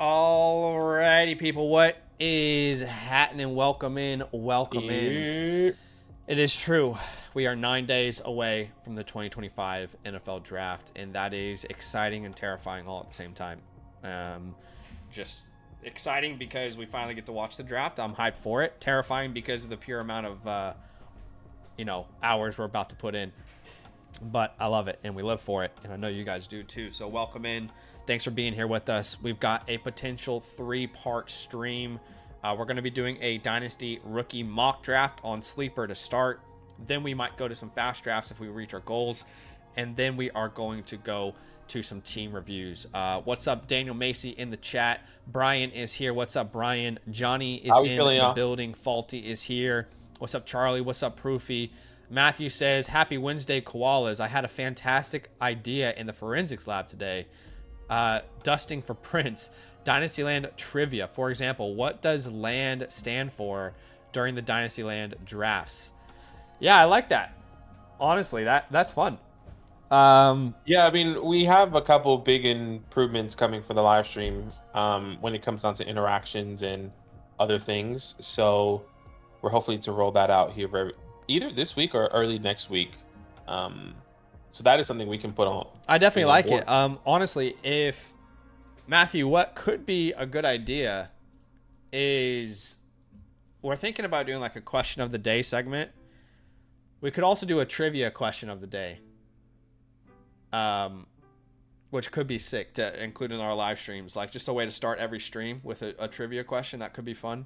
Alrighty, people, what is happening? Welcome in. It is true. We are 9 days away from the 2025 NFL Draft, and that is exciting and terrifying all at the same time. Just exciting because we finally get to watch the draft. I'm hyped for it. Terrifying because of the pure amount of, hours we're about to put in. But I love it, and we live for it, and I know you guys do too. So welcome in. Thanks for being here with us. We've got a potential 3-part stream. We're going to be doing a Dynasty rookie mock draft on Sleeper to start. Then we might go to some fast drafts if we reach our goals. And then we are going to go to some team reviews. What's up, Daniel Macy in the chat? Brian is here. What's up, Brian? Johnny is in the building. Faulty is here. What's up, Charlie? What's up, Proofy? Matthew says, happy Wednesday, koalas. I had a fantastic idea in the forensics lab today. Dusting for Prince. Dynastyland trivia. For example, what does land stand for during the Dynastyland drafts? Yeah, I like that. Honestly, that's fun. Yeah, I mean, we have a couple big improvements coming for the live stream when it comes down to interactions and other things. So we're hopefully to roll that out here either this week or early next week. So that is something we can put on. I definitely like it. Honestly, if Matthew, what could be a good idea is we're thinking about doing like a question of the day segment. We could also do a trivia question of the day, which could be sick to include in our live streams. Like just a way to start every stream with a trivia question. That could be fun.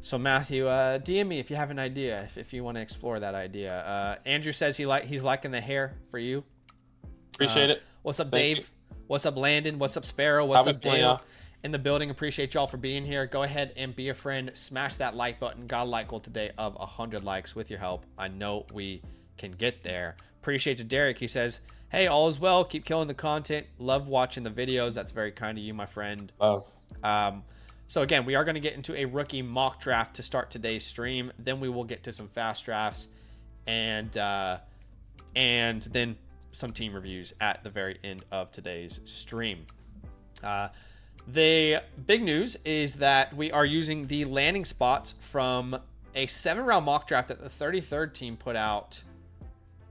So Matthew, DM me if you have an idea, if you want to explore that idea. Andrew says he's liking the hair for you. Appreciate it. What's up, Dave? You. What's up, Landon? What's up, Sparrow? What's up, Dale? In the building. Appreciate y'all for being here. Go ahead and be a friend. Smash that like button. Got a like goal today of 100 likes with your help. I know we can get there. Appreciate you, Derek. He says, hey, all is well. Keep killing the content. Love watching the videos. That's very kind of you, my friend. So again, we are going to get into a rookie mock draft to start today's stream. Then we will get to some fast drafts and then some team reviews at the very end of today's stream. The big news is that we are using the landing spots from a 7-round mock draft that the 33rd team put out.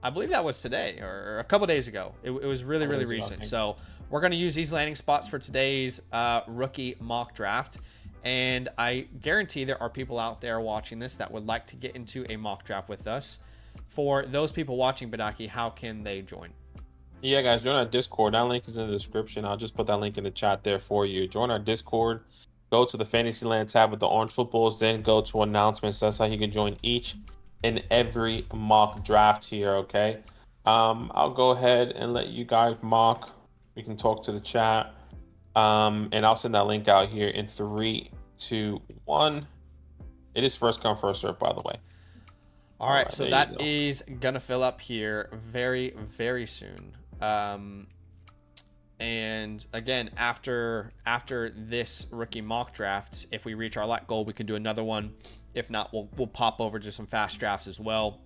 I believe that was today or a couple days ago. It was really recent. So we're going to use these landing spots for today's rookie mock draft. And I guarantee there are people out there watching this that would like to get into a mock draft with us. For those people watching, Badaki, how can they join? Yeah, guys, join our Discord. That link is in the description. I'll just put that link in the chat there for you. Join our Discord. Go to the Fantasyland tab with the orange footballs. Then go to announcements. That's how you can join each and every mock draft here, okay? I'll go ahead and let you guys mock. We can talk to the chat. And I'll send that link out here in 3, 2, 1. It is first come, first serve, by the way. All right, so that is gonna fill up here very, very soon. And again, after this rookie mock draft, if we reach our like goal, we can do another one. If not, we'll pop over to some fast drafts as well.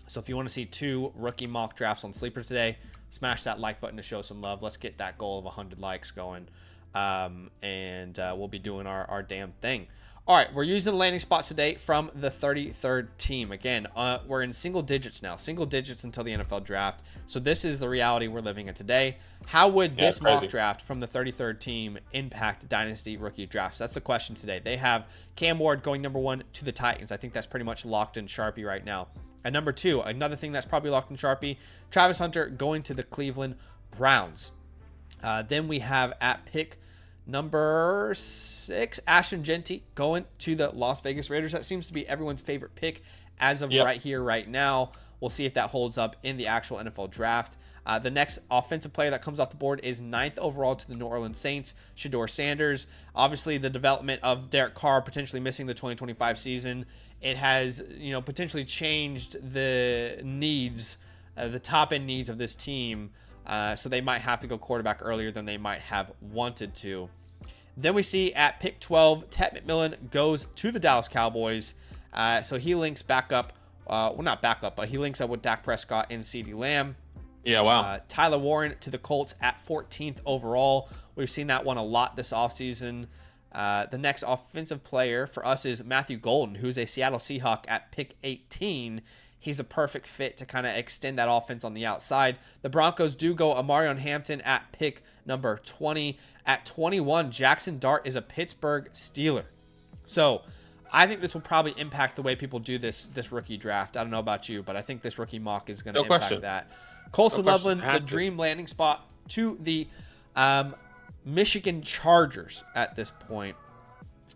So if you want to see 2 rookie mock drafts on Sleeper today, smash that like button to show some love. Let's get that goal of 100 likes going. And we'll be doing our damn thing. All right, we're using the landing spots today from the 33rd team. Again, we're in single digits now. Single digits until the NFL draft. So this is the reality we're living in today. How would this mock draft from the 33rd team impact Dynasty rookie drafts? That's the question today. They have Cam Ward going number 1 to the Titans. I think that's pretty much locked in Sharpie right now. At number 2, another thing that's probably locked in Sharpie, Travis Hunter going to the Cleveland Browns. Then we have at pick number 6, Ashton Genty going to the Las Vegas Raiders. That seems to be everyone's favorite pick as of right here, right now. We'll see if that holds up in the actual NFL draft. The next offensive player that comes off the board is 9th overall to the New Orleans Saints, Shedeur Sanders. Obviously, the development of Derek Carr potentially missing the 2025 season, it has, potentially changed the needs, the top-end needs of this team. So they might have to go quarterback earlier than they might have wanted to. Then we see at pick 12, Ted McMillan goes to the Dallas Cowboys. So he links back up, well, not back up, but he links up with Dak Prescott and CeeDee Lamb. Yeah, wow. Tyler Warren to the Colts at 14th overall. We've seen that one a lot this offseason. The next offensive player for us is Matthew Golden, who's a Seattle Seahawk at pick 18. He's a perfect fit to kind of extend that offense on the outside. The Broncos do go Amarion Hampton at pick number 20. At 21, Jackson Dart is a Pittsburgh Steeler. So I think this will probably impact the way people do this rookie draft. I don't know about you, but I think this rookie mock is going to impact that. Colson Loveland, the dream landing spot to the Michigan Chargers at this point.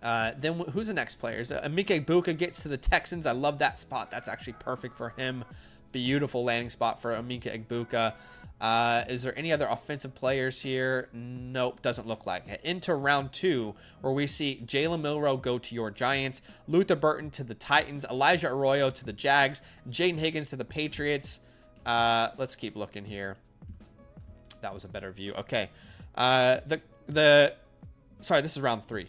Then who's the next player? Emeka Egbuka gets to the Texans. I love that spot. That's actually perfect for him. Beautiful landing spot for Emeka Egbuka. Is there any other offensive players here? Nope, doesn't look like it. Into round 2, where we see Jalen Milroe go to your Giants, Luther Burton to the Titans, Elijah Arroyo to the Jags, Jaden Higgins to the Patriots. Let's keep looking here. That was a better view. Okay. Sorry, this is round 3.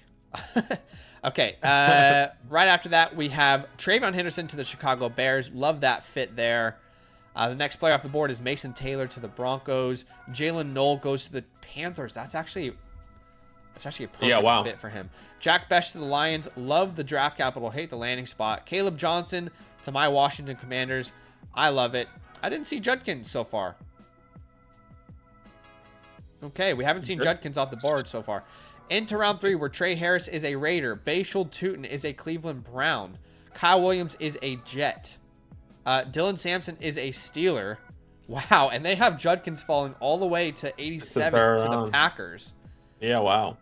Okay. Right after that, we have Travion Henderson to the Chicago Bears. Love that fit there. The next player off the board is Mason Taylor to the Broncos. Jalen Knoll goes to the Panthers. That's actually a perfect fit for him. Jack Bech to the Lions. Love the draft capital. Hate the landing spot. Caleb Johnson to my Washington Commanders. I love it. I didn't see Judkins so far. Okay, we haven't seen Judkins off the board so far. Into round 3, where Trey Harris is a Raider. Bayshul Tootin is a Cleveland Brown. Kyle Williams is a Jet. Dylan Sampson is a Steeler. Wow, and they have Judkins falling all the way to 87th to the Packers. Yeah, wow.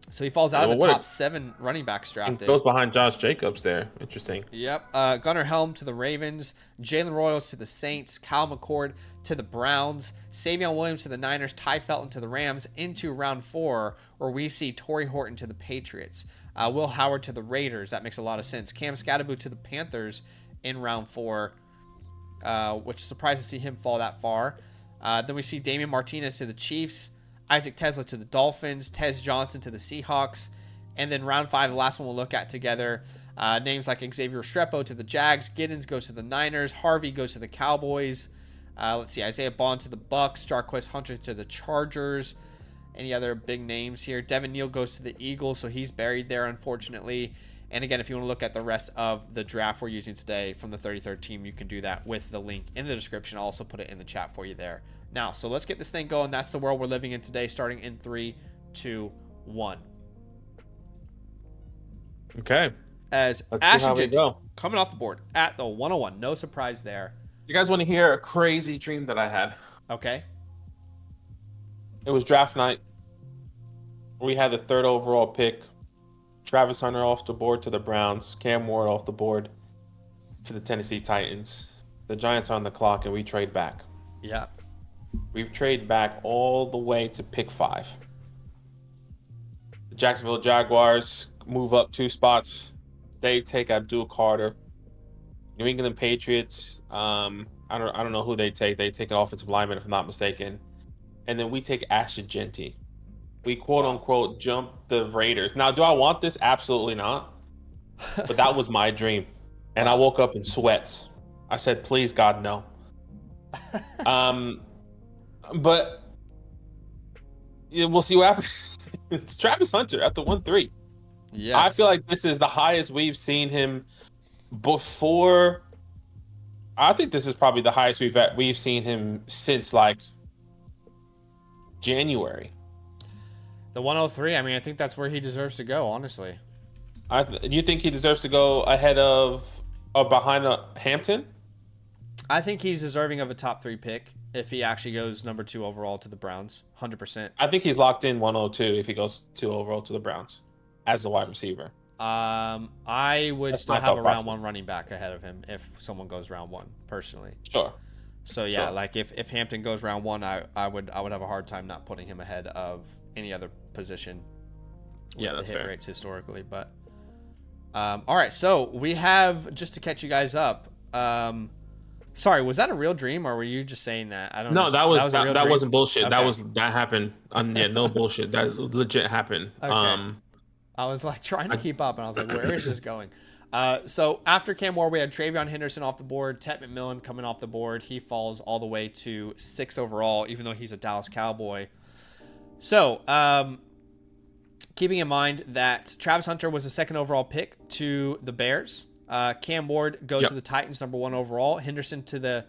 So he falls out of the top 7 running backs drafted. He goes behind Josh Jacobs there. Interesting. Yep. Gunnar Helm to the Ravens. Jalen Royals to the Saints. Kyle McCord to the Browns. Savion Williams to the Niners. Ty Felton to the Rams. Into round 4, where we see Torrey Horton to the Patriots. Will Howard to the Raiders. That makes a lot of sense. Cam Scatterbo to the Panthers in round 4, which is surprised to see him fall that far. Then we see Damian Martinez to the Chiefs. Isaac Tesla to the Dolphins, Tez Johnson to the Seahawks, and then round 5, the last one we'll look at together, names like Xavier Restrepo to the Jags, Giddens goes to the Niners, Harvey goes to the Cowboys, let's see, Isaiah Bond to the Bucks, Jarquez Hunter to the Chargers. Any other big names here? Devin Neal goes to the Eagles, so he's buried there, unfortunately. And again, if you want to look at the rest of the draft we're using today from the 33rd team, you can do that with the link in the description. I'll also put it in the chat for you there. Now, so let's get this thing going. That's the world we're living in today, starting in 3, 2, 1. Okay. As Ashington coming off the board at the 101. No surprise there. You guys want to hear a crazy dream that I had? Okay. It was draft night. We had the 3rd overall pick. Travis Hunter off the board to the Browns. Cam Ward off the board to the Tennessee Titans. The Giants are on the clock, and we trade back. Yeah. We trade back all the way to pick 5. The Jacksonville Jaguars move up 2 spots. They take Abdul Carter. New England Patriots, I don't know who they take. They take an offensive lineman, if I'm not mistaken. And then we take Ashton Genty. We quote-unquote jump the Raiders. Now, do I want this? Absolutely not. But that was my dream. And I woke up in sweats. I said, please, God, no. But yeah, we'll see what happens. It's Travis Hunter at the 1-3. Yes. I feel like this is the highest we've seen him before. I think this is probably the highest we've seen him since like January. The 103, I mean, I think that's where he deserves to go, honestly. You think he deserves to go ahead of or behind Hampton? I think he's deserving of a top 3 pick if he actually goes number 2 overall to the Browns, 100%. I think he's locked in 102 if he goes 2 overall to the Browns as the wide receiver. I would still have a round 1 running back ahead of him if someone goes round 1, personally. Sure. So yeah, like if Hampton goes round 1, I would have a hard time not putting him ahead of any other position. Yeah, that's hit fair. rates historically, but all right. So we have, just to catch you guys up. Sorry, was that a real dream or were you just saying that? I don't know. No, that wasn't bullshit. Okay. That happened. Yeah, no bullshit. That legit happened. Okay. I was like trying to keep up, and I was like, where is this going? So after Cam Ward, we had Travion Henderson off the board. Tet McMillan coming off the board. He falls all the way to 6 overall, even though he's a Dallas Cowboy. So, keeping in mind that Travis Hunter was a 2nd overall pick to the Bears. Cam Ward goes to the Titans, number 1 overall. Henderson goes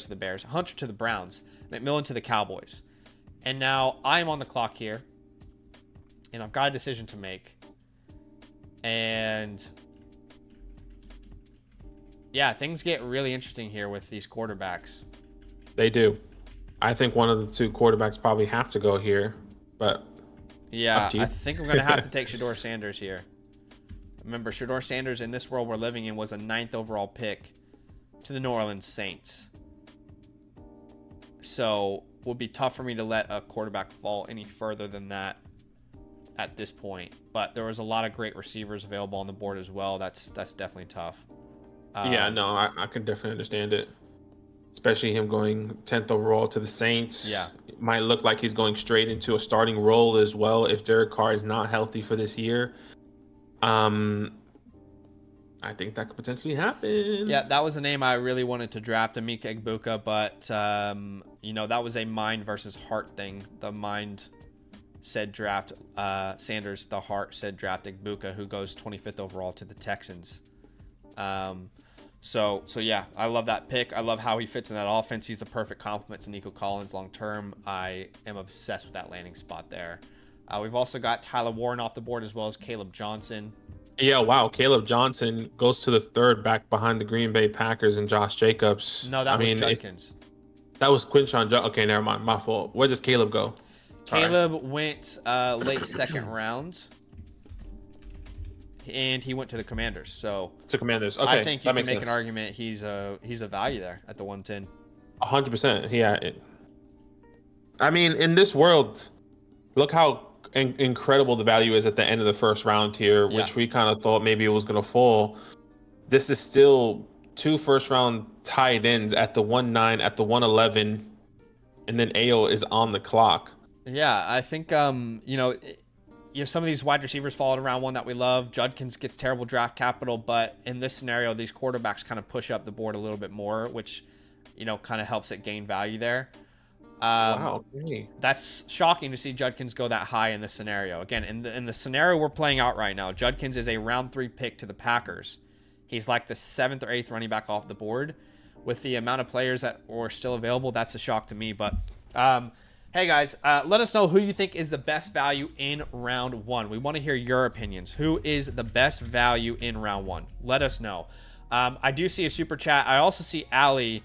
to the Bears. Hunter to the Browns. McMillan to the Cowboys. And now I'm on the clock here. And I've got a decision to make. And yeah, things get really interesting here with these quarterbacks. They do. I think one of the 2 quarterbacks probably have to go here, but yeah, I think I'm going to have to take Shedeur Sanders here. Remember, Shedeur Sanders in this world we're living in was a 9th overall pick to the New Orleans Saints. So it would be tough for me to let a quarterback fall any further than that at this point. But there was a lot of great receivers available on the board as well. That's definitely tough. Yeah, no, I can definitely understand it. Especially him going 10th overall to the Saints. Yeah. It might look like he's going straight into a starting role as well if Derek Carr is not healthy for this year. I think that could potentially happen. Yeah, that was a name I really wanted to draft, Emeka Egbuka, but that was a mind versus heart thing. The mind said draft Sanders, the heart said draft Egbuka, who goes 25th overall to the Texans. So yeah, I love that pick. I love how he fits in that offense. He's a perfect complement to Nico Collins long term. I am obsessed with that landing spot there. We've also got Tyler Warren off the board as well as Caleb Johnson. Yeah, wow. Caleb Johnson goes to the 3rd back behind the Green Bay Packers and Josh Jacobs. No, that was Judkins. That was Quinshawn. Okay, never mind. My fault. Where does Caleb go? Caleb went late 2nd round. And he went to the Commanders. So to Commanders. Okay, I think you can make an argument he's a value there at the 110. 100%. Yeah. I mean, in this world, look how incredible the value is at the end of the 1st round here, which we kind of thought maybe it was going to fall. This is still 2 first-round tight ends at the 1-9, at the 111, and then Ayo is on the clock. Yeah, I think some of these wide receivers fall at round 1 that we love. Judkins gets terrible draft capital, but in this scenario, these quarterbacks kind of push up the board a little bit more, which, kind of helps it gain value there. Wow. Okay. That's shocking to see Judkins go that high in this scenario. Again, in the scenario we're playing out right now, Judkins is a round 3 pick to the Packers. He's like the 7th or 8th running back off the board. With the amount of players that were still available, that's a shock to me. But hey guys, let us know who you think is the best value in round 1. We want to hear your opinions. Who is the best value in round 1? Let us know. I do see a super chat. I also see Ali,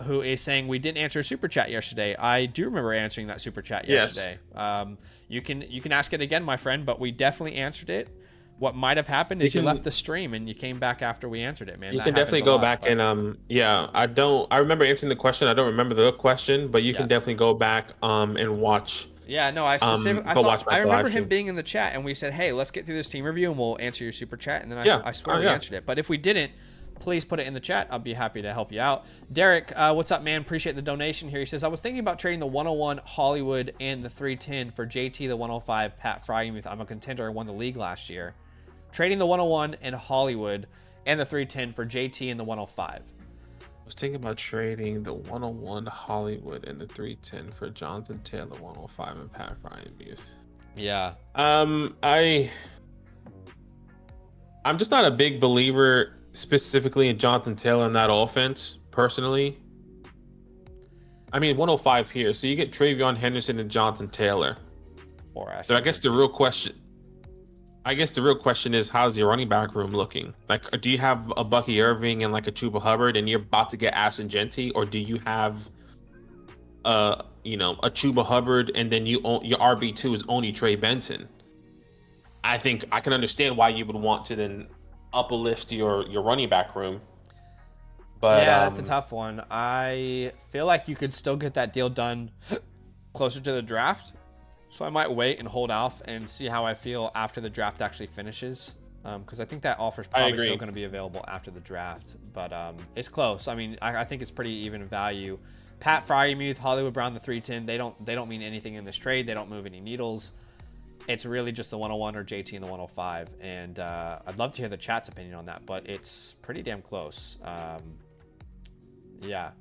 who is saying we didn't answer a super chat yesterday. I do remember answering that super chat yesterday. Yes. You can ask it again, my friend, but we definitely answered it. What might have happened is you left the stream and you came back after we answered it, man. You can definitely go back and I remember answering the question. I don't remember the question, but you can definitely go back and watch. Yeah, no, I remember him being in the chat and we said, hey, let's get through this team review and we'll answer your super chat. And then I swear we answered it. But if we didn't, please put it in the chat. I'll be happy to help you out. Derek, what's up, man? Appreciate the donation here. He says, I was thinking about trading the 101 Hollywood and the 310 for JT, the 105 Pat Frymuth. I'm a contender. I won the league last year. Trading the 101 and Hollywood and the 310 for JT and the 105. I was thinking about trading the 101 Hollywood and the 310 for Jonathan Taylor, 105 and Pat Frymuth. Yeah. I'm just not a big believer specifically in Jonathan Taylor in that offense, personally. I mean, 105 here. So you get Travion Henderson and Jonathan Taylor. So I guess the real question is, how's your running back room looking? Like, do you have a Bucky Irving and like a Chuba Hubbard and you're about to get Ashton Genty? Or do you have a Chuba Hubbard and then your RB2 is only Trey Benson? I think I can understand why you would want to then uplift your running back room. But yeah, that's a tough one. I feel like you could still get that deal done closer to the draft. So I might wait and hold off and see how I feel after the draft actually finishes. Because I think that offer's probably still going to be available after the draft. But it's close. I mean, I think it's pretty even in value. Pat Frymuth, Hollywood Brown, the 310, they don't mean anything in this trade. They don't move any needles. It's really just the 101 or JT and the 105. And I'd love to hear the chat's opinion on that, but it's pretty damn close. Yeah.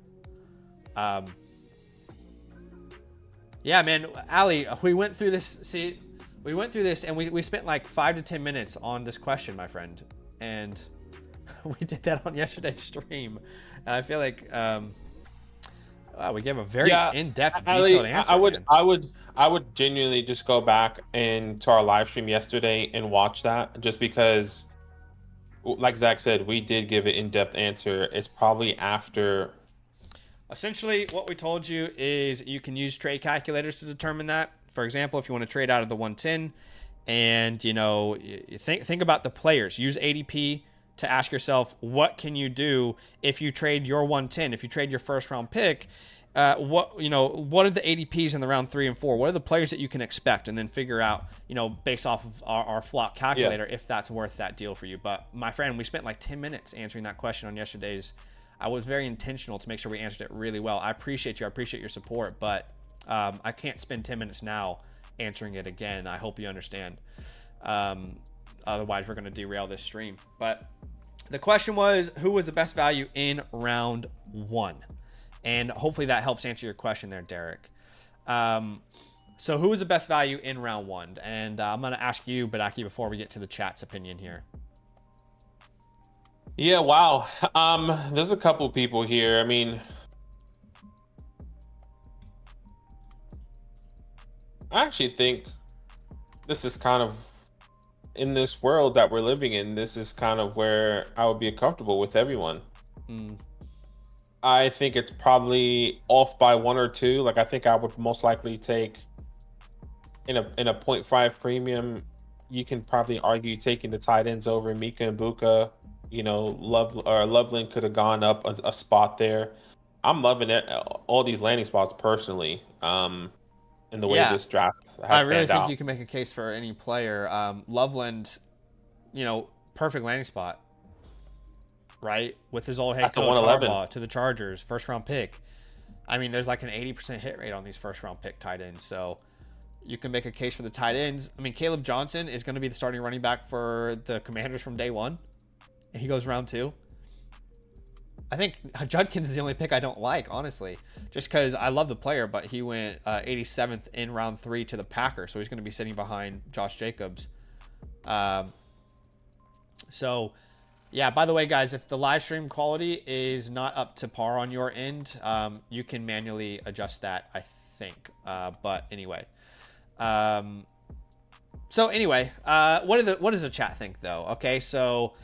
Yeah, man. Ali, we went through this. See, we went through this and we spent like 5 to 10 minutes on this question, my friend. And we did that on yesterday's stream. And I feel like wow, we gave a very in-depth, detailed answer. I would genuinely just go back to our live stream yesterday and watch that, just because, like Zach said, we did give an in-depth answer. It's probably after. Essentially, what we told you is you can use trade calculators to determine that. For example, if you want to trade out of the 110, and you think about the players, use ADP to ask yourself, what can you do if you trade your 110? If you trade your first round pick, what are the ADPs in the round 3 and 4? What are the players that you can expect? And then figure out, based off of our flop calculator, if that's worth that deal for you. But my friend, we spent like 10 minutes answering that question on yesterday's. I was very intentional to make sure we answered it really well. I appreciate you. I appreciate your support, but I can't spend 10 minutes now answering it again. I hope you understand. Otherwise, we're going to derail this stream. But the question was, who was the best value in round 1? And hopefully that helps answer your question there, Derek. So who was the best value in round 1? And I'm going to ask you, Badaki, before we get to the chat's opinion here. Yeah, wow. There's a couple people here. I mean, I actually think this is kind of, in this world that we're living in, this is kind of where I would be comfortable with everyone. I think it's probably off by 1 or 2. Like, I think I would most likely take in a 0.5 premium. You can probably argue taking the tight ends over Mika and Buka. Loveland could have gone up a spot there. I'm loving it, all these landing spots personally. In the way this draft has I really think out. you can make a case for any player. Loveland, perfect landing spot, right? With his old head coach Harbaugh to the Chargers, first round pick. I mean, there's like an 80% hit rate on these first round pick tight ends. So you can make a case for the tight ends. I mean, Caleb Johnson is going to be the starting running back for the Commanders from day 1. And he goes round 2. I think Judkins is the only pick I don't like, honestly, just because I love the player, but he went 87th in round 3 to the Packers, so he's going to be sitting behind Josh Jacobs. So, yeah, by the way, guys, if the live stream quality is not up to par on your end, you can manually adjust that, I think. But anyway. What does the chat think, though? Okay, so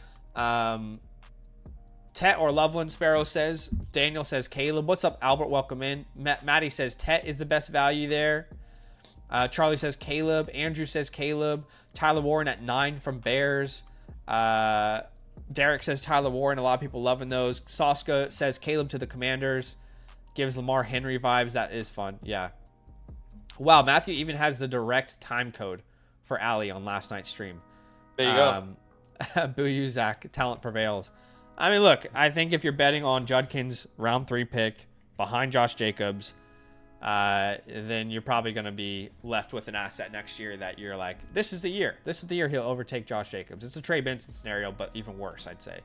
Tet or Loveland Sparrow says, Daniel says Caleb. What's up, Albert? Welcome in. Maddie says Tet is the best value there. Charlie says Caleb. Andrew says Caleb. Tyler Warren at 9 from Bears. Derek says Tyler Warren. A lot of people loving those. Soska says Caleb to the Commanders. Gives Lamar Henry vibes. That is fun. Yeah. Wow, Matthew even has the direct time code for Ali on last night's stream. There you go. Boo you, Zach. Talent prevails. I mean, look, I think if you're betting on Judkins' round 3 pick behind Josh Jacobs, then you're probably going to be left with an asset next year that you're like, this is the year. This is the year he'll overtake Josh Jacobs. It's a Trey Benson scenario, but even worse, I'd say.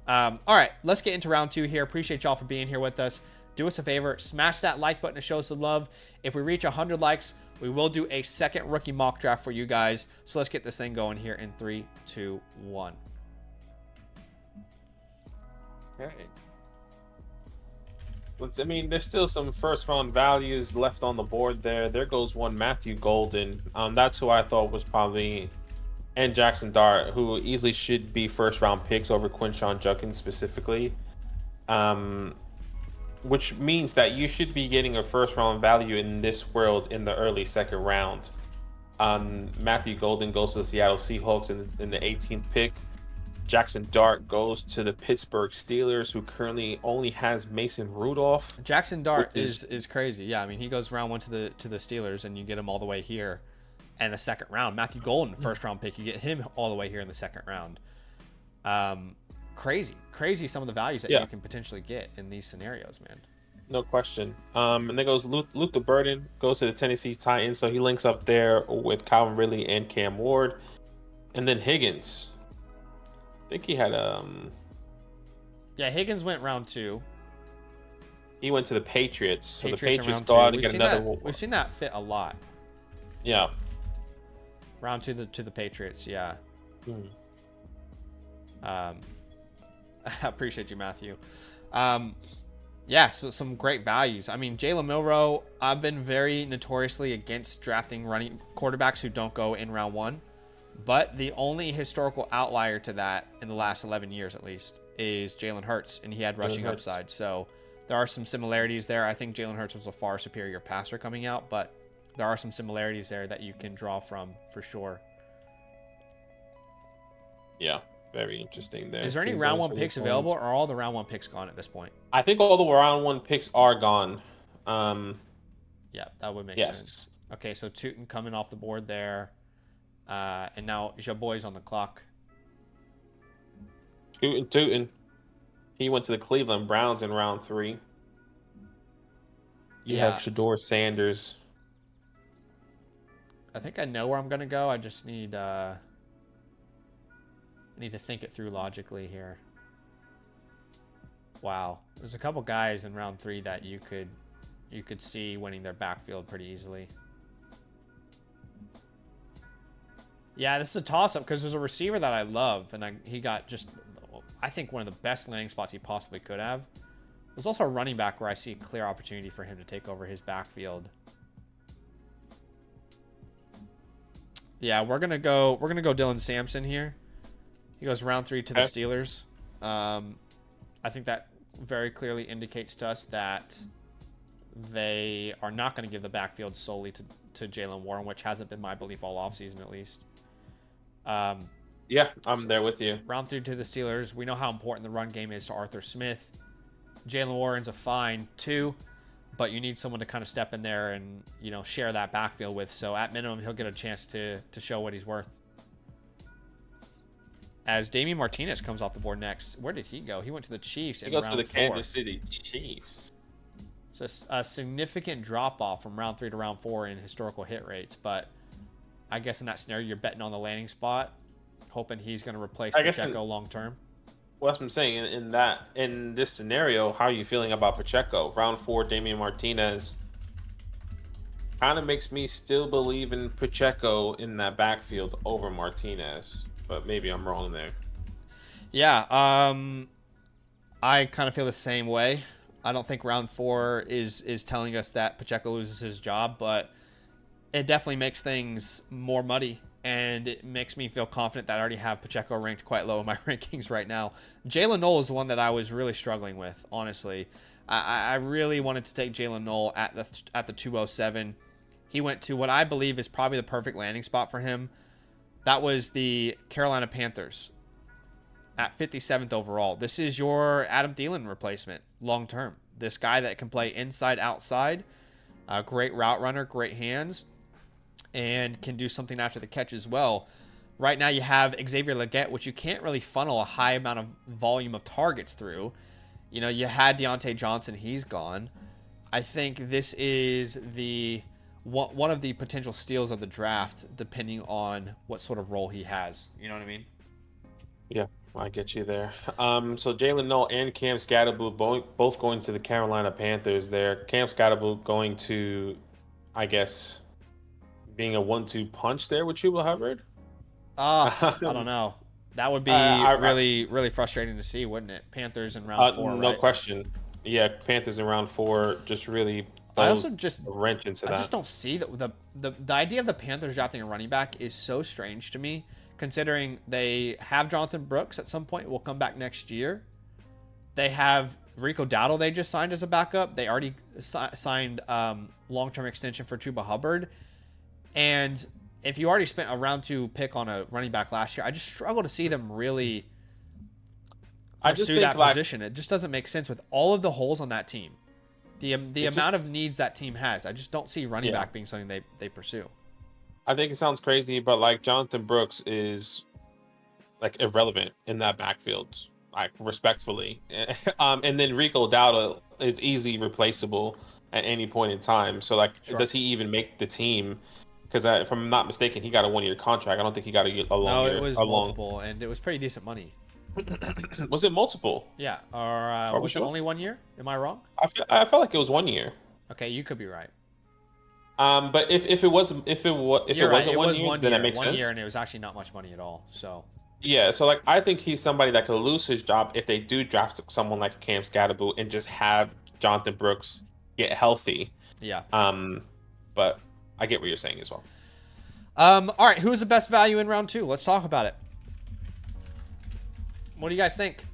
All right, let's get into round 2 here. Appreciate y'all for being here with us. Do us a favor, smash that like button to show us some love. If we reach 100 likes, we will do a second rookie mock draft for you guys. So let's get this thing going here in 3, 2, 1. Okay. I mean, there's still some first round values left on the board there. There goes one, Matthew Golden. That's who I thought was probably, and Jackson Dart, who easily should be first round picks over Quinshon Judkins specifically. Which means that you should be getting a first round value in this world in the early second round. Matthew Golden goes to the Seattle Seahawks in the 18th pick. Jackson Dart goes to the Pittsburgh Steelers, who currently only has Mason Rudolph. Jackson Dart is crazy. Yeah, I mean, he goes round 1 to the Steelers, and you get him all the way here in the second round. Matthew Golden, first round pick, you get him all the way here in the second round. Crazy some of the values that you can potentially get in these scenarios, man. No question. And then goes Luther Burden goes to the Tennessee Titans, so he links up there with Calvin Ridley and Cam Ward, and then Higgins. I think he had Yeah, Higgins went round 2. he went to the Patriots, so Patriots the in Patriots round go 2. out and get another. We've seen that fit a lot. Yeah. Round 2 to the Patriots. Yeah. I appreciate you, Matthew. Yeah, so some great values. I mean, Jalen Milroe, I've been very notoriously against drafting running quarterbacks who don't go in round 1. But the only historical outlier to that in the last 11 years, at least, is Jalen Hurts, and he had rushing upside. So there are some similarities there. I think Jalen Hurts was a far superior passer coming out, but there are some similarities there that you can draw from for sure. Yeah, very interesting there. Is there any round 1 picks available, or are all the round 1 picks gone at this point? I think all the round 1 picks are gone. Yeah, that would make sense. Okay, so Tootin coming off the board there. And now Jaboy's on the clock. Tootin. He went to the Cleveland Browns in round 3. You have Shedeur Sanders. I think I know where I'm gonna go. I just need I need to think it through logically here. Wow, there's a couple guys in round 3 that you could see winning their backfield pretty easily. Yeah, this is a toss-up because there's a receiver that I love, and he got just, I think, one of the best landing spots he possibly could have. There's also a running back where I see a clear opportunity for him to take over his backfield. Yeah, we're gonna go Dylan Sampson here. He goes round 3 to the Steelers. I think that very clearly indicates to us that they are not going to give the backfield solely to Jaylen Warren, which hasn't been my belief all offseason at least. Yeah, I'm there with you. Round 3 to the Steelers. We know how important the run game is to Arthur Smith. Jaylen Warren's a fine too, but you need someone to kind of step in there and, you know, share that backfield with. So at minimum, he'll get a chance to show what he's worth. As Damian Martinez comes off the board next. Where did he go? He went to the Chiefs in round 4. He goes to the Kansas City Chiefs. So a significant drop-off from round 3 to round 4 in historical hit rates, but I guess in that scenario, you're betting on the landing spot, hoping he's going to replace Pacheco long-term. Well, that's what I'm saying. In this scenario, how are you feeling about Pacheco? Round 4, Damian Martinez kind of makes me still believe in Pacheco in that backfield over Martinez, but maybe I'm wrong there. Yeah, I kind of feel the same way. I don't think round 4 is telling us that Pacheco loses his job, but it definitely makes things more muddy, and it makes me feel confident that I already have Pacheco ranked quite low in my rankings right now. Jalen Noel is the one that I was really struggling with, honestly. I really wanted to take Jalen Noel at the 207. He went to what I believe is probably the perfect landing spot for him. That was the Carolina Panthers at 57th overall. This is your Adam Thielen replacement long-term. This guy that can play inside, outside, great route runner, great hands, and can do something after the catch as well. Right now you have Xavier Legette, which you can't really funnel a high amount of volume of targets through. You know, you had Deontay Johnson. He's gone. I think this is one of the potential steals of the draft, depending on what sort of role he has. You know what I mean? Yeah, I get you there. So Jalen Noel and Cam Scatterboot both going to the Carolina Panthers there. Cam Scatterboot going to, I guess, being a 1-2 punch there with Chuba Hubbard? I don't know. That would be really frustrating to see, wouldn't it? Panthers in round 4, no right? question. Yeah, Panthers in round 4 just really I also just a wrench into that. I just don't see the idea of the Panthers drafting a running back is so strange to me, considering they have Jonathan Brooks at some point, will come back next year. They have Rico Dowdle they just signed as a backup. They already signed long-term extension for Chuba Hubbard. And if you already spent a round 2 pick on a running back last year, I just struggle to see them really pursue that position. It just doesn't make sense with all of the holes on that team. The amount of needs that team has. I just don't see running back being something they pursue. I think it sounds crazy, but like Jonathan Brooks is like irrelevant in that backfield, like respectfully. And then Rico Dowdle is easily replaceable at any point in time. So like, Sure. does he even make the team? Because if I'm not mistaken, he got a 1-year contract. I don't think he got a long No, year. it was a multiple, and it was pretty decent money. long. Was it multiple? Yeah, or Are we was it sure? only 1 year? Am I wrong? I felt like it was 1 year. Okay, you could be right. But if it was You're right. wasn't It 1 was year, 1 then year, that makes one sense. year, and it was actually not much money at all. So Yeah, so like I think he's somebody that could lose his job if they do draft someone like Cam Scatterbo and just have Jonathan Brooks get healthy. yeah. But I get what you're saying as well. All right, who's the best value in round 2? Let's talk about it. What do you guys think?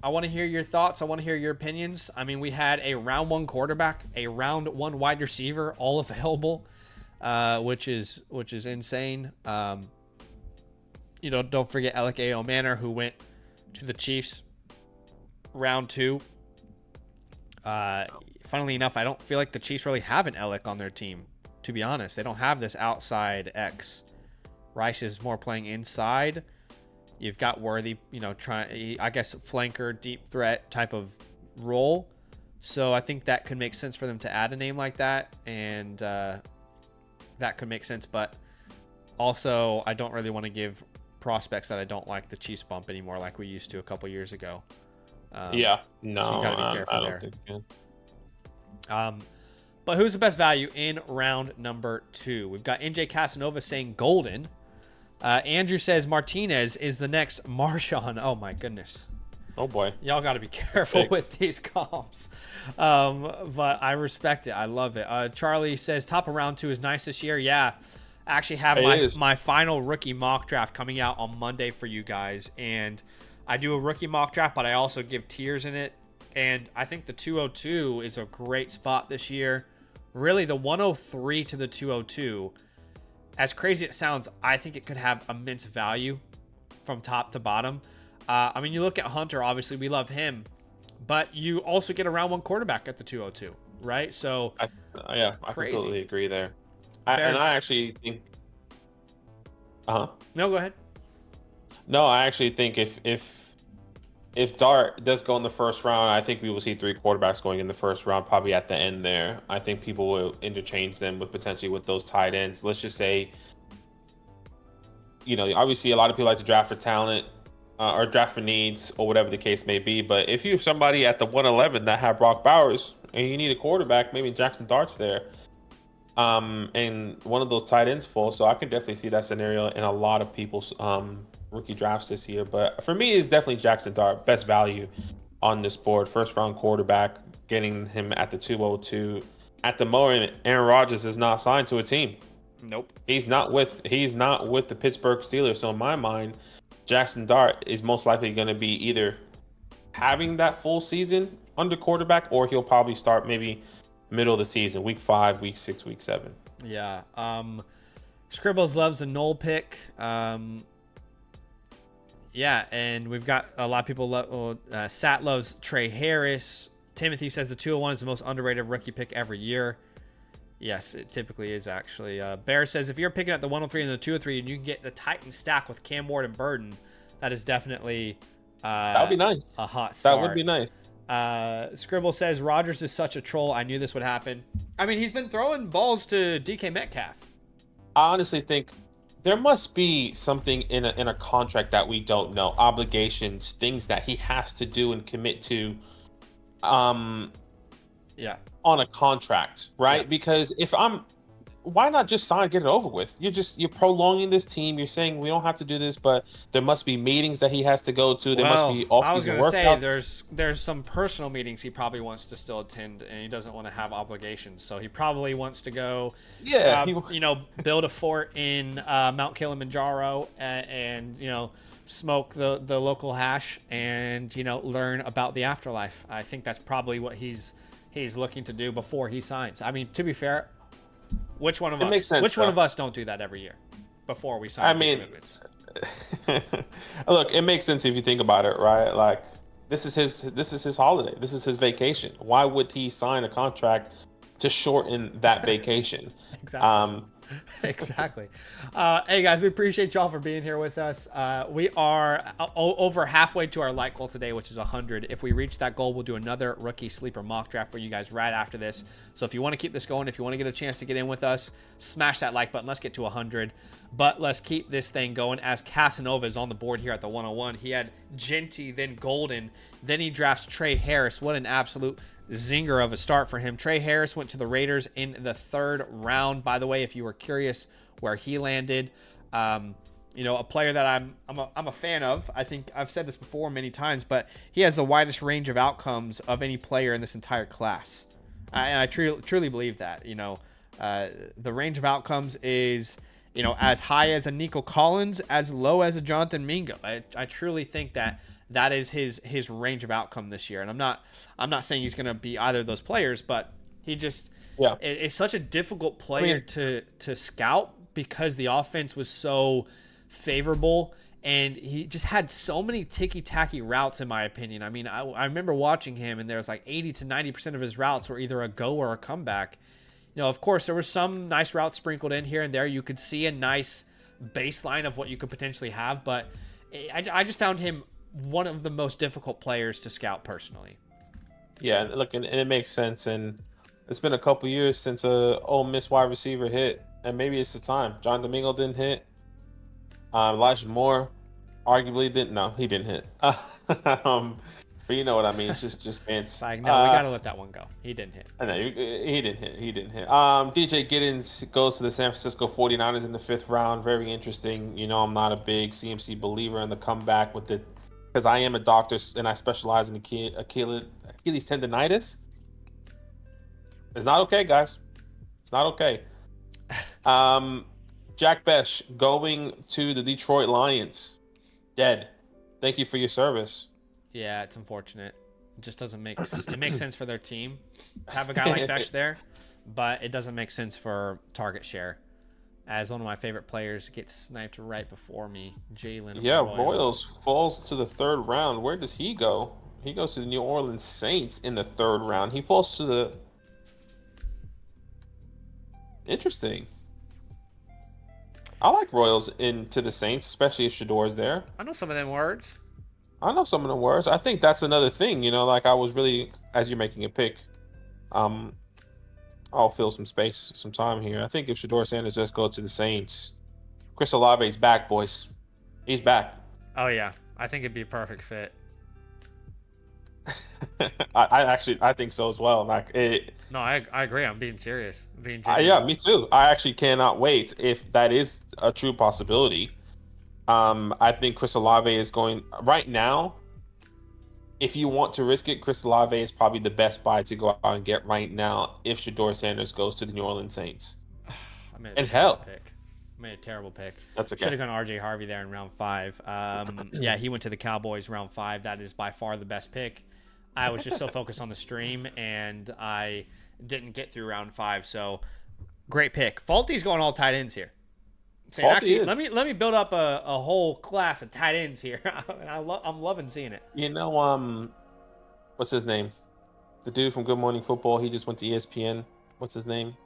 I want to hear your thoughts. I want to hear your opinions. I mean, we had a round 1 quarterback, a round 1 wide receiver, all available, which is insane. Don't forget Alec A. Manor, who went to the Chiefs round 2. Funnily enough, I don't feel like the Chiefs really have an Alec on their team, to be honest. They don't have this outside X. Rice is more playing inside. You've got Worthy, I guess, flanker, deep threat type of role. So I think that could make sense for them to add a name like that, and that could make sense. But also, I don't really want to give prospects that I don't like the Chiefs bump anymore like we used to a couple years ago. No, so you gotta be careful I don't there. think you can. But who's the best value in round number 2? We've got NJ Casanova saying Golden. Andrew says Martinez is the next Marshawn. Oh my goodness. Oh boy. Y'all got to be careful with these comps. But I respect it. I love it. Charlie says top of round 2 is nice this year. Yeah. I actually have my final rookie mock draft coming out on Monday for you guys. And I do a rookie mock draft, but I also give tiers in it. And I think the 202 is a great spot this year. Really, the 103 to the 202, as crazy as it sounds, I think it could have immense value from top to bottom. I mean, you look at Hunter, obviously we love him, but you also get a round 1 quarterback at the 202, right? So I completely agree there. I actually think No, go ahead. No, I actually think if Dart does go in the first round, I think we will see 3 quarterbacks going in the first round, probably at the end there. I think people will interchange them with potentially with those tight ends. Let's just say, obviously a lot of people like to draft for talent or draft for needs or whatever the case may be. But if you have somebody at the 111 that have Brock Bowers and you need a quarterback, maybe Jackson Dart's there. And one of those tight ends full. So I can definitely see that scenario in a lot of people's rookie drafts this year. But for me, it's definitely Jackson Dart, best value on this board. First round quarterback, getting him at the 202. At the moment, Aaron Rodgers is not signed to a team. Nope. He's not with the Pittsburgh Steelers. So in my mind, Jackson Dart is most likely going to be either having that full season under quarterback, or he'll probably start maybe middle of the season, week 5, week 6, week 7. Yeah. Scribbles loves a null pick. Yeah, and we've got a lot of people. Sat loves Trey Harris. Timothy says the 201 is the most underrated rookie pick every year. Yes, it typically is, actually. Bear says if you're picking up the 103 and the 203 and you can get the Titan stack with Cam Ward and Burden, that is definitely that would be nice. A hot start. That would be nice. Scribble says Rodgers is such a troll. I knew this would happen. I mean, he's been throwing balls to DK Metcalf. I honestly think there must be something in a contract that we don't know. Obligations, things that he has to do and commit to. Yeah. On a contract, right? Yeah. Because why not just sign, get it over with? You're prolonging this team. You're saying we don't have to do this, but there must be meetings that he has to go to. There must be off-season workouts. I was going to say there's some personal meetings he probably wants to still attend, and he doesn't want to have obligations. So he probably wants to go, build a fort in Mount Kilimanjaro and smoke the local hash and learn about the afterlife. I think that's probably what he's looking to do before he signs. I mean, to be fair, which one of us don't do that every year before we sign commitments? Look, it makes sense if you think about it, right? Like this is his holiday. This is his vacation. Why would he sign a contract to shorten that vacation? Exactly. Exactly. Hey guys, we appreciate y'all for being here with us. We are over halfway to our light goal today, which is 100. If we reach that goal, we'll do another rookie sleeper mock draft for you guys right after this. So if you want to keep this going, if you want to get a chance to get in with us, smash that like button. Let's get to 100. But let's keep this thing going as Casanova is on the board here at the 101. He had Genty, then Golden, then he drafts Trey Harris. What an absolute zinger of a start for him. Trey Harris went to the Raiders in the 3rd round. By the way, if you were curious where he landed, you know, a player that I'm a fan of. I think I've said this before many times, but he has the widest range of outcomes of any player in this entire class. And I truly believe that. You know, the range of outcomes is, you know, as high as a Nico Collins, as low as a Jonathan Mingo. I truly think that is his range of outcome this year. And I'm not saying he's going to be either of those players, but he just is such a difficult player to scout because the offense was so favorable and he just had so many ticky-tacky routes, in my opinion. I mean, I remember watching him and there was like 80 to 90% of his routes were either a go or a comeback. You know, of course, there were some nice routes sprinkled in here and there. You could see a nice baseline of what you could potentially have, but I just found him one of the most difficult players to scout personally. Yeah, look, and it makes sense. And it's been a couple years since a Ole Miss wide receiver hit, and maybe it's the time. John Domingo didn't hit. Elijah Moore arguably didn't. No, he didn't hit. But you know what I mean. It's just Vince. Like, no, we gotta let that one go. He didn't hit. I know he didn't hit. He didn't hit. DJ Giddens goes to the San Francisco 49ers in the 5th round. Very interesting. You know, I'm not a big CMC believer in the comeback with the, because I am a doctor and I specialize in Achilles tendonitis. It's not okay, guys. It's not okay. Jack Besh going to the Detroit Lions. Dead. Thank you for your service. Yeah, it's unfortunate. It just doesn't make it makes sense for their team. Have a guy like Besh there, but it doesn't make sense for target share. As one of my favorite players gets sniped right before me, Jalen. Yeah, Royals falls to the 3rd round. Where does he go? He goes to the New Orleans Saints in the 3rd round. He falls to the... Interesting. I like Royals into the Saints, especially if Shador's there. I know some of them words. I know some of the words. I think that's another thing, you know, like I was really, as you're making a pick, I'll fill some space, some time here. I think if Shador Sanders just go to the Saints, Chris Olave's back, boys. He's back. Oh, yeah. I think it'd be a perfect fit. I think so as well. Like No, I agree. I'm being serious. Yeah, me too. I actually cannot wait if that is a true possibility. I think Chris Olave is going right now. If you want to risk it, Chris Olave is probably the best buy to go out and get right now if Shador Sanders goes to the New Orleans Saints. I made a terrible pick. That's okay. Should have gone RJ Harvey there in round 5. Yeah, he went to the Cowboys round 5. That is by far the best pick. I was just so focused on the stream and I didn't get through round 5. So great pick. Faulty's going all tight ends here. Saying, actually, let me build up a whole class of tight ends here. I'm loving seeing it. You know, what's his name? The dude from Good Morning Football. He just went to ESPN. What's his name?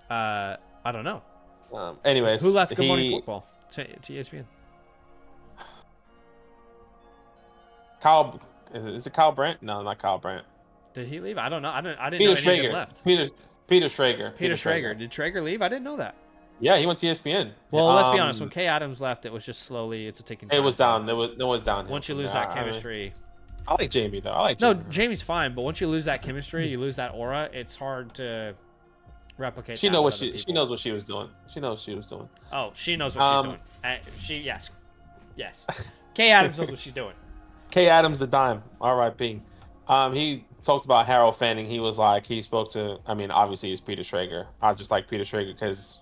I don't know. Anyways, who left Good Morning Football to ESPN? Kyle, is it Kyle Brandt? No, not Kyle Brandt. Did he leave? I don't know. I didn't Peter know Schrager. anyone left. Peter Schrager. Peter Schrager. Did Schrager leave? I didn't know that. Yeah, he went to ESPN. Well, let's be honest. When Kay Adams left, it was just slowly. It's a taking. It was down. It was down. Once you lose that chemistry. I like Jamie though. Jamie's fine, but once you lose that chemistry, you lose that aura. It's hard to replicate. She knows what she knows what she was doing. She knows what she was doing. Oh, she knows what she's doing. Yes. Kay Adams knows what she's doing. Kay Adams the dime. R.I.P. He talked about Harold Fanning. He was like, he spoke to. I mean, obviously, it's Peter Schrager. I just like Peter Schrager because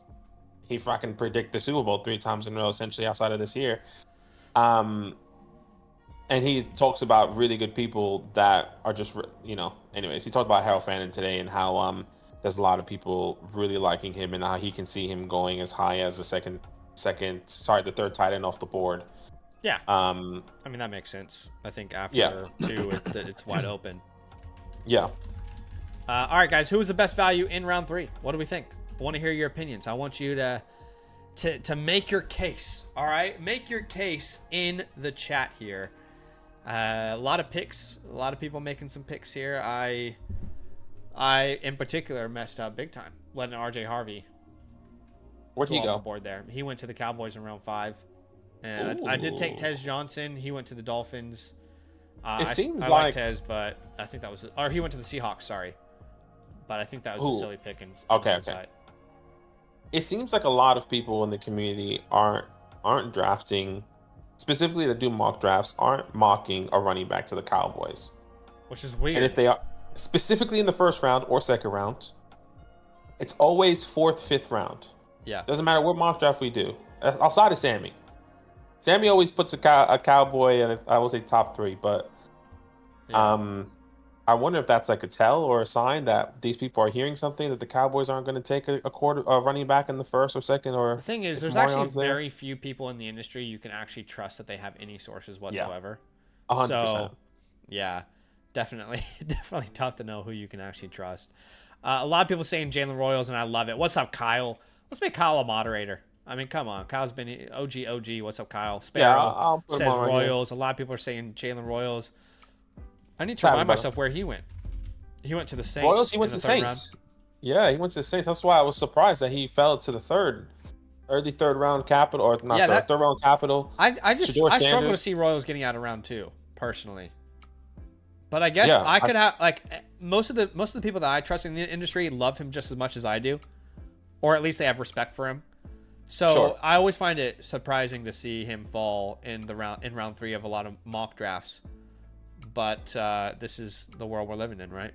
he fucking predict the Super Bowl 3 times in a row, essentially outside of this year. And he talks about really good people that are just, you know. Anyways, he talked about Harold Fanning today and how there's a lot of people really liking him and how he can see him going as high as the the 3rd tight end off the board. Yeah. I mean, that makes sense. I think after 2, it's wide open. Yeah. All right, guys. Who was the best value in round 3? What do we think? I want to hear your opinions. I want you to make your case. All right, make your case in the chat here. A lot of picks, a lot of people making some picks here. I in particular messed up big time letting RJ Harvey. Where'd he go? Off the board there. He went to the Cowboys in round 5, and I did take Tez Johnson. He went to the Dolphins. It seems I like Tez, but I think that was, or he went to the Seahawks. Sorry, but I think that was a silly pick. Okay. It seems like a lot of people in the community aren't drafting, specifically that do mock drafts, aren't mocking a running back to the Cowboys, which is weird. And if they are specifically in the first round or second round, it's always 4th, 5th round. Yeah, doesn't matter what mock draft we do. Outside of Sammy always puts a Cowboy in, I will say, top 3, but I wonder if that's like a tell or a sign that these people are hearing something, that the Cowboys aren't going to take a running back in the first or second. Or the thing is, there's actually very few people in the industry you can actually trust that they have any sources whatsoever. 100%. So, yeah, definitely tough to know who you can actually trust. A lot of people saying Jalen Royals, and I love it. What's up, Kyle? Let's make Kyle a moderator. I mean, come on. Kyle's been OG. What's up, Kyle? Sparrow I'll put says him on right Royals. A lot of people are saying Jalen Royals. I need to remind myself where he went. He went to the Saints. Royals, he went to the Saints. Yeah, he went to the Saints. That's why I was surprised that he fell to the early third round capital, or not third round capital. I struggle to see Royals getting out of round 2, personally. But I guess I could have, like, most of the people that I trust in the industry love him just as much as I do, or at least they have respect for him. So I always find it surprising to see him fall in round 3 of a lot of mock drafts. But this is the world we're living in, right?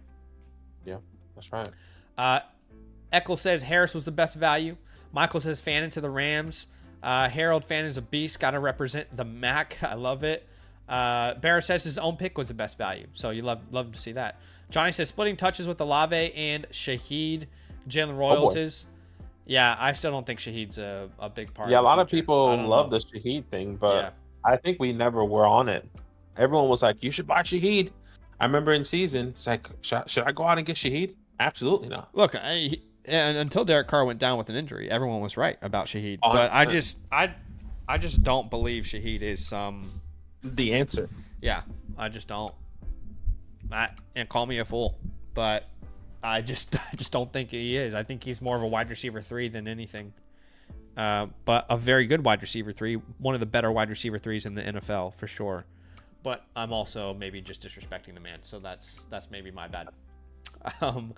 Yeah, that's right. Eckel says Harris was the best value. Michael says Fannin to the Rams. Harold Fannin is a beast. Got to represent the MAC. I love it. Barra says his own pick was the best value. So you love to see that. Johnny says splitting touches with Olave and Shaheed. Jalen Royals is. Yeah, I still don't think Shaheed's a big part. Yeah, a lot of people love the Shaheed thing, but I think we never were on it. Everyone was like, you should buy Shaheed. I remember in season, it's like, should I go out and get Shaheed? Absolutely not. Look, and until Derek Carr went down with an injury, everyone was right about Shaheed. But I just don't believe Shaheed is the answer. Yeah, I just don't. And call me a fool, but I just don't think he is. I think he's more of a wide receiver 3 than anything. But a very good wide receiver 3, one of the better wide receiver 3s in the NFL for sure. But I'm also maybe just disrespecting the man, so that's maybe my bad. All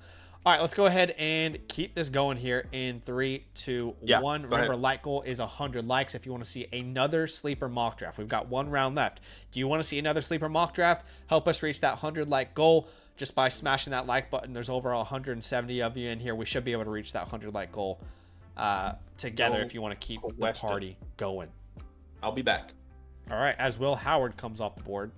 right, let's go ahead and keep this going here in 3, 2, 1. Remember, like goal is 100 likes if you want to see another sleeper mock draft. We've got 1 round left. Do you want to see another sleeper mock draft? Help us reach that 100 like goal just by smashing that like button. There's over 170 of you in here. We should be able to reach that 100 like goal together if you want to keep the party going. I'll be back. All right, as Will Howard comes off the board.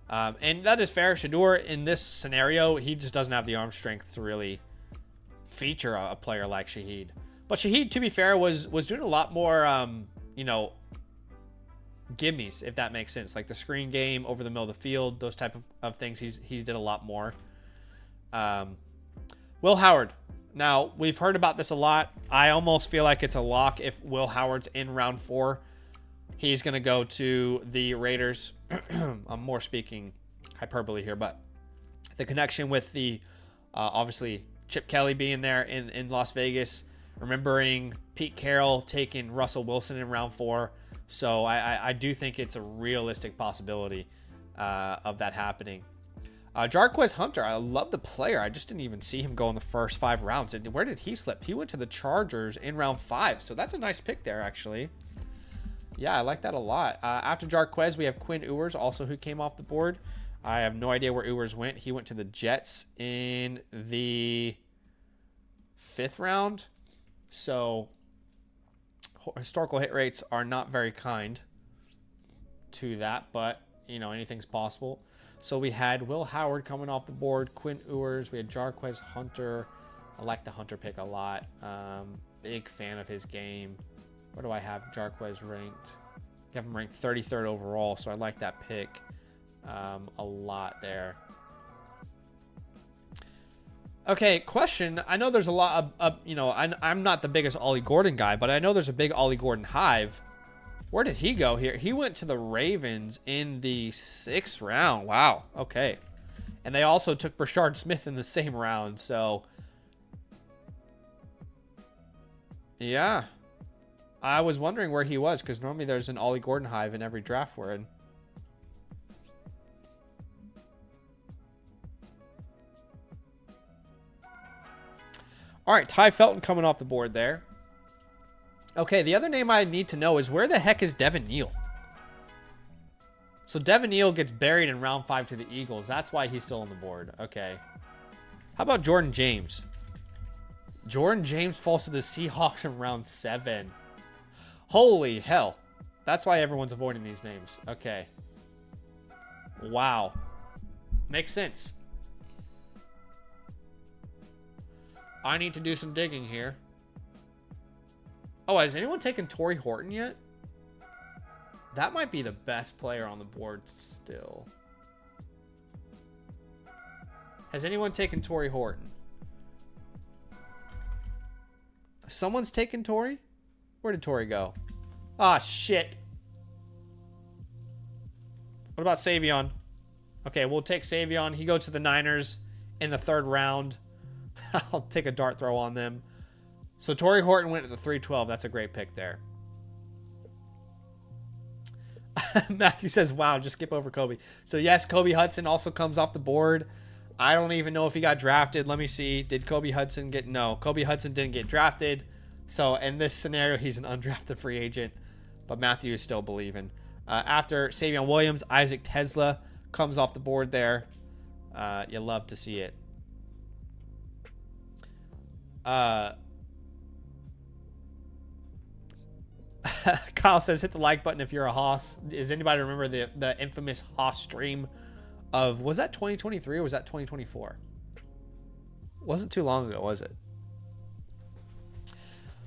And that is fair. Shedeur, in this scenario, he just doesn't have the arm strength to really feature a player like Shaheed. But Shaheed, to be fair, was doing a lot more, gimmies, if that makes sense. Like the screen game over the middle of the field, those type of things. He's did a lot more. Will Howard. Now, we've heard about this a lot. I almost feel like it's a lock if Will Howard's in round 4. He's going to go to the Raiders. I'm more speaking hyperbole here, but the connection with the, obviously, Chip Kelly being there in Las Vegas, remembering Pete Carroll taking Russell Wilson in round 4. So I do think it's a realistic possibility of that happening. Jarquez Hunter, I love the player. I just didn't even see him go in the first 5 rounds. And where did he slip? He went to the Chargers in round 5. So that's a nice pick there, actually. Yeah, I like that a lot. After Jarquez, we have Quinn Ewers, also who came off the board. I have no idea where Ewers went. He went to the Jets in the 5th round. So historical hit rates are not very kind to that, but, anything's possible. So we had Will Howard coming off the board, Quinn Ewers. We had Jarquez Hunter. I like the Hunter pick a lot. Big fan of his game. Where do I have Jarquez ranked? I have him ranked 33rd overall, so I like that pick a lot there. Okay, question. I know there's a lot of you know, I'm not the biggest Ollie Gordon guy, but I know there's a big Ollie Gordon hive. Where did he go here? He went to the Ravens in the 6th round. Wow. Okay. And they also took Brashard Smith in the same round. So, yeah. I was wondering where he was because normally there's an Ollie Gordon hive in every draft we're in. All right, Ty Felton coming off the board there. Okay, the other name I need to know is where the heck is Devin Neal? So Devin Neal gets buried in round 5 to the Eagles. That's why he's still on the board. Okay. How about Jordan James? Jordan James falls to the Seahawks in round 7. Holy hell. That's why everyone's avoiding these names. Okay. Wow. Makes sense. I need to do some digging here. Oh, has anyone taken Torrey Horton yet? That might be the best player on the board still. Has anyone taken Torrey Horton? Someone's taken Torrey? Where did Torrey go? Ah, shit. What about Savion? Okay, we'll take Savion. He goes to the Niners in the 3rd round. I'll take a dart throw on them. So Torrey Horton went at the 312. That's a great pick there. Matthew says, wow, just skip over Kobe. So yes, Kobe Hudson also comes off the board. I don't even know if he got drafted. Let me see. Did Kobe Hudson get... No, Kobe Hudson didn't get drafted. So in this scenario, he's an undrafted free agent. But Matthew is still believing. After Savion Williams, Isaac Tesla comes off the board there. You love to see it. Kyle says, hit the like button if you're a Haas. Does anybody remember the infamous Haas stream of, was that 2023 or was that 2024? Wasn't too long ago, was it?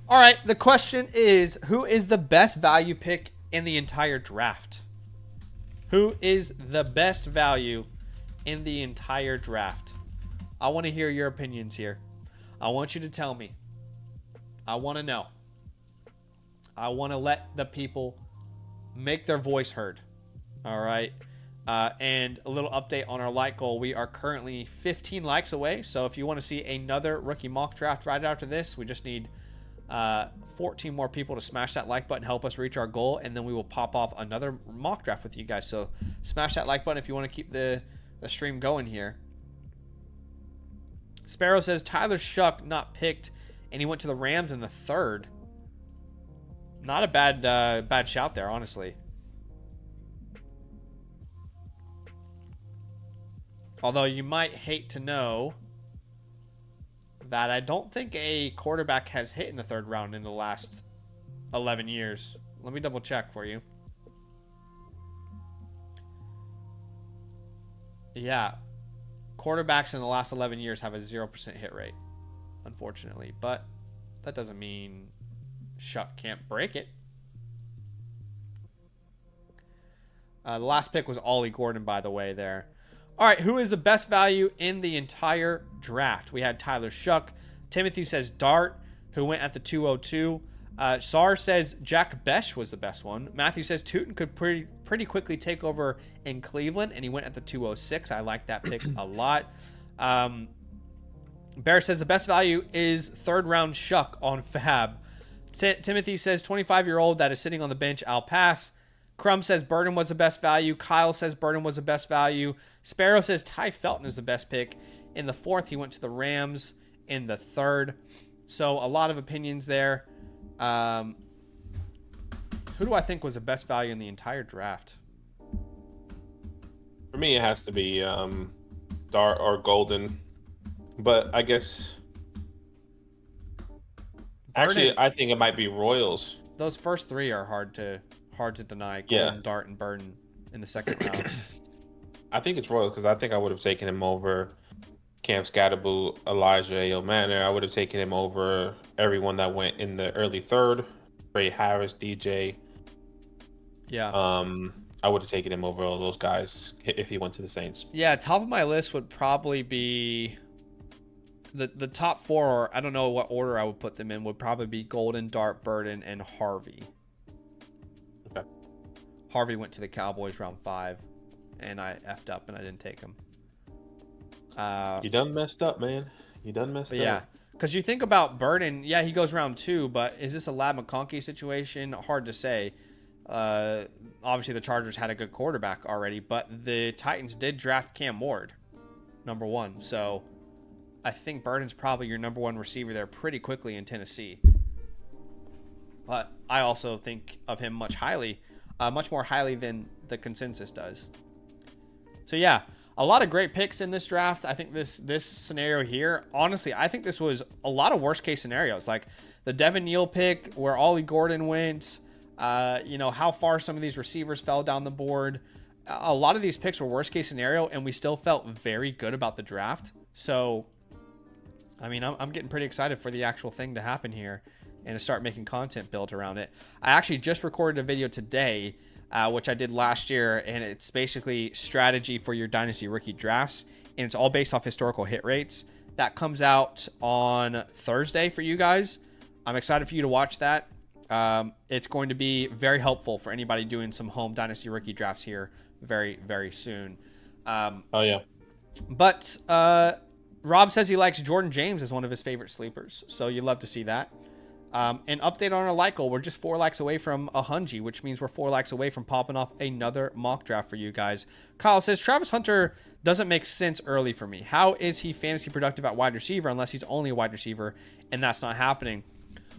All right, the question is, who is the best value pick in the entire draft? Who is the best value in the entire draft? I want to hear your opinions here. I want you to tell me. I want to know. I want to let the people make their voice heard. All right. And a little update on our like goal. We are currently 15 likes away. So if you want to see another rookie mock draft right after this, we just need 14 more people to smash that like button, help us reach our goal, and then we will pop off another mock draft with you guys. So smash that like button if you want to keep the stream going here. Sparrow says Tyler Shuck not picked, and he went to the Rams in the 3rd. Not a bad shout there, honestly. Although you might hate to know that I don't think a quarterback has hit in the 3rd round in the last 11 years. Let me double check for you. Yeah. Quarterbacks in the last 11 years have a 0% hit rate, unfortunately. But that doesn't mean Shuck can't break it. The last pick was Ollie Gordon, by the way, there. All right, who is the best value in the entire draft? We had Tyler Shuck. Timothy says Dart, who went at the 202. Sar says Jack Besh was the best one. Matthew says Tootin could pretty quickly take over in Cleveland, and he went at the 206. I like that pick a lot. Bear says the best value is 3rd round Shuck on Fab. Timothy says 25-year-old that is sitting on the bench. I'll pass. Crumb says Burden was the best value. Kyle says Burden was the best value. Sparrow says Ty Felton is the best pick. In the 4th, he went to the Rams in the 3rd. So a lot of opinions there. Who do I think was the best value in the entire draft? For me, it has to be Dart or Golden. But I guess... Actually, I think it might be Royals. Those first 3 are hard to deny. Golden, Dart, and Burden in the 2nd round. I think it's Royals because I think I would have taken him over Cam Scatterboo, Elijah Manor. I would have taken him over everyone that went in the early 3rd. Ray Harris, DJ. Yeah. I would have taken him over all those guys if he went to the Saints. Yeah, top of my list would probably be the top four, I don't know what order I would put them in, would probably be Golden, Dart, Burden, and Harvey. Okay. Harvey went to the Cowboys round 5, and I effed up and I didn't take him. You done messed up, man. You done messed up. Yeah, because you think about Burden, yeah, he goes round 2, but is this a Lad McConkey situation? Hard to say. Obviously, the Chargers had a good quarterback already, but the Titans did draft Cam Ward, number 1. So I think Burden's probably your number 1 receiver there pretty quickly in Tennessee. But I also think of him much more highly than the consensus does. So yeah, a lot of great picks in this draft. I think this scenario here, honestly, I think this was a lot of worst case scenarios. Like the Devin Neal pick, where Ollie Gordon went, how far some of these receivers fell down the board. A lot of these picks were worst case scenario, and we still felt very good about the draft. So, I mean, I'm getting pretty excited for the actual thing to happen here and to start making content built around it. I actually just recorded a video today, which I did last year, and it's basically strategy for your Dynasty rookie drafts, and it's all based off historical hit rates. That comes out on Thursday for you guys. I'm excited for you to watch that. It's going to be very helpful for anybody doing some home Dynasty rookie drafts here very, very soon. Oh, yeah. But Rob says he likes Jordan James as one of his favorite sleepers, so you'd love to see that. An update on our like goal. We're just 4 likes away from a Hungy, which means we're 4 likes away from popping off another mock draft for you guys. Kyle says, Travis Hunter doesn't make sense early for me. How is he fantasy productive at wide receiver unless he's only a wide receiver, and that's not happening?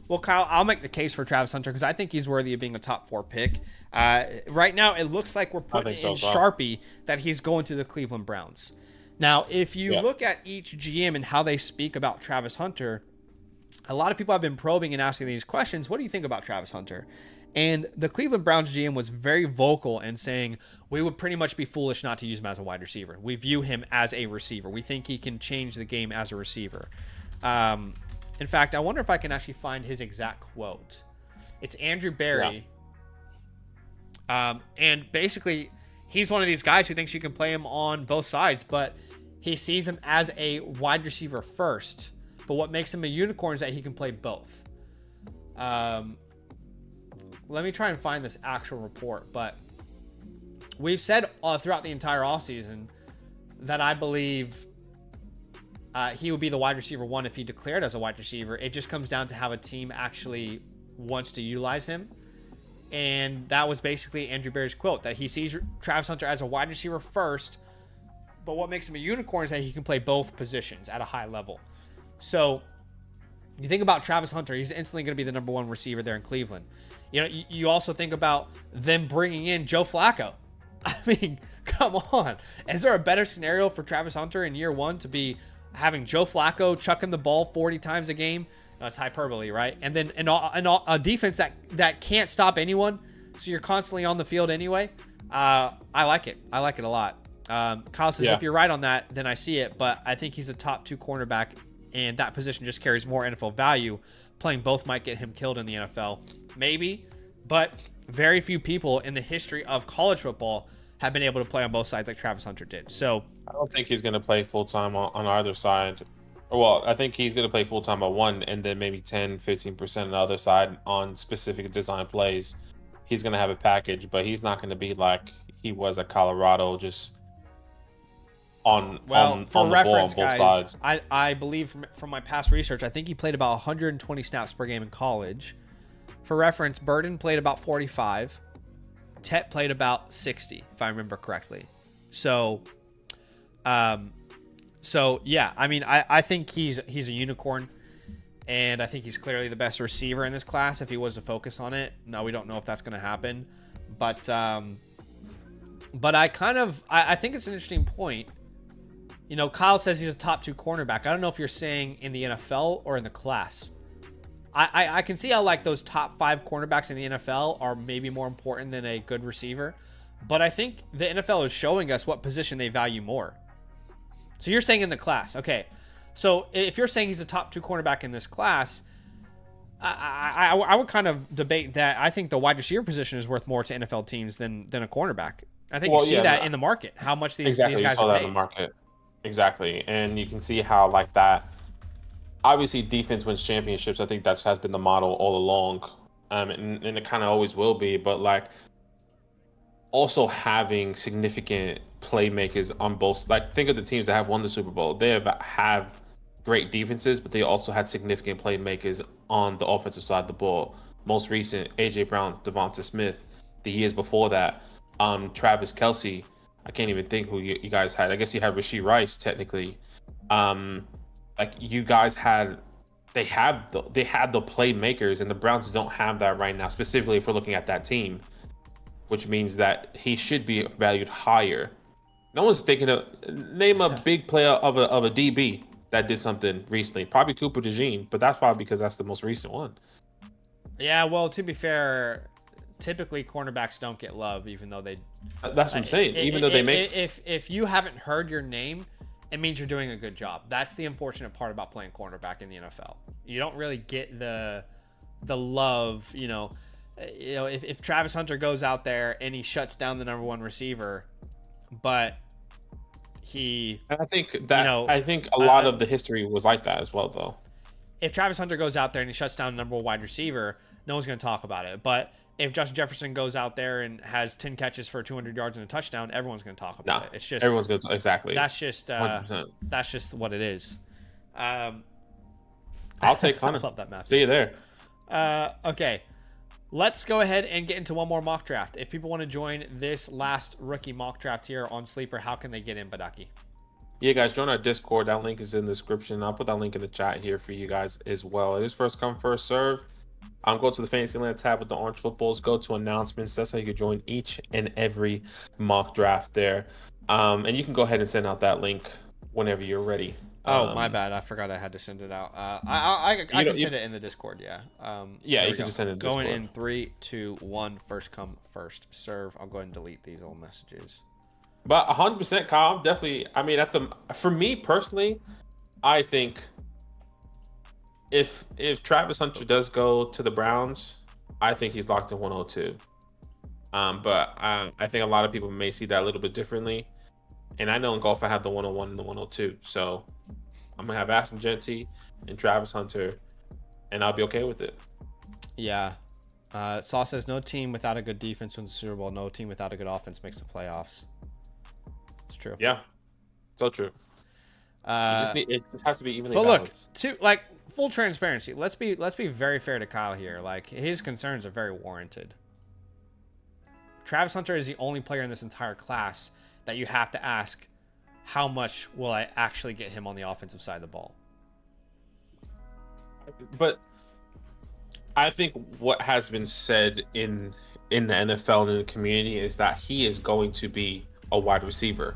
Well, Kyle, I'll make the case for Travis Hunter because I think he's worthy of being a top 4 pick. Right now, it looks like we're putting in Sharpie that he's going to the Cleveland Browns. Now, if you look at each GM and how they speak about Travis Hunter, a lot of people have been probing and asking these questions. What do you think about Travis Hunter? And the Cleveland Browns GM was very vocal in saying, we would pretty much be foolish not to use him as a wide receiver. We view him as a receiver. We think he can change the game as a receiver. In fact, I wonder if I can actually find his exact quote. It's Andrew Berry. Yeah. And basically, he's one of these guys who thinks you can play him on both sides, but he sees him as a wide receiver first. But what makes him a unicorn is that he can play both. Let me try and find this actual report. But we've said throughout the entire offseason that I believe he would be the wide receiver 1 if he declared as a wide receiver. It just comes down to how a team actually wants to utilize him. And that was basically Andrew Berry's quote, that he sees Travis Hunter as a wide receiver first, but what makes him a unicorn is that he can play both positions at a high level. So you think about Travis Hunter, he's instantly going to be the number 1 receiver there in Cleveland. You also think about them bringing in Joe Flacco. I mean, come on. Is there a better scenario for Travis Hunter in year 1 to be having Joe Flacco chucking the ball 40 times a game? That's hyperbole, right? And then a defense that can't stop anyone, so you're constantly on the field anyway. I like it. I like it a lot. Kyle says, if you're right on that, then I see it, but I think he's a top 2 cornerback, and that position just carries more NFL value. Playing both might get him killed in the NFL. Maybe, but very few people in the history of college football have been able to play on both sides like Travis Hunter did. So I don't think he's going to play full-time on either side. Well, I think he's going to play full-time on one and then maybe 10, 15% on the other side on specific design plays. He's going to have a package, but he's not going to be like he was at Colorado, just on the ball on both sides. I believe from my past research, I think he played about 120 snaps per game in college. For reference, Burden played about 45. Tet played about 60, if I remember correctly. So yeah, I mean, I think he's a unicorn, and I think he's clearly the best receiver in this class if he was to focus on it. No, we don't know if that's going to happen, but I think it's an interesting point. Kyle says he's a top 2 cornerback. I don't know if you're saying in the NFL or in the class. I can see how like those top 5 cornerbacks in the NFL are maybe more important than a good receiver, but I think the NFL is showing us what position they value more. So you're saying in the class, okay? So if you're saying he's a top 2 cornerback in this class, I would kind of debate that. I think the wide receiver position is worth more to NFL teams than a cornerback. I think you see that in the market, how much these guys are paid. In the market. Exactly, and you can see how like that obviously defense wins championships. I think that's has been the model all along, and it kind of always will be. But like also having significant playmakers on both. Like think of the teams that have won the Super Bowl. They have great defenses, but they also had significant playmakers on the offensive side of the ball. Most recent, AJ Brown, Devonta Smith. The years before that, Travis Kelce. I can't even think who you guys had. I guess you had Rashee Rice technically. Like you guys had, they had the playmakers, and the Browns don't have that right now. Specifically, if we're looking at that team, which means that he should be valued higher. No one's thinking of name a big player of a DB that did something recently. Probably Cooper DeJean, but that's probably because that's the most recent one. Yeah, well, to be fair, typically cornerbacks don't get love, even though they. That's what I'm saying. Even though they make. If you haven't heard your name, it means you're doing a good job. That's the unfortunate part about playing cornerback in the NFL. You don't really get the love, if Travis Hunter goes out there and he shuts down the number one receiver, but he. And I think that I think a lot of the history was like that as well, though. If Travis Hunter goes out there and he shuts down the number one wide receiver, no one's going to talk about it. But if Justin Jefferson goes out there and has 10 catches for 200 yards and a touchdown, everyone's going to talk about it. It's just everyone's going to exactly. That's just what it is. I'll take Hunter. I love that match. See you there. Okay. Let's go ahead and get into one more mock draft. If people want to join this last rookie mock draft here on Sleeper, how can they get in, Badaki? Yeah, guys, join our Discord. That link is in the description. I'll put that link in the chat here for you guys as well. It is first come, first serve. Go to the Fantasyland tab with the orange footballs. Go to announcements. That's how you can join each and every mock draft there. And you can go ahead and send out that link whenever you're ready. Oh, my bad. I forgot I had to send it out. I can send it in the Discord, yeah. Yeah, you can just send it in Discord. Going in 3, 2, 1, first come, first serve. I'll go ahead and delete these old messages. But 100%, Kyle, definitely. I mean, for me personally, I think if Travis Hunter does go to the Browns, I think he's locked in 102. But I think a lot of people may see that a little bit differently. And I know in golf I have the 101 and the 102. So I'm going to have Ashton Genty and Travis Hunter, and I'll be okay with it. Yeah. Saw says, no team without a good defense wins the Super Bowl. No team without a good offense makes the playoffs. It's true. Yeah. So true. It just has to be evenly balanced. But look, full transparency. Let's be very fair to Kyle here. Like, his concerns are very warranted. Travis Hunter is the only player in this entire class that you have to ask, how much will I actually get him on the offensive side of the ball? But I think what has been said in the NFL and in the community is that he is going to be a wide receiver.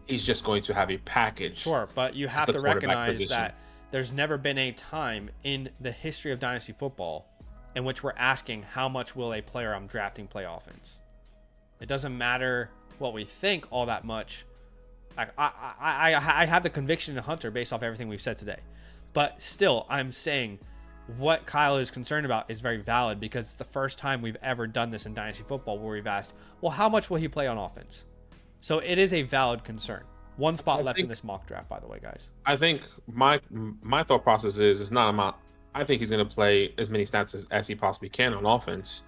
He's just going to have a package. Sure, but you have to recognize that there's never been a time in the history of Dynasty football in which we're asking how much will a player I'm drafting play offense. It doesn't matter what we think all that much. I have the conviction in Hunter based off everything we've said today. But still, I'm saying what Kyle is concerned about is very valid because it's the first time we've ever done this in Dynasty football where we've asked, well, how much will he play on offense? So it is a valid concern. One spot left in this mock draft, by the way, guys. I think my thought process is it's not amount. I think he's going to play as many snaps as he possibly can on offense.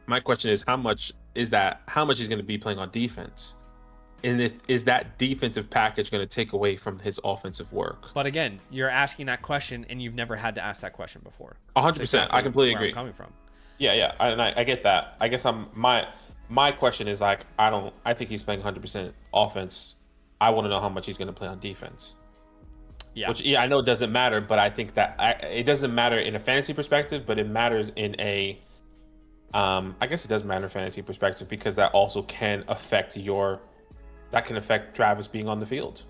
My question is how much he's going to be playing on defense? And is that defensive package going to take away from his offensive work? But again, you're asking that question, and you've never had to ask that question before. 100%. Exactly I completely agree. I'm coming from. Yeah. I get that. I guess my question is like I think he's playing 100% offense. I want to know how much he's going to play on defense. Yeah. Which I know it doesn't matter, but I think that it doesn't matter in a fantasy perspective, but it matters in a. I guess it does matter in fantasy perspective because that also can affect Travis being on the field.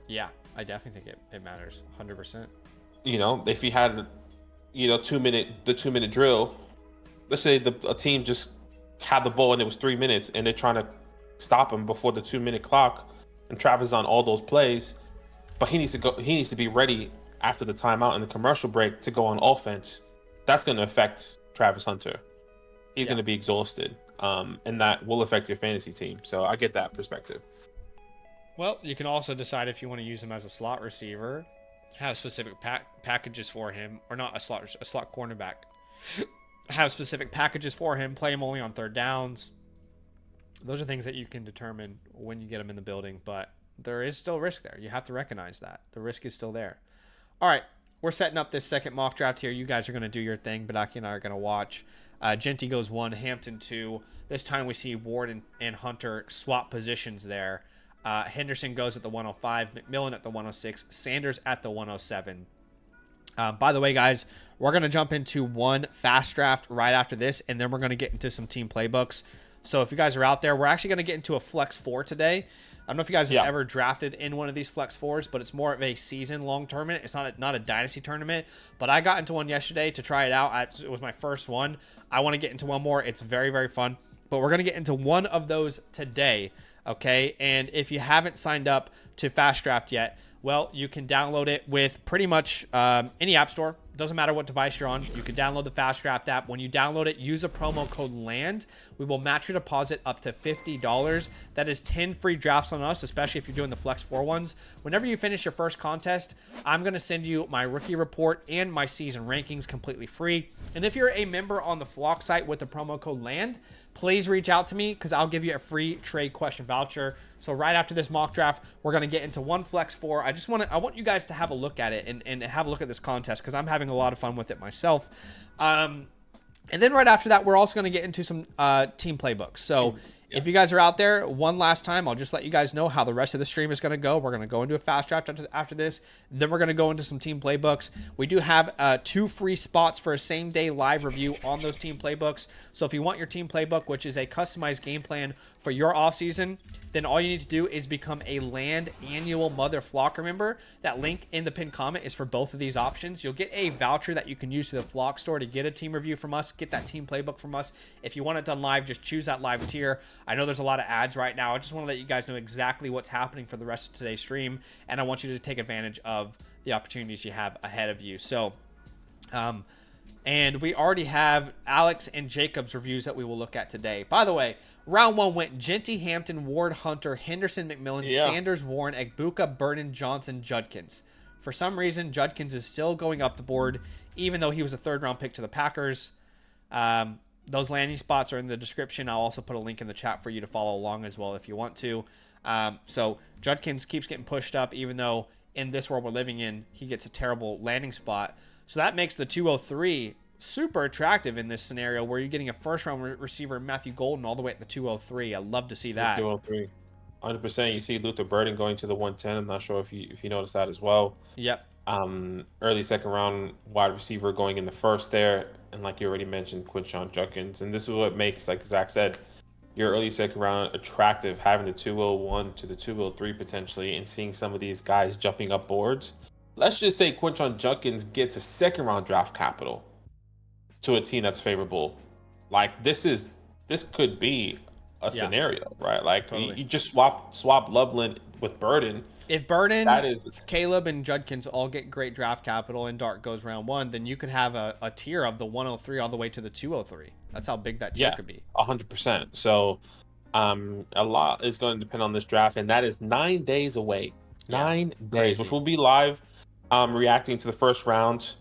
Yeah, I definitely think it matters 100%. If he had, 2-minute drill, let's say a team just had the ball and it was 3 minutes and they're trying to stop him before the 2-minute clock, and Travis is on all those plays, but he needs to be ready after the timeout and the commercial break to go on offense. That's going to affect Travis Hunter. He's going to be exhausted. And that will affect your fantasy team. So I get that perspective. Well, you can also decide if you want to use him as a slot receiver. have specific packages for him, or not a slot cornerback. Have specific packages for him. Play him only on third downs. Those are things that you can determine when you get him in the building, but there is still risk there. You have to recognize that the risk is still there. All right, we're setting up this second mock draft here. You guys are going to do your thing, but Aki and I are going to watch. Genty goes 1, Hampton 2. This time we see Ward and Hunter swap positions there. Henderson goes at the 105, McMillan at the 106, Sanders at the 107. By the way, guys, we're going to jump into one fast draft right after this, and then we're going to get into some team playbooks. So if you guys are out there, we're actually going to get into a flex 4 today. I don't know if you guys have ever drafted in one of these flex 4s, but it's more of a season-long tournament. It's not a dynasty tournament, but I got into one yesterday to try it out. It was my first one. I want to get into one more. It's very, very fun. But we're going to get into one of those today, okay? And if you haven't signed up to FastDraft yet, well, you can download it with pretty much any app store. Doesn't matter what device you're on. You can download the FastDraft app. When you download it, use a promo code LAND. We will match your deposit up to $50. That is 10 free drafts on us, especially if you're doing the Flex 4 ones. Whenever you finish your first contest, I'm going to send you my rookie report and my season rankings completely free. And if you're a member on the Flock site with the promo code LAND, please reach out to me because I'll give you a free trade question voucher. So right after this mock draft, we're going to get into one Flex 4. I want you guys to have a look at it and have a look at this contest because I'm having a lot of fun with it myself. And then right after that, we're also going to get into some team playbooks. So if you guys are out there, one last time, I'll just let you guys know how the rest of the stream is going to go. We're going to go into a fast draft after this. Then we're going to go into some team playbooks. We do have 2 free spots for a same-day live review on those team playbooks. So if you want your team playbook, which is a customized game plan for your offseason, then all you need to do is become a Land Annual Mother Flocker member. That link in the pinned comment is for both of these options. You'll get a voucher that you can use to the Flock store to get a team review from us, get that team playbook from us. If you want it done live, just choose that live tier. I know there's a lot of ads right now. I just want to let you guys know exactly what's happening for the rest of today's stream, and I want you to take advantage of the opportunities you have ahead of you. So, and we already have Alex and Jacob's reviews that we will look at today. By the way, round 1 went Genty, Hampton, Ward, Hunter, Henderson, McMillan, Sanders, Warren, Egbuka, Burden, Johnson, Judkins. For some reason, Judkins is still going up the board, even though he was a 3rd-round pick to the Packers. Those landing spots are in the description. I'll also put a link in the chat for you to follow along as well if you want to. So Judkins keeps getting pushed up, even though in this world we're living in, he gets a terrible landing spot. So that makes the 203 super attractive in this scenario where you're getting a first-round receiver, Matthew Golden, all the way at the 203. I love to see that. 203. 100%. You see Luther Burden going to the 110. I'm not sure if you noticed that as well. Yep. Early second-round wide receiver going in the first there. And like you already mentioned, Quinshon Judkins. And this is what makes, like Zach said, your early second round attractive, having the 201 to the 203 potentially, and seeing some of these guys jumping up boards. Let's just say Quinshon Judkins gets a second-round draft capital to a team that's favorable. Like this could be a scenario, right? Like totally. you just swap Loveland with Burden. If Burden, Caleb, and Judkins all get great draft capital and Dart goes round 1, then you could have a tier of the 103 all the way to the 203. That's how big that tier could be. 100%. So a lot is going to depend on this draft, and that is 9 days away. 9 days, crazy. Which will be live reacting to the first round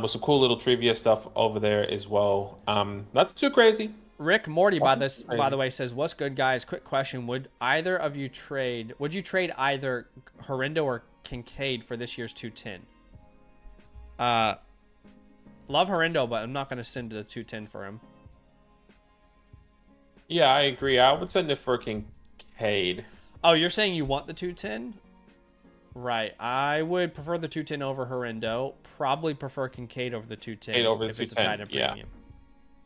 with some cool little trivia stuff over there as well. Not too crazy. Rick Morty, by the way, says, "What's good, guys? Quick question: Would you trade either Horindo or Kincaid for this year's 210?" Love Horindo, but I'm not going to send the 210 for him. Yeah, I agree. I would send it for Kincaid. Oh, you're saying you want the 210? Right. I would prefer the 210 over Horindo. Probably prefer Kincaid over the 210. Kincaid over the if 210. It's a tight end premium.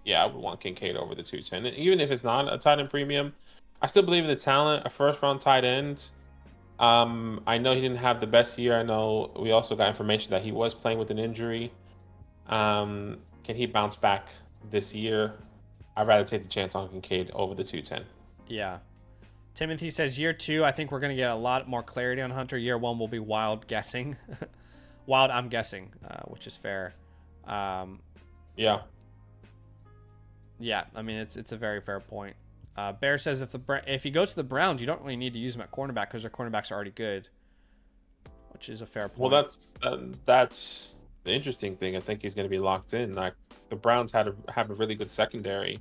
Yeah, I would want Kincaid over the 210. And even if it's not a tight end premium, I still believe in the talent. A first-round tight end. I know he didn't have the best year. I know we also got information that he was playing with an injury. Can he bounce back this year? I'd rather take the chance on Kincaid over the 210. Yeah. Timothy says, year 2, I think we're going to get a lot more clarity on Hunter. Year 1 will be wild guessing. I'm guessing, which is fair. Yeah. Yeah, I mean, it's a very fair point. Bear says if he goes to the Browns, you don't really need to use him at cornerback because their cornerbacks are already good. which is a fair point. Well, that's the interesting thing. I think he's going to be locked in. Like the Browns have a really good secondary,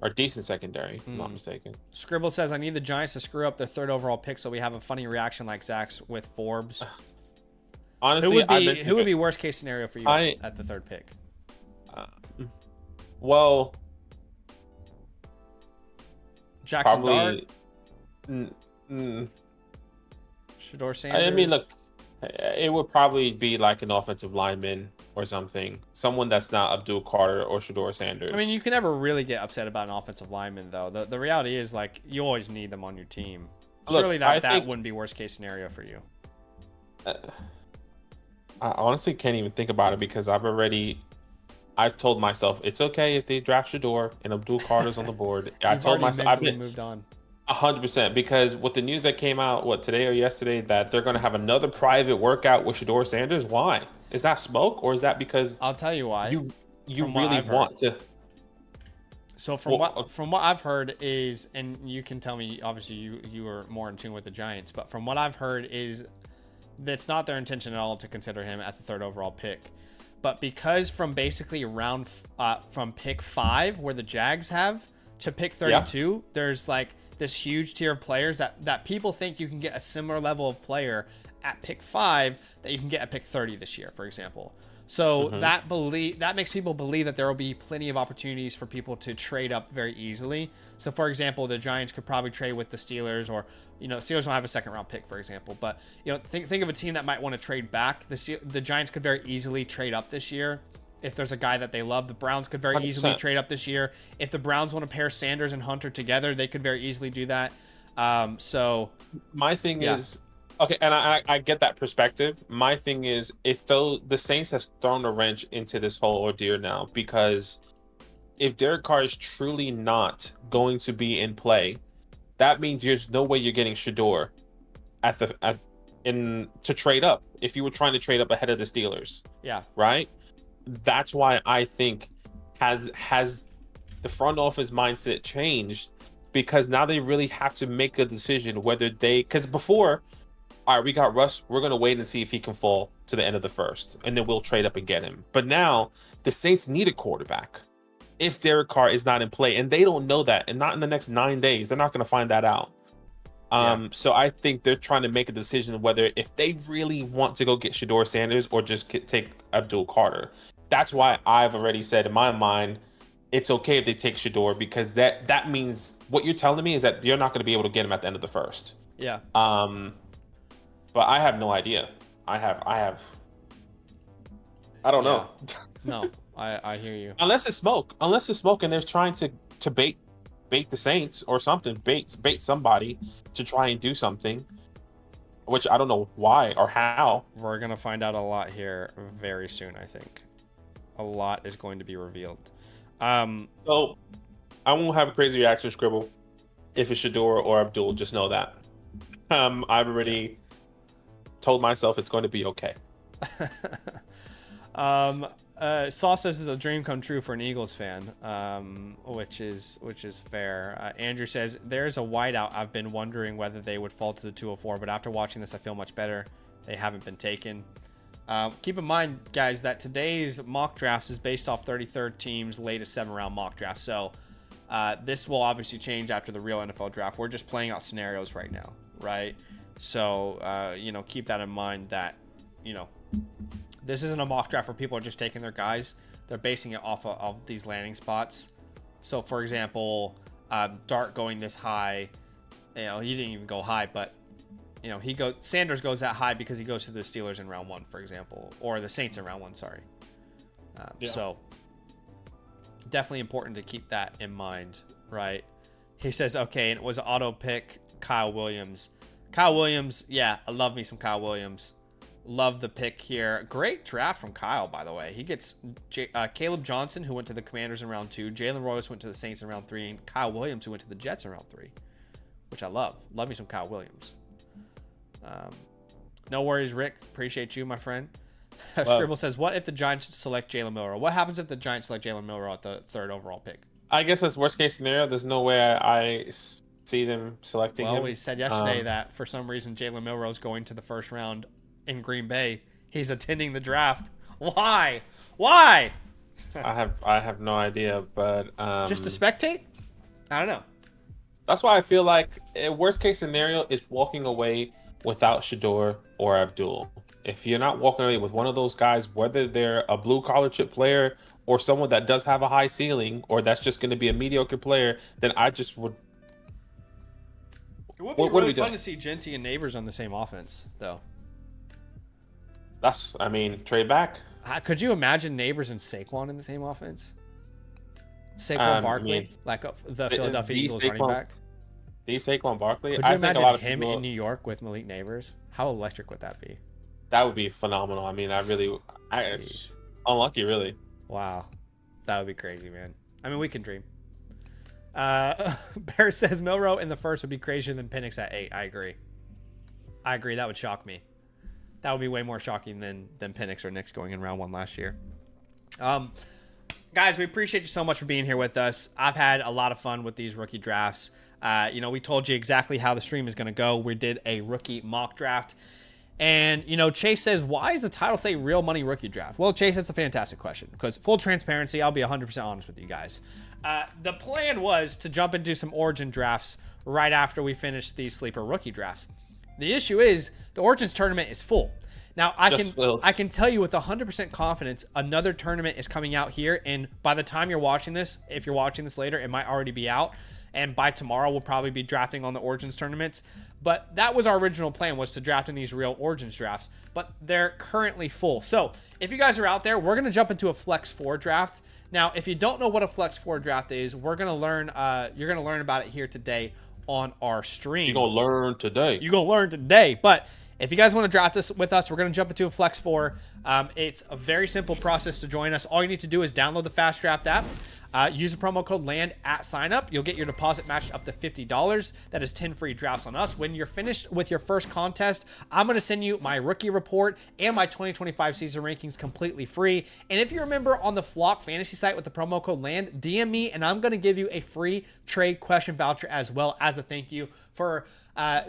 or decent secondary, if I'm not mistaken. Scribble says, I need the Giants to screw up their 3rd overall pick so we have a funny reaction like Zach's with Forbes. Honestly, who would be worst case scenario for you at the 3rd pick? Well, Jackson probably. Dart? Shedeur Sanders? I mean, look, it would probably be like an offensive lineman or something. Someone that's not Abdul Carter or Shedeur Sanders. I mean, you can never really get upset about an offensive lineman, though. The reality is, like, you always need them on your team. Surely that wouldn't be worst case scenario for you. I honestly can't even think about it because I've told myself it's okay if they draft Shedeur and Abdul Carter's on the board. I told myself I've been moved on 100% because with the news that came out today or yesterday that they're going to have another private workout with Shedeur Sanders. Why? Is that smoke or is that because I'll tell you why. You really want to? So from what I've heard is, and you can tell me, obviously you are more in tune with the Giants, but from what I've heard is that's not their intention at all to consider him at the 3rd overall pick. But because from basically from pick 5 where the Jags have to pick 32, there's like this huge tier of players that people think you can get a similar level of player at pick 5 that you can get at pick 30 this year, for example. So that makes people believe that there will be plenty of opportunities for people to trade up very easily. So, for example, the Giants could probably trade with the Steelers, or the Steelers don't have a 2nd round pick, for example. But think of a team that might want to trade back. The Giants could very easily trade up this year if there's a guy that they love. The Browns could very 100%. easily trade up this year. If the Browns want to pair Sanders and Hunter together, they could very easily do that. So my thing is. Okay, and I get that perspective. My thing is, the Saints has thrown a wrench into this whole ordeal now, because if Derek Carr is truly not going to be in play, that means there's no way you're getting Shedeur to trade up if you were trying to trade up ahead of the Steelers. Yeah. Right? That's why I think has the front office mindset changed, because now they really have to make a decision whether because before, all right, we got Russ, we're going to wait and see if he can fall to the end of the 1st, and then we'll trade up and get him. But now the Saints need a quarterback if Derek Carr is not in play, and they don't know that, and not in the next 9 days. They're not going to find that out. So I think they're trying to make a decision whether if they really want to go get Shedeur Sanders or just take Abdul Carter. That's why I've already said in my mind, it's okay if they take Shedeur, because that means what you're telling me is that you're not going to be able to get him at the end of the 1st. Yeah. But I have no idea. I don't know. No, I hear you. Unless it's smoke, and they're trying to bait the Saints or something, bait somebody to try and do something, which I don't know why or how. We're going to find out a lot here very soon, I think. A lot is going to be revealed. So I won't have a crazy reaction, Scribble, if it's Shedeur or Abdul. Just know that. I've already told myself it's going to be okay. Saul says it's a dream come true for an Eagles fan, which is fair. Andrew says there's a wideout. I've been wondering whether they would fall to the 204, but after watching this, I feel much better. They haven't been taken. Keep in mind, guys, that today's mock drafts is based off 33rd team's latest 7-round mock draft. So this will obviously change after the real NFL draft. We're just playing out scenarios right now, right? So, keep that in mind that, this isn't a mock draft where people are just taking their guys. They're basing it off of these landing spots. So, for example, Dart going this high, he didn't even go high, but, Sanders goes that high because he goes to the Steelers in round 1, for example, or the Saints in round 1, sorry. So, definitely important to keep that in mind, right? He says, okay, and it was an auto pick, Kyle Williams. Kyle Williams, yeah, I love me some Kyle Williams. Love the pick here. Great draft from Kyle, by the way. He gets Caleb Johnson, who went to the Commanders in round 2. Jalen Royce went to the Saints in round 3. And Kyle Williams, who went to the Jets in round 3, which I love. Love me some Kyle Williams. No worries, Rick. Appreciate you, my friend. Scribble says, what if the Giants select Jalen Milroe? What happens if the Giants select Jalen Milroe at the 3rd overall pick? I guess that's worst case scenario. There's no way I see them selecting him. Well, we said yesterday that for some reason Jalen Milroe's going to the first round in Green Bay. He's attending the draft. Why? Why? I have no idea, but Just to spectate? I don't know. That's why I feel like worst case scenario is walking away without Shador or Abdul. If you're not walking away with one of those guys, whether they're a blue collar chip player or someone that does have a high ceiling, or that's just going to be a mediocre player, then I just would. It would be really fun to see Genty and Neighbors on the same offense, though. Trade back. Could you imagine Neighbors and Saquon in the same offense? Saquon Barkley, the Philadelphia Eagles running back. The Saquon Barkley. Could you imagine him in New York with Malik Neighbors? How electric would that be? That would be phenomenal. Unlucky, really. Wow, that would be crazy, man. We can dream. Bear says Milroe in the first would be crazier than Penix at 8. I agree. That would shock me. That would be way more shocking than Penix or Knicks going in round 1 last year. Guys, we appreciate you so much for being here with us. I've had a lot of fun with these rookie drafts. We told you exactly how the stream is going to go. We did a rookie mock draft. And, Chase says, why does the title say real money rookie draft? Well, Chase, that's a fantastic question because full transparency, I'll be 100% honest with you guys. The plan was to jump into some Origin drafts right after we finish these sleeper rookie drafts. The issue is the Origins tournament is full. Now, I can tell you with 100% confidence another tournament is coming out here, and by the time you're watching this, if you're watching this later, it might already be out, and by tomorrow we'll probably be drafting on the Origins tournaments. But that was our original plan, was to draft in these real Origins drafts, but they're currently full. So if you guys are out there, we're going to jump into a Flex 4 draft. Now, if you don't know what a Flex 4 draft is, we're going to learn. You're going to learn about it here today on our stream. You're going to learn today. But if you guys want to draft this with us, we're going to jump into a Flex 4. It's a very simple process to join us. All you need to do is download the FastDraft app. Use the promo code LAND at sign up. You'll get your deposit matched up to $50. That is 10 free drafts on us. When you're finished with your first contest, I'm going to send you my rookie report and my 2025 season rankings completely free. And if you remember on the Flock fantasy site with the promo code LAND, DM me and I'm going to give you a free trade question voucher as well as a thank you for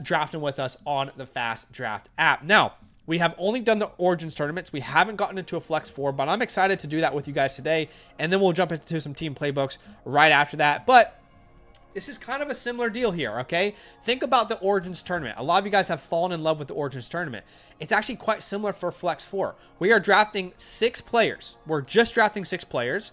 drafting with us on the FastDraft app. Now, we have only done the Origins tournaments. We haven't gotten into a Flex 4, but I'm excited to do that with you guys today. And then we'll jump into some team playbooks right after that. But this is kind of a similar deal here, okay? Think about the Origins tournament. A lot of you guys have fallen in love with the Origins tournament. It's actually quite similar for Flex 4. We are drafting 6 players. We're just drafting 6 players.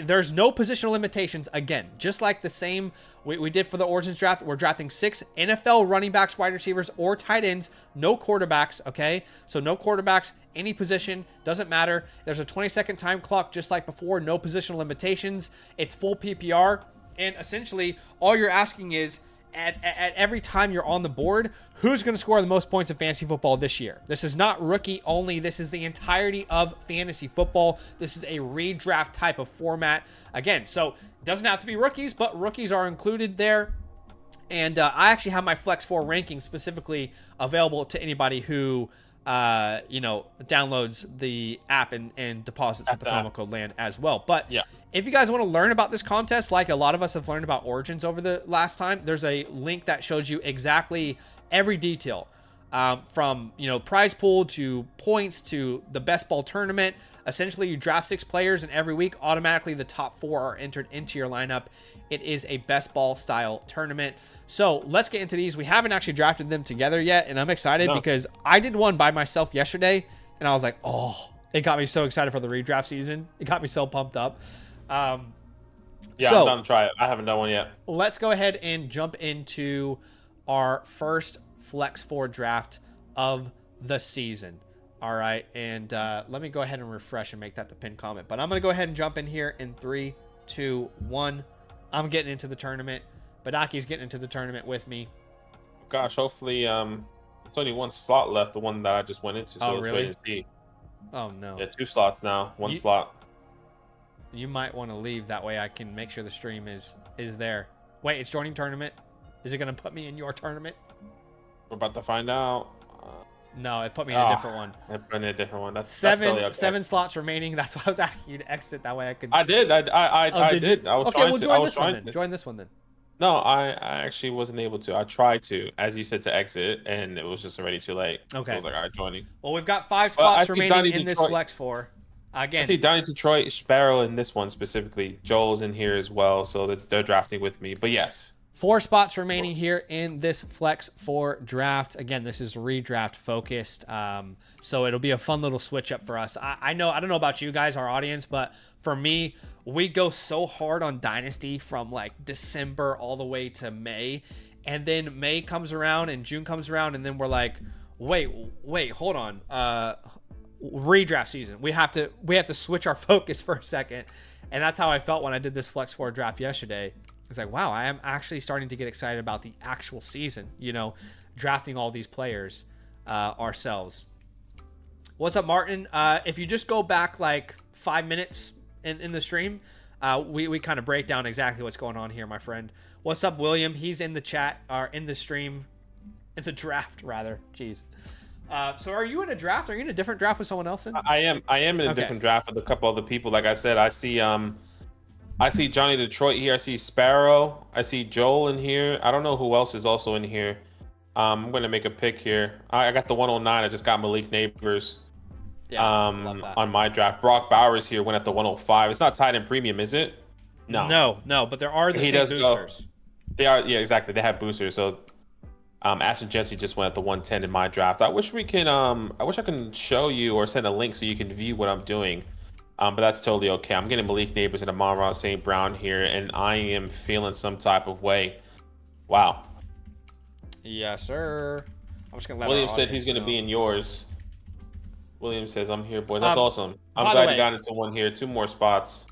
There's no positional limitations. Again, just like the same we did for the Origins draft, we're drafting 6 NFL running backs, wide receivers, or tight ends. No quarterbacks, okay? So no quarterbacks, any position, doesn't matter. There's a 20-second time clock just like before. No positional limitations. It's full PPR. And essentially, all you're asking is, at every time you're on the board, who's going to score the most points in fantasy football this year? This is not rookie only. This is the entirety of fantasy football. This is a redraft type of format. Again, so it doesn't have to be rookies, but rookies are included there. And I actually have my Flex 4 ranking specifically available to anybody who downloads the app and deposits with the promo code LAND as well. But yeah, if you guys want to learn about this contest, like a lot of us have learned about Origins over the last time, there's a link that shows you exactly every detail, from prize pool to points to the best ball tournament. Essentially, you draft 6 players, and every week automatically the top 4 are entered into your lineup. It is a best ball style tournament. So let's get into these. We haven't actually drafted them together yet, and I'm excited because I did one by myself yesterday, and I was like, oh, it got me so excited for the redraft season. It got me so pumped up. I'm down to try it. I haven't done one yet. Let's go ahead and jump into our first Flex 4 draft of the season. All right, and let me go ahead and refresh and make that the pinned comment. But I'm going to go ahead and jump in here in 3, 2, 1. I'm getting into the tournament. Badaki's getting into the tournament with me. Gosh, hopefully it's only one slot left, the one that I just went into. So oh, really? Wait and see. Oh, no. Yeah, 2 slots now. One slot. You might want to leave. That way I can make sure the stream is there. Wait, it's joining tournament? Is it going to put me in your tournament? We're about to find out. No, it put me in a different one. It put me in a different one. That's seven slots remaining. That's why I was asking you to exit. That way I could. I did. I did. Okay, well, join this one then. Join this one then. No, I actually wasn't able to. I tried to, as you said, to exit, and it was just already too late. So I Okay. was like, all right, joining. Well, we've got 5 But I spots see remaining Donnie in this Detroit. flex four. I Again, see Donnie Detroit, Sparrow in this one specifically. Joel's in here as well, so they're drafting with me. But yes, 4 spots remaining here in this flex 4 draft. Again, this is redraft focused, so it'll be a fun little switch up for us. I know, I don't know about you guys, our audience, but for me, we go so hard on Dynasty from like December all the way to May, and then May comes around and June comes around, and then we're like, wait, hold on, redraft season. We have to switch our focus for a second, and that's how I felt when I did this flex 4 draft yesterday. It's like, wow, I am actually starting to get excited about the actual season, drafting all these players ourselves. What's up, Martin? If you just go back like 5 minutes in the stream, we kind of break down exactly what's going on here, my friend. What's up, William? He's in the chat, or in the stream, in the draft, rather. Jeez. So are you in a draft? Are you in a different draft with someone else? I am in a different draft with a couple other people. Like I said, I see Johnny Detroit here. I see Sparrow. I see Joel in here. I don't know who else is also in here. I'm going to make a pick here. I got the 109. I just got Malik Neighbors on my draft. Brock Bowers here went at the 105. It's not tied in premium, is it? No, but there are the same boosters. They are, yeah, exactly. They have boosters. So Ashton Jesse just went at the 110 in my draft. I wish I can show you or send a link so you can view what I'm doing. But that's totally okay. I'm getting Malik Neighbors and Amon-Ra St. Brown here, and I am feeling some type of way. Wow. Yes, sir. I'm just gonna let William said he's gonna be in yours. William says, I'm here, boys. That's awesome. I'm by the glad way- you got into one here. 2 more spots.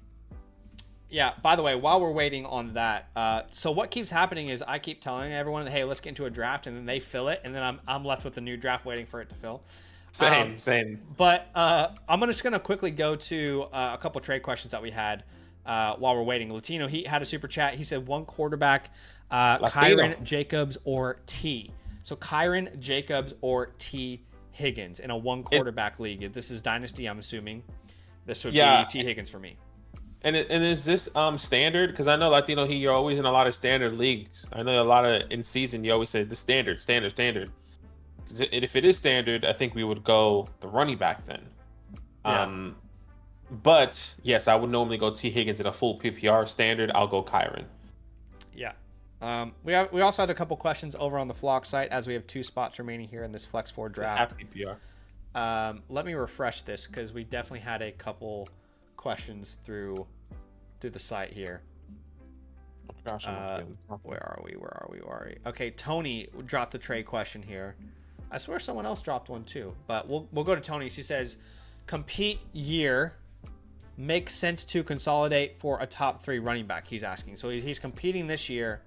Yeah, by the way, while we're waiting on that, so what keeps happening is I keep telling everyone, hey, let's get into a draft, and then they fill it, and then I'm left with a new draft waiting for it to fill. Same. But I'm just going to quickly go to a couple trade questions that we had while we're waiting. Latino, he had a super chat. He said 1 quarterback, Kyron Jacobs or T. So Kyron Jacobs or T Higgins in a 1 quarterback league. This is Dynasty, I'm assuming. This would be T Higgins for me. And is this standard? Because I know Latino, you're always in a lot of standard leagues. I know a lot of in season you always say the standard. If it is standard, I think we would go the running back then. Yeah. But yes, I would normally go T Higgins in a full PPR standard. I'll go Kyron. Yeah. We also had a couple questions over on the Flock site as we have 2 spots remaining here in this Flex 4 draft. PPR. Let me refresh this because we definitely had a couple questions through the site here. Oh, gosh, Where are we? Okay, Tony dropped the trade question here. I swear someone else dropped one too, but we'll go to Tony's. He says, compete year makes sense to consolidate for a top 3 running back. He's asking. So he's competing this year.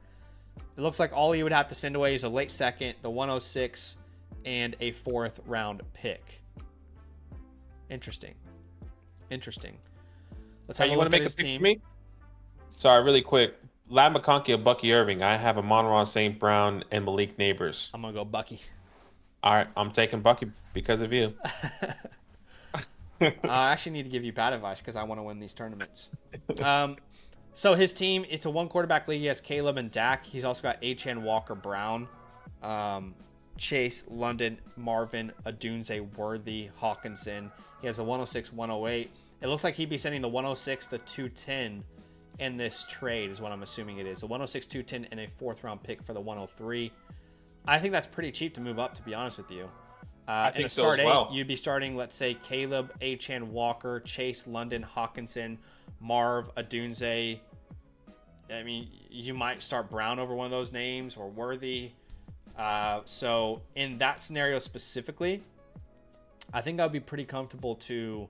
It looks like all he would have to send away is a late second, the 106, and a 4th round pick. Interesting. Let's have you want to make a pick for me? Sorry, really quick. Lad McConkey or Bucky Irving. I have Amon-Ra St. Brown and Malik Neighbors. I'm going to go Bucky. All right, I'm taking Bucky because of you. I actually need to give you bad advice because I want to win these tournaments. So his team, it's a 1 quarterback league. He has Caleb and Dak. He's also got H.N. Walker Brown, Chase, London, Marvin, Adunze, Worthy, Hawkinson. He has a 106, 108. It looks like he'd be sending the 106 to 210 in this trade is what I'm assuming it is. A 106, 210, and a 4th round pick for the 103. I think that's pretty cheap to move up, to be honest with you. I think so as start well. 8, you'd be starting, let's say, Caleb, H.N. Walker, Chase, London, Hawkinson, Marv, Adunze. I mean, you might start Brown over one of those names or Worthy. So in that scenario specifically, I think I'd be pretty comfortable to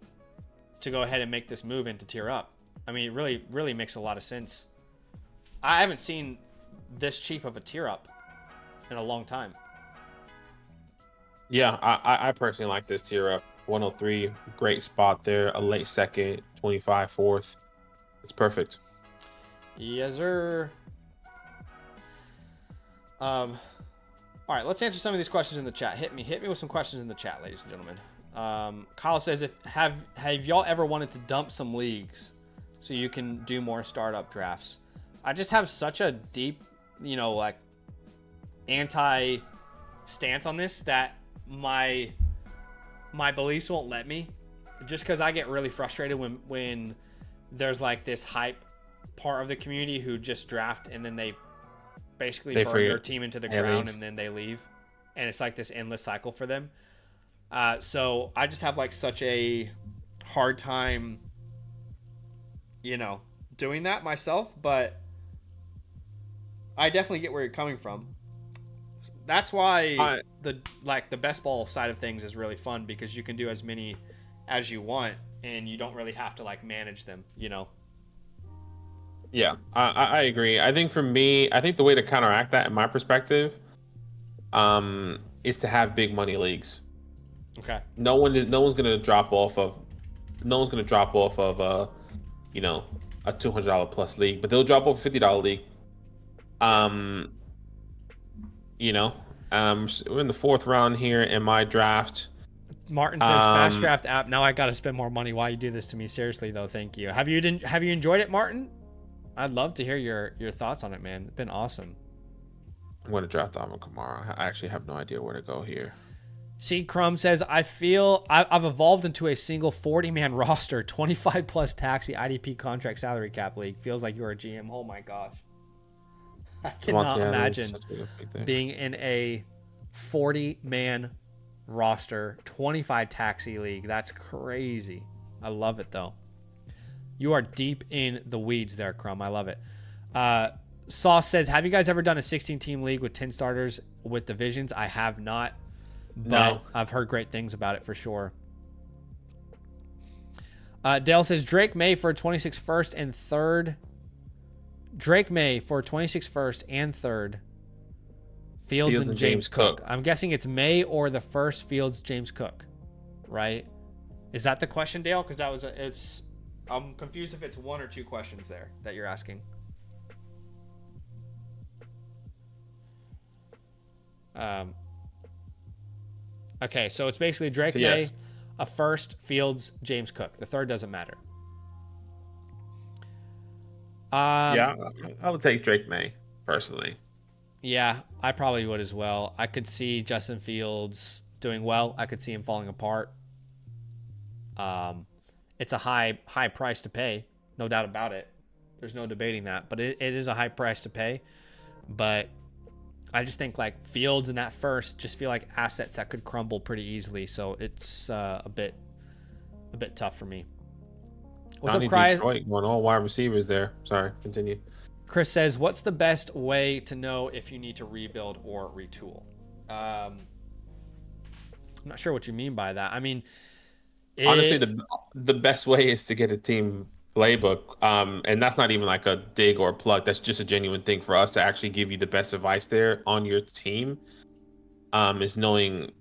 go ahead and make this move and to tier up. I mean, it really makes a lot of sense. I haven't seen this cheap of a tier up in a long time. Yeah, I personally like this tier up. 103, great spot there. A late second, 25, 4th. It's perfect. Yes, sir. All right, let's answer some of these questions in the chat. Hit me with some questions in the chat, ladies and gentlemen. Kyle says, have y'all ever wanted to dump some leagues so you can do more startup drafts? I just have such a deep like anti stance on this that my beliefs won't let me, just because I get really frustrated when there's like this hype part of the community who just draft and then they basically burn their team into the ground and then they leave, and it's like this endless cycle for them. So I just have like such a hard time doing that myself, but I definitely get where you're coming from. That's why the best ball side of things is really fun, because you can do as many as you want and you don't really have to like manage them, Yeah, I agree. I think for me, the way to counteract that, in my perspective, is to have big money leagues. Okay. No one's gonna drop off of a $200 plus league, but they'll drop off a $50 league. We're in the 4th round here in my draft. Martin says FastDraft app. Now I got to spend more money. Why you do this to me? Seriously though, thank you. Have you enjoyed it, Martin? I'd love to hear your thoughts on it, man. It's been awesome. I'm going to draft Alvin Kamara. I actually have no idea where to go here. C. Crumb says, I feel I've evolved into a single 40-man roster, 25 plus taxi IDP contract salary cap league. Feels like you're a GM. Oh my gosh. I cannot imagine being in a 40-man roster, 25 taxi league. That's crazy. I love it though. You are deep in the weeds there, Crumb. I love it. Sauce says, have you guys ever done a 16-team league with 10 starters with divisions? I have not, but no. I've heard great things about it for sure. Dale says, Drake May for 26 first and 3rd. Drake May for 26 first and 3rd. Fields and James Cook. I'm guessing it's May or the first Fields, James Cook, right? Is that the question, Dale? Because I'm confused if it's 1 or 2 questions there that you're asking. Okay, so it's basically Drake May, a first, Fields, James Cook. The 3rd doesn't matter. I would take Drake May personally. Yeah, I probably would as well. I could see Justin Fields doing well. I could see him falling apart. It's a high price to pay, no doubt about it. There's no debating that, but it is a high price to pay. But I just think like Fields and that first just feel like assets that could crumble pretty easily. So it's a bit tough for me. What's up, Cry? Detroit going all wide receivers there. Sorry, continue. Chris says, what's the best way to know if you need to rebuild or retool? I'm not sure what you mean by that. I mean, honestly, the best way is to get a team playbook. And that's not even like a dig or a plug. That's just a genuine thing for us to actually give you the best advice there on your team. Is knowing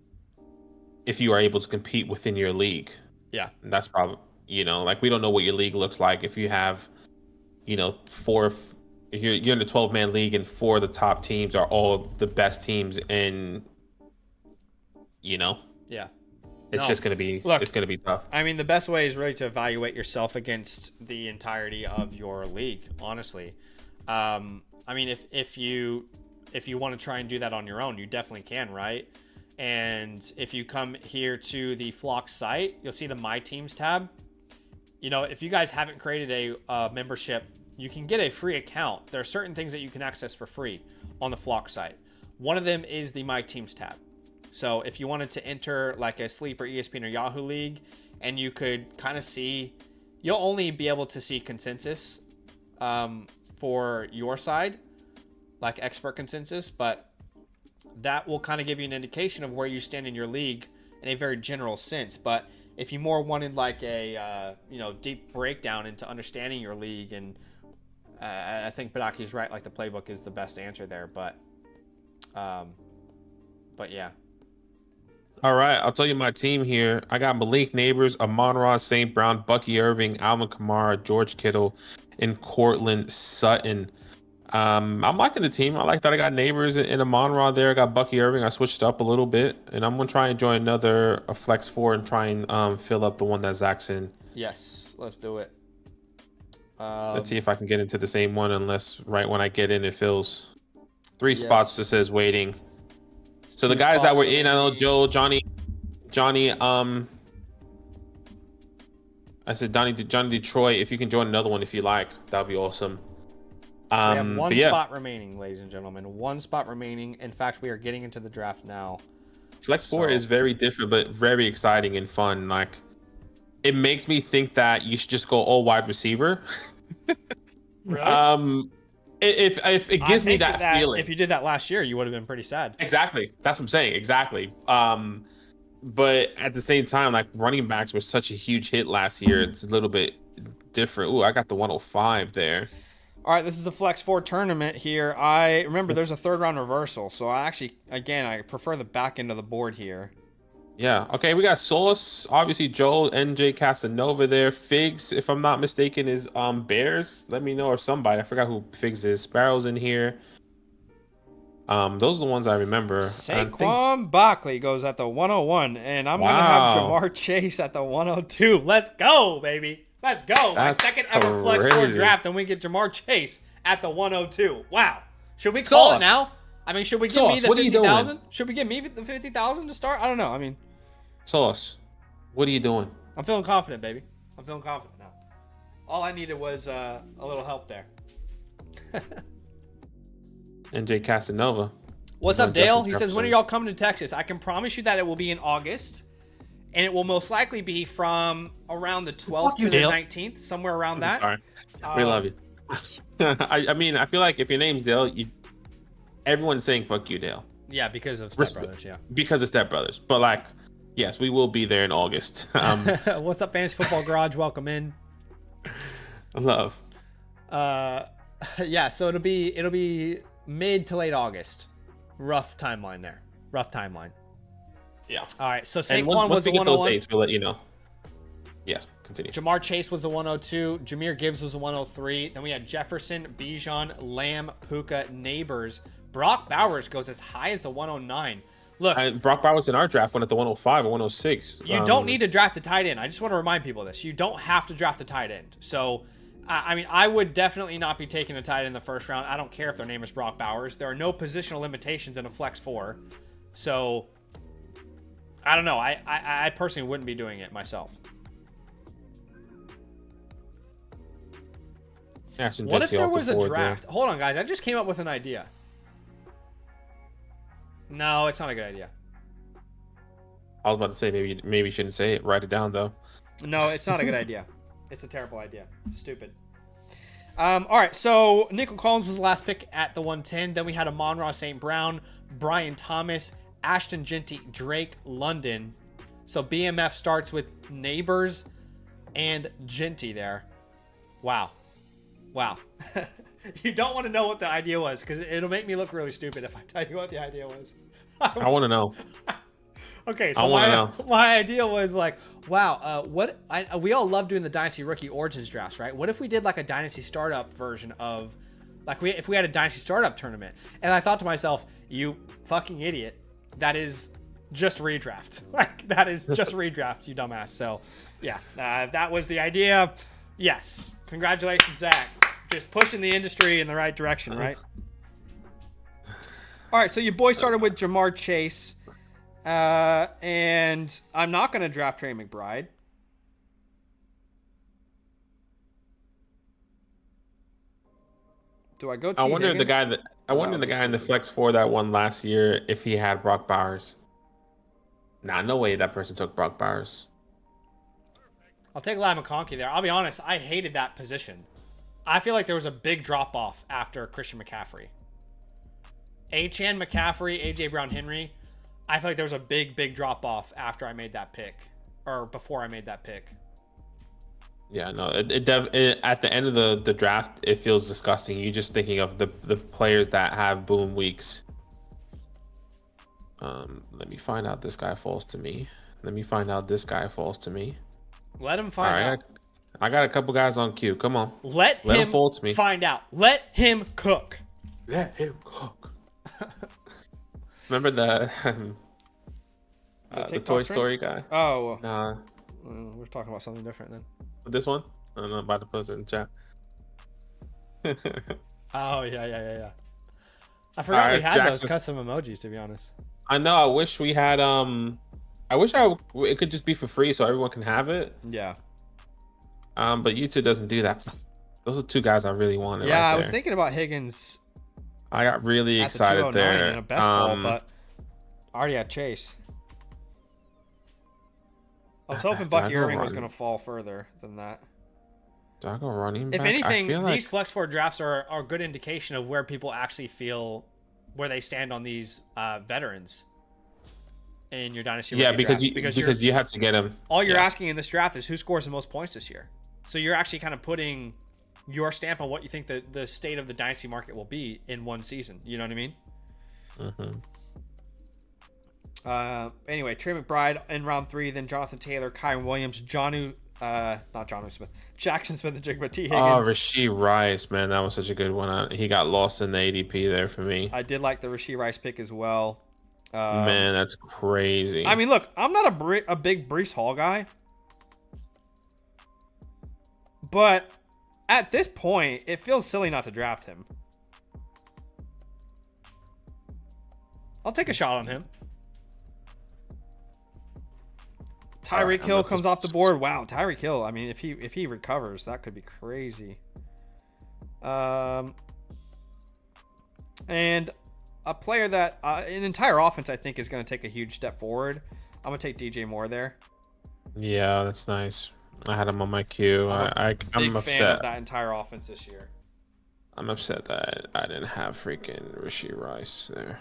if you are able to compete within your league. Yeah. And that's probably, like we don't know what your league looks like. If you have, 4, if you're in the 12-man league and 4 of the top teams are all the best teams in, Yeah. It's just going to be, it's going to be tough. I mean, the best way is really to evaluate yourself against the entirety of your league, honestly. I mean, if you want to try and do that on your own, you definitely can, right? And if you come here to the Flock site, you'll see the My Teams tab. If you guys haven't created a membership, you can get a free account. There are certain things that you can access for free on the Flock site. One of them is the My Teams tab. So if you wanted to enter like a Sleeper, ESPN, or Yahoo league, and you could kind of see, you'll only be able to see consensus for your side, like expert consensus, but that will kind of give you an indication of where you stand in your league in a very general sense. But if you more wanted like a deep breakdown into understanding your league, and I think Badaki's right, like the playbook is the best answer there. But yeah. All right, I'll tell you my team here. I got Malik Neighbors, Amon-Ra St. Brown, Bucky Irving, Alvin Kamara, George Kittle, and Cortland Sutton. I'm liking the team. I like that I got Neighbors and Amon-Ra there. I got Bucky Irving. I switched up a little bit, and I'm going to try and join a flex 4 and try and fill up the one that Zach's in. Yes, let's do it. Let's see if I can get into the same one, unless right when I get in it fills. 3 spots that says waiting. So the guys that were in, I know Joe, Johnny, I said Johnny Detroit. If you can join another one, if you like, that'd be awesome. We have one spot remaining, ladies and gentlemen. One spot remaining. In fact, we are getting into the draft now. Flex 4 is very different, but very exciting and fun. Like, it makes me think that you should just go all wide receiver. Really? If it gives me that feeling. If you did that last year, you would have been pretty sad. Exactly. That's what I'm saying. Exactly. But at the same time, like, running backs were such a huge hit last year. It's a little bit different. Ooh, I got the 105 there. All right, this is a Flex 4 tournament here. I remember there's a 3rd round reversal, so I actually, again, I prefer the back end of the board here. Yeah. Okay, we got Solus, obviously Joel, NJ Casanova there. Figs, if I'm not mistaken, is Bears. Let me know, or somebody. I forgot who Figs is. Sparrow's in here. Those are the ones I remember. Saquon Barkley goes at the 101, and I'm gonna have Jamar Chase at the 102. Let's go, baby. Let's go. My second ever Flex 4 draft, and we get Jamar Chase at the 102. Wow. Should we call it now? I mean, should we give me the 50,000? Should we give me the 50,000 to start? I don't know. I mean, Sauce, what are you doing? I'm feeling confident, baby. I'm feeling confident now. All I needed was a little help there. NJ Casanova. What's up, Dale? He says, when are y'all coming to Texas? I can promise you that it will be in August. And it will most likely be from around the 12th to the 19th, somewhere around that. Sorry. We love you. I mean, I feel like if your name's Dale, everyone's saying fuck you, Dale. Yeah, because of Step Brothers, yeah. Because of Step Brothers. But, like, yes, we will be there in August. What's up, Fantasy Football Garage? Welcome in. Love. Yeah, so it'll be mid to late August. Rough timeline there. Rough timeline. Yeah. All right. So Saquon was the 101. Those dates, we'll let you know. Yes. Continue. Jamar Chase was the 102. Jahmyr Gibbs was the 103. Then we had Jefferson, Bijan, Lamb, Puka, Neighbors. Brock Bowers goes as high as the 109. Look, Brock Bowers in our draft went at the 105 or 106. You don't need to draft the tight end. I just want to remind people of this. You don't have to draft the tight end. So, I mean, I would definitely not be taking a tight end in the first round. I don't care if their name is Brock Bowers. There are no positional limitations in a Flex 4. So, I don't know. I personally wouldn't be doing it myself. What if there was a draft? Hold on, guys. I just came up with an idea. No, it's not a good idea. I was about to say maybe you shouldn't say it. Write it down, though. No, it's not a good idea. It's a terrible idea. Stupid. All right, so Nico Collins was the last pick at the 110. Then we had Amon-Ra St. Brown, Brian Thomas, Ashton Genty, Drake London. So BMF starts with Neighbors and Genty there. Wow. You don't want to know what the idea was because it'll make me look really stupid if I tell you what the idea was. I want to know. Okay, so my idea was like, wow, we all love doing the Dynasty Rookie Origins drafts, right? What if we did like a Dynasty Startup version of, like, if we had a Dynasty Startup tournament? And I thought to myself, you fucking idiot, that is just redraft. Like, that is just redraft, you dumbass. So, yeah, that was the idea. Yes, congratulations, Zach. Just pushing the industry in the right direction, right? All right, so your boy started with Jamar Chase. And I'm not going to draft Trey McBride. Do I go T. I wonder if Higgins? the guy in the Flex 4 that won last year, if he had Brock Bowers. Nah, no way that person took Brock Bowers. I'll take Ladd McConkey there. I'll be honest, I hated that position. I feel like there was a big drop-off after Christian McCaffrey. Achane, McCaffrey, A.J. Brown, Henry. I feel like there was a big drop-off after I made that pick. Or before I made that pick. Yeah, no, at the end of the draft, it feels disgusting. You're just thinking of the players that have boom weeks. Let me find out this guy falls to me. Let him find out. I got a couple guys on queue. Come on. Let him fall to me. Find out. Let him cook. Remember the Toy Story guy? Oh. Nah. We're talking about something different then. This one? I'm about to post it in the chat. Oh, yeah. I forgot we had those Jackson. custom emojis, to be honest. I know. I wish we had. I wish it could just be for free so everyone can have it. Yeah. But YouTube doesn't do that. Those are two guys I really wanted. Yeah, right I was there. thinking about Higgins. I got really At excited the there. in a best ball, but I already had Chase. I was hoping Bucky Irving was going to fall further than that. Do I go running back? If anything, these like... Flex 4 drafts are a good indication of where people actually feel where they stand on these veterans in your Dynasty. Yeah, because you have to get them. All you're asking in this draft is who scores the most points this year. So you're actually kind of putting your stamp on what you think the state of the Dynasty market will be in one season. You know what I mean? Anyway, Trey McBride in round 3, then Jonathan Taylor, Kyron Williams, Jackson Smith-Njigba, T. Higgins. Oh, Rashee Rice, man, that was such a good one. He got lost in the ADP there for me. I did like the Rashee Rice pick as well. Man, that's crazy. I mean, look, I'm not a big Breece Hall guy, but at this point, it feels silly not to draft him. I'll take a shot on him. Tyreek Hill comes off the board. Wow, Tyreek Hill. I mean, if he recovers, that could be crazy. And a player that an entire offense I think is going to take a huge step forward. I'm going to take DJ Moore there. Yeah, that's nice. I had him on my queue. I'm big upset. fan of that entire offense this year. I'm upset that I didn't have freaking Rashee Rice there.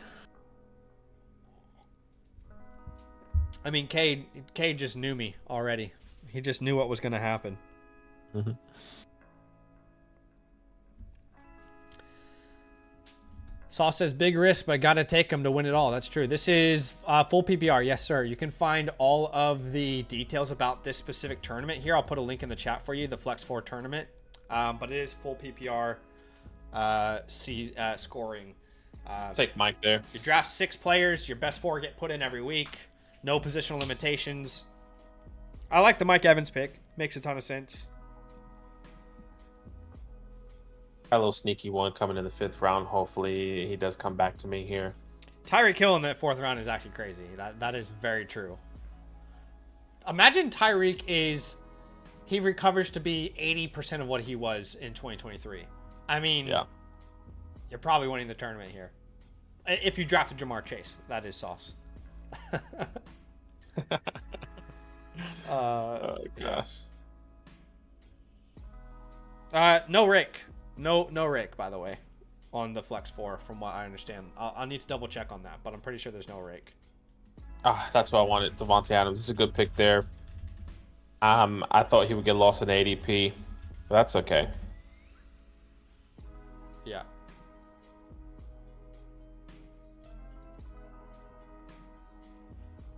I mean, Cade just knew me already. He just knew what was going to happen. Sauce says, big risk, but got to take them to win it all. That's true. This is full PPR. Yes, sir. You can find all of the details about this specific tournament here. I'll put a link in the chat for you, the Flex 4 tournament. But it is full PPR scoring. Take Mike there. You draft 6 players. Your best 4 get put in every week. No positional limitations. I like the Mike Evans pick. Makes a ton of sense. A little sneaky one coming in the 5th round. Hopefully he does come back to me here. Tyreek Hill in that 4th round is actually crazy. That is very true. Imagine Tyreek he recovers to be 80% of what he was in 2023. I mean, yeah, you're probably winning the tournament here. If you drafted Jamar Chase, that is sauce. Oh gosh. No Rick. No Rick, by the way, on the Flex 4, from what I understand. I'll need to double check on that, but I'm pretty sure there's no Rick. That's what I wanted. Devontae Adams. It's a good pick there. I thought he would get lost in ADP, but that's okay. Yeah.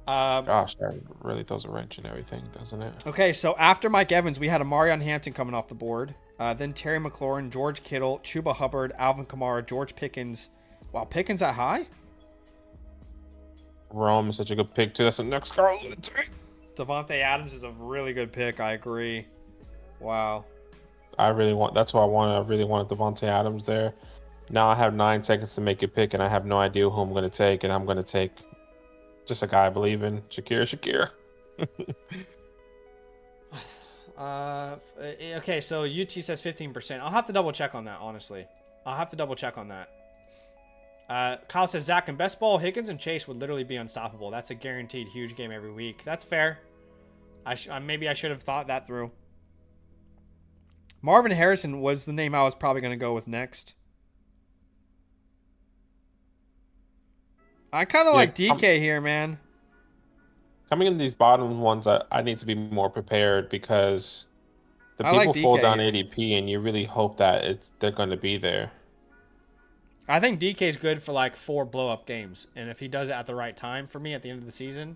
Gosh, that really throws a wrench in everything, doesn't it? Okay, so after Mike Evans, we had Amarion Hampton coming off the board. Then Terry McLaurin, George Kittle, Chuba Hubbard, Alvin Kamara, George Pickens. Wow, Pickens that high? Rome is such a good pick, too. That's the next car I was going to take. Devontae Adams is a really good pick. I agree. Wow. That's what I wanted. I really wanted Devontae Adams there. Now I have 9 seconds to make a pick, and I have no idea who I'm going to take, and I'm going to take just a guy I believe in, Shakir. Okay, so UT says 15%. I'll have to double check on that, honestly. I'll have to double check on that. Kyle says Zach and best ball, Higgins and Chase would literally be unstoppable. That's a guaranteed huge game every week. That's fair. Maybe I should have thought that through. Marvin Harrison was the name I was probably going to go with next. I kind of like DK here, man. Coming in these bottom ones, I need to be more prepared because the people fall down ADP, and you really hope that they're going to be there. I think DK is good for like 4 blow-up games, and if he does it at the right time for me at the end of the season.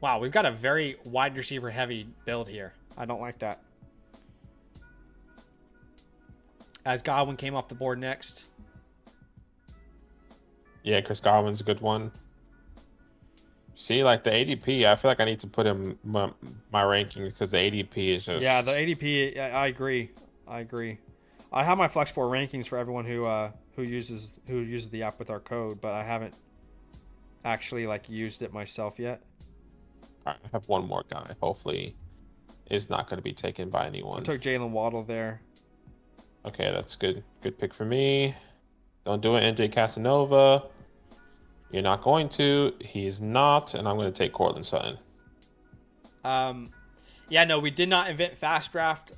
Wow, we've got a very wide receiver heavy build here. I don't like that. As Godwin came off the board next. Yeah, Chris Godwin's a good one. See, like the ADP, I feel like I need to put him my ranking because the ADP is just... Yeah, the ADP, I agree. I have my Flex 4 rankings for everyone who who uses the app with our code, but I haven't actually like used it myself yet. All right, I have one more guy. Hopefully, is not going to be taken by I anyone. took Jalen Waddle there. Okay, that's good. Good pick for me. Don't do it, NJ Casanova. You're not going to. He is not, and I'm going to take Cortland Sutton. Yeah, no, we did not invent FastDraft.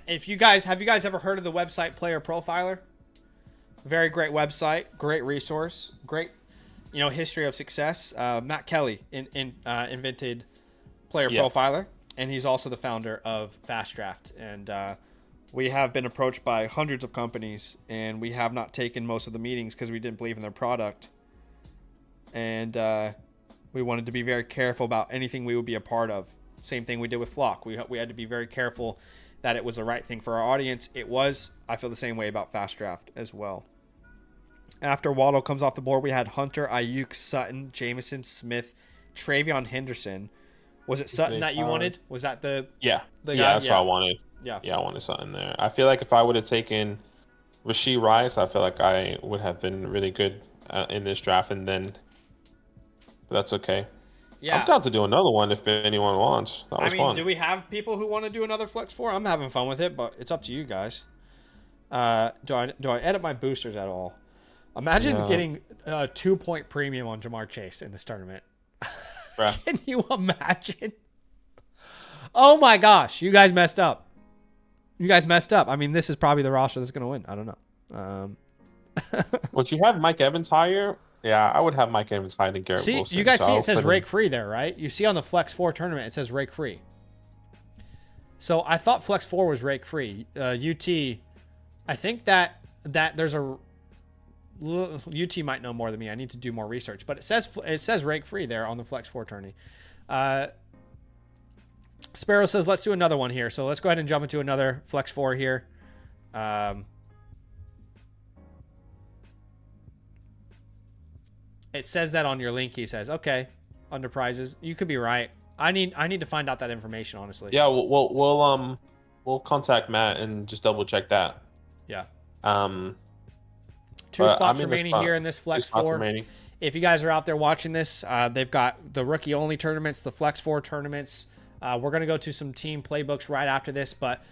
Have you guys ever heard of the website Player Profiler? Very great website, great resource, great, history of success. Matt Kelly invented Player Profiler, and he's also the founder of FastDraft. And we have been approached by hundreds of companies, and we have not taken most of the meetings because we didn't believe in their product. And we wanted to be very careful about anything we would be a part of. Same thing we did with Flock. We had to be very careful that it was the right thing for our audience. It was. I feel the same way about FastDraft as well. After Waddle comes off the board, we had Hunter, Ayuk, Sutton, Jameson, Smith, Travion Henderson. Was it Sutton that you wanted? Was that the guy? That's what I wanted. Yeah, I wanted Sutton there. I feel like if I would have taken Rashee Rice, I feel like I would have been really good in this draft, but that's okay. Yeah. I'm down to do another one if anyone wants. That was fun. Do we have people who want to do another Flex 4? I'm having fun with it, but it's up to you guys. Do I edit my boosters at all? Imagine getting a 2-point premium on Jamar Chase in this tournament. Can you imagine? Oh my gosh, you guys messed up. I mean, this is probably the roster that's going to win. I don't know. Would you have Mike Evans higher? Yeah, I would have Mike Evans higher than Garrett Wilson. See, you guys see it says rake free there, right? You see on the Flex 4 tournament, it says rake free. So I thought Flex 4 was rake free. UT, I think that there's a... UT might know more than me. I need to do more research. But it says rake free there on the Flex 4 tourney. Sparrow says, let's do another one here. So let's go ahead and jump into another Flex 4 here. It says that on your link. He says, okay, under prizes. You could be right. I need to find out that information, honestly. Yeah, we'll contact Matt and just double check that. Yeah. 2 spots remaining here in this Flex 4. If you guys are out there watching this, they've got the rookie only tournaments, the Flex 4 tournaments. We're going to go to some team playbooks right after this, but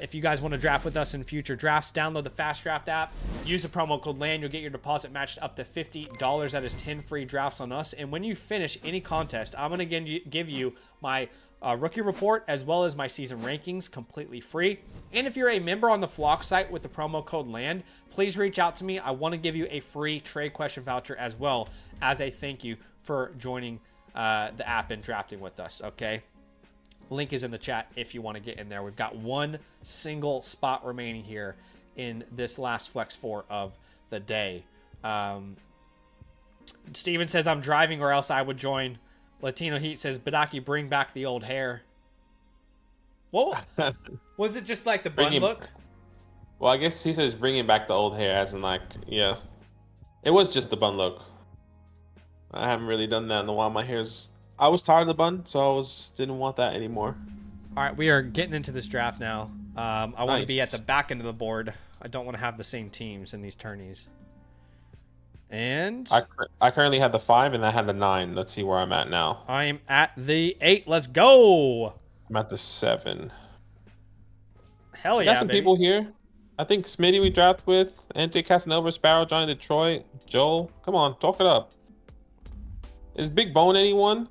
if you guys want to draft with us in future drafts, download the FastDraft app. Use the promo code LAND. You'll get your deposit matched up to $50. That is 10 free drafts on us. And when you finish any contest, I'm going to give you my rookie report as well as my season rankings completely free. And if you're a member on the Flock site with the promo code LAND, please reach out to me. I want to give you a free trade question voucher as well as a thank you for joining the app and drafting with us, okay? Link is in the chat if you want to get in there. We've got one single spot remaining here in this last Flex 4 of the day. Steven says, I'm driving or else I would join. Latino Heat says, Badaki, bring back the old hair. What? Was it just like the bun look? Well, I guess he says bringing back the old hair as in like, yeah. It was just the bun look. I haven't really done that in a while. My hair's... I was tired of the bun, so I didn't want that anymore. All right, we are getting into this draft now. I want to be at the back end of the board. I don't want to have the same teams in these tourneys. And I currently have the 5, and I had the 9. Let's see where I'm at now. I am at the 8. Let's go. I'm at the 7. Hell yeah, got some people here. I think Smitty we draft with, NJ Casanova, Sparrow, Johnny Detroit, Joel. Come on, talk it up. Is Big Bone anyone?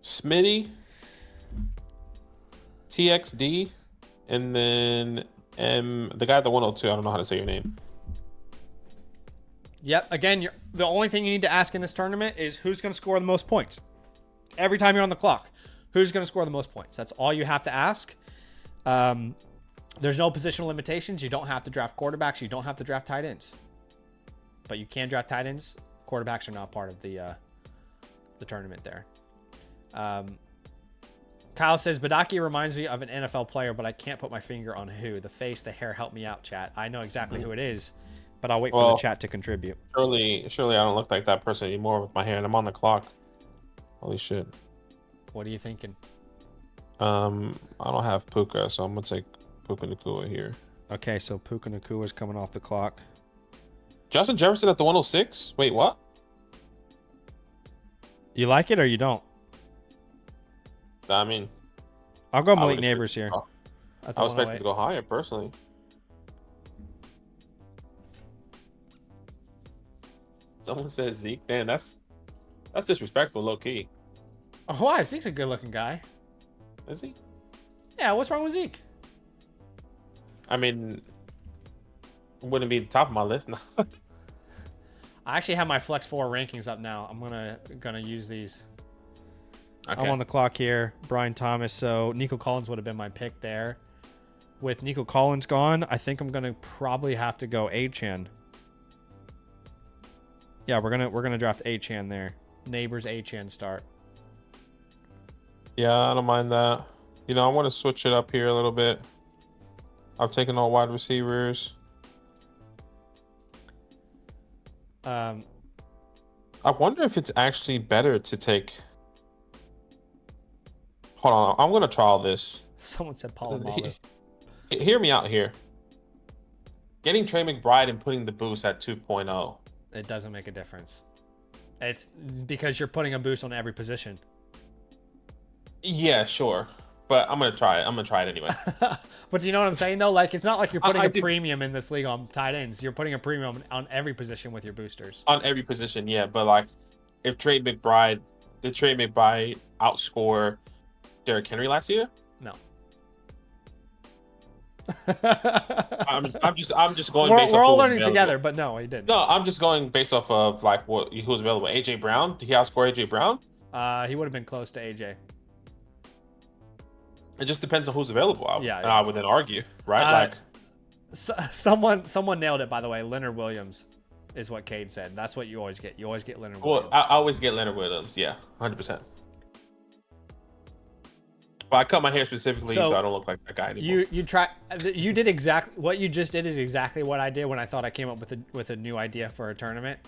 Smitty, TXD, and then the guy at the 102. I don't know how to say your name. Yep. Again, the only thing you need to ask in this tournament is who's going to score the most points. Every time you're on the clock, who's going to score the most points? That's all you have to ask. There's no positional limitations. You don't have to draft quarterbacks. You don't have to draft tight ends. But you can draft tight ends. Quarterbacks are not part of the tournament there. Kyle says, Badaki reminds me of an NFL player, but I can't put my finger on who. The face, the hair, help me out, chat. I know exactly who it is, but I'll wait for the chat to contribute. Surely I don't look like that person anymore with my hair, and I'm on the clock. Holy shit. What are you thinking? I don't have Puka, so I'm going to take Puka Nacua here. Okay, so Puka Nacua is coming off the clock. Justin Jefferson at the 106. Wait, what? You like it or you don't? I mean, I'll go I would Malik Neighbors here. At the I was expecting 108. to go higher personally. Someone says Zeke. Damn, that's disrespectful, low key. Oh, why? Zeke's a good-looking guy. Is he? Yeah, what's wrong with Zeke? I mean, wouldn't be the top of my list. I actually have my Flex 4 rankings up now. I'm gonna use these. Okay. I'm on the clock here. Brian Thomas. So Nico Collins would have been my pick there. With Nico Collins gone, I think I'm gonna probably have to go Achane. Yeah, we're gonna draft Achane there. Neighbors Achane start. Yeah, I don't mind that. You know, I want to switch it up here a little bit. I've taken all wide receivers. I wonder if it's actually better to take. Hold on, I'm gonna trial this. Someone said Polamalu. Hear me out here. Getting Trey McBride and putting the boost at 2.0. It doesn't make a difference. It's because you're putting a boost on every position. Yeah, sure. But I'm gonna try it. I'm gonna try it anyway. But you know what I'm saying though? Like, it's not like you're putting a premium in this league on tight ends. You're putting a premium on every position with your boosters. On every position, yeah. But like, if Trey McBride, did Trey McBride outscore Derrick Henry last year? No. I'm just going. We're all learning together, but no, he didn't. No, I'm just going based off of like who was available. AJ Brown. Did he outscore AJ Brown? He would have been close to AJ. It just depends on who's available. Yeah. I would then argue, right? Someone nailed it, by the way. Leonard Williams is what Cade said. That's what you always get. You always get Leonard Williams. Well, I always get Leonard Williams. Yeah, 100%. But I cut my hair specifically so I don't look like that guy anymore. You did exactly what you just did. Is exactly what I did when I thought I came up with a new idea for a tournament.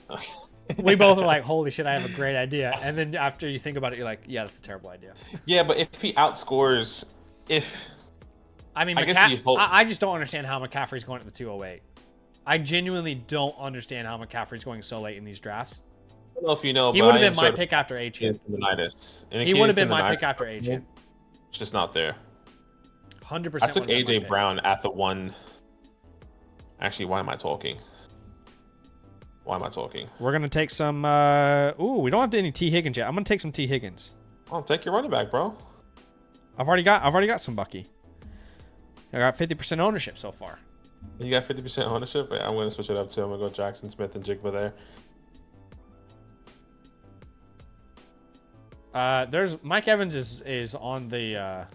We both were like, "Holy shit, I have a great idea!" And then after you think about it, you're like, "Yeah, that's a terrible idea." Yeah, but if he outscores, I just don't understand how McCaffrey's going at the 208. I genuinely don't understand how McCaffrey's going so late in these drafts. I don't know if you know, he would have been my pick after Achane. He would have been my pick after Achane. It's just not there. 100%. I took AJ Brown at the one. Actually, why am I talking? We're gonna take some. We don't have any T Higgins yet. I'm gonna take some T Higgins. Oh, take your running back, bro. I've already got some Bucky. I got 50% ownership so far. You got 50% ownership? Yeah, I'm gonna switch it up too. I'm gonna go Jackson Smith and Jigba there. There's Mike Evans is on the.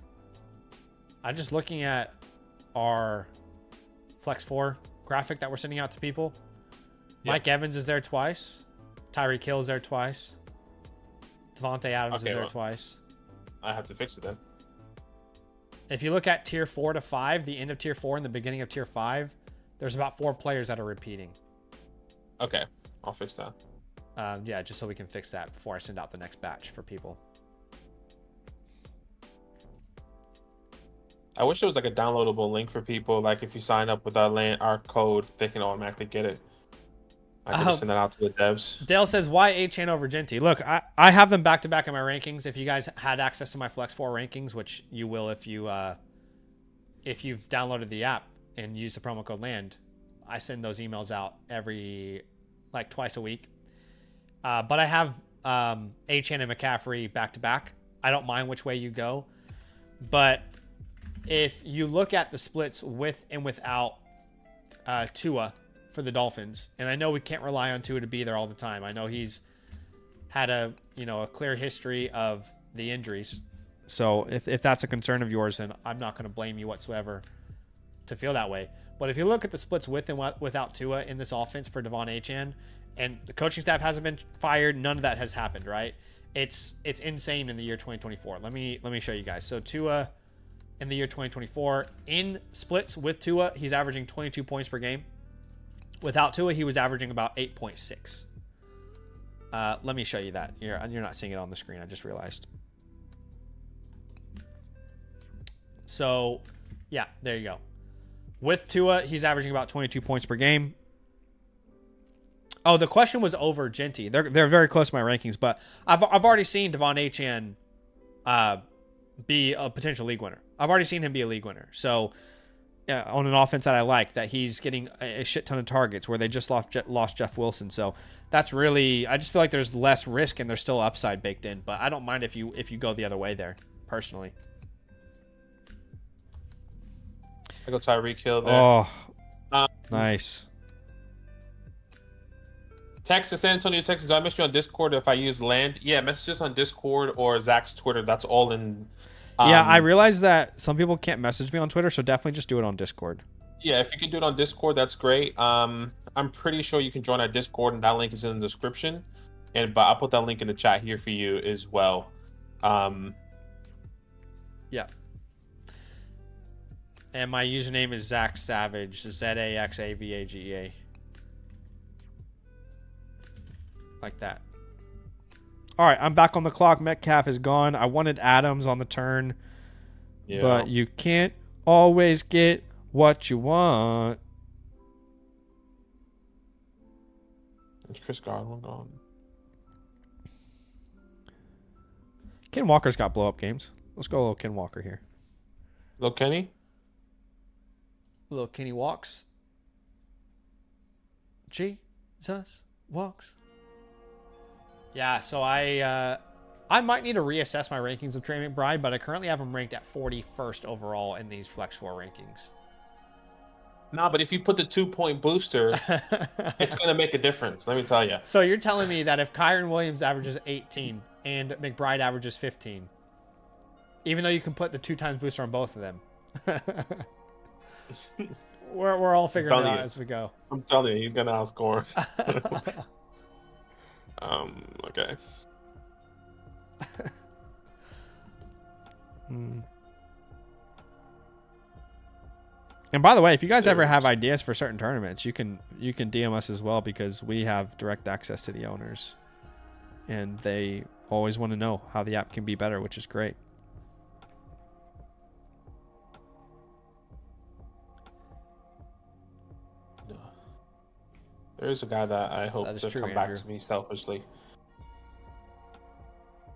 I'm just looking at our Flex 4 graphic that we're sending out to people. Yep. Mike Evans is there twice. Tyreek Hill is there twice. Devontae Adams is there twice. I have to fix it then. If you look at tier 4 to 5, the end of tier 4 and the beginning of tier 5, there's about 4 players that are repeating. Okay, I'll fix that. Yeah, just so we can fix that before I send out the next batch for people. I wish there was like a downloadable link for people. Like if you sign up with our code, they can automatically get it. I can just send that out to the devs. Dale says, why Achane over Genty? Look, I have them back to back in my rankings. If you guys had access to my Flex 4 rankings, which you will if you've downloaded the app and use the promo code LAND, I send those emails out twice a week. But I have Achane and McCaffrey back to back. I don't mind which way you go. But if you look at the splits with and without Tua for the Dolphins, and I know we can't rely on Tua to be there all the time. I know he's had a clear history of the injuries. So if that's a concern of yours, then I'm not going to blame you whatsoever to feel that way. But if you look at the splits with and without Tua in this offense for Devon Achane, and the coaching staff hasn't been fired, none of that has happened, right? It's insane in the year 2024. Let me show you guys. So Tua in the year 2024, in splits with Tua, he's averaging 22 points per game. Without Tua, he was averaging about 8.6. Let me show you that. You're not seeing it on the screen. I just realized. So, yeah, there you go. With Tua, he's averaging about 22 points per game. Oh, the question was over Genty. They're very close to my rankings, but I've already seen Devon Achane be a potential league winner. I've already seen him be a league winner. So on an offense that I like, that he's getting a shit ton of targets, where they just lost Jeff Wilson. So that's really, I just feel like there's less risk and there's still upside baked in. But I don't mind if you go the other way there, personally. I go Tyreek Hill there. Oh, nice. Texas, San Antonio, Texas. Do I message you on Discord if I use land? Yeah, message us on Discord or Zach's Twitter. That's all in. Yeah, I realize that some people can't message me on Twitter, so definitely just do it on Discord. Yeah, if you can do it on Discord, that's great. I'm pretty sure you can join our Discord, and that link is in the description. But I'll put that link in the chat here for you as well. Yeah. And my username is Zach Savage, ZaxAvagea. Like that. All right, I'm back on the clock. Metcalf is gone. I wanted Adams on the turn, but you can't always get what you want. Is Chris Godwin gone? Ken Walker's got blow-up games. Let's go a little Ken Walker here. Little Kenny? Little Kenny walks. Jesus walks. Yeah, so I might need to reassess my rankings of Trey McBride, but I currently have him ranked at 41st overall in these Flex 4 rankings. Nah, but if you put the 2-point booster, it's going to make a difference, let me tell you. So you're telling me that if Kyron Williams averages 18 and McBride averages 15, even though you can put the 2 times booster on both of them, we're all figuring it out as we go. I'm telling you, he's going to outscore. Okay. And by the way, if you guys ever have ideas for certain tournaments, you can DM us as well, because we have direct access to the owners, and they always want to know how the app can be better, which is great. There is a guy that I hope to come back to me selfishly.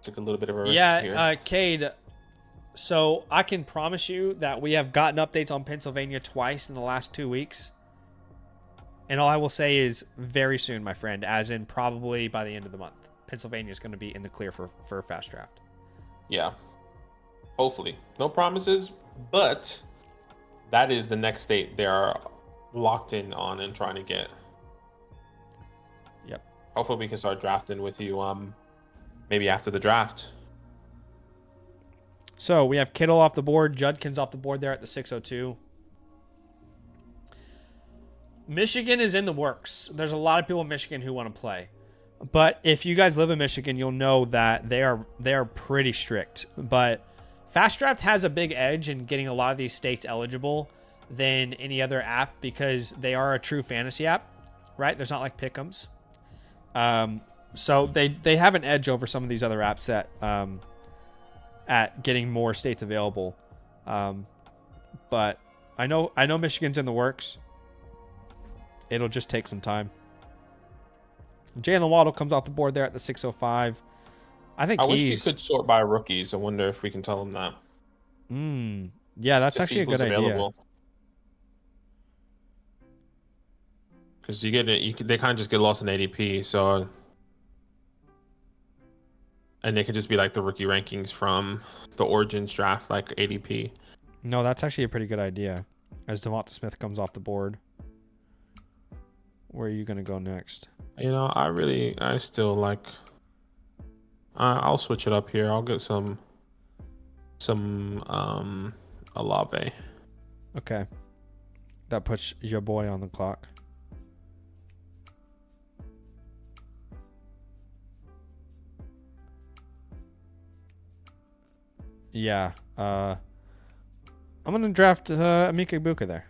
Took a little bit of a risk here. Cade. So I can promise you that we have gotten updates on Pennsylvania twice in the last 2 weeks. And all I will say is very soon, my friend, as in probably by the end of the month, Pennsylvania is going to be in the clear for FastDraft. Yeah. Hopefully. No promises, but that is the next state they are locked in on and trying to get. Yep. Hopefully we can start drafting with you maybe after the draft. So we have Kittle off the board, Judkins off the board there at the 602. Michigan is in the works. There's a lot of people in Michigan who want to play. But if you guys live in Michigan, you'll know that they are pretty strict. But FastDraft has a big edge in getting a lot of these states eligible than any other app, because they are a true fantasy app, right? There's not like Pick'ems. So they have an edge over some of these other apps at getting more states available. But I know Michigan's in the works. It'll just take some time. Jalen Waddle comes off the board there at the 605. I wish you could sort by rookies. I wonder if we can tell them that. Yeah, that's actually a good idea. Because they kind of just get lost in ADP, so, and they could just be like the rookie rankings from the Origins draft, like ADP. No, that's actually a pretty good idea. As Devonta Smith comes off the board, where are you going to go next? I still like. I'll switch it up here. I'll get some Olave. Okay, that puts your boy on the clock. Yeah, I'm gonna draft Amika Ibuka there.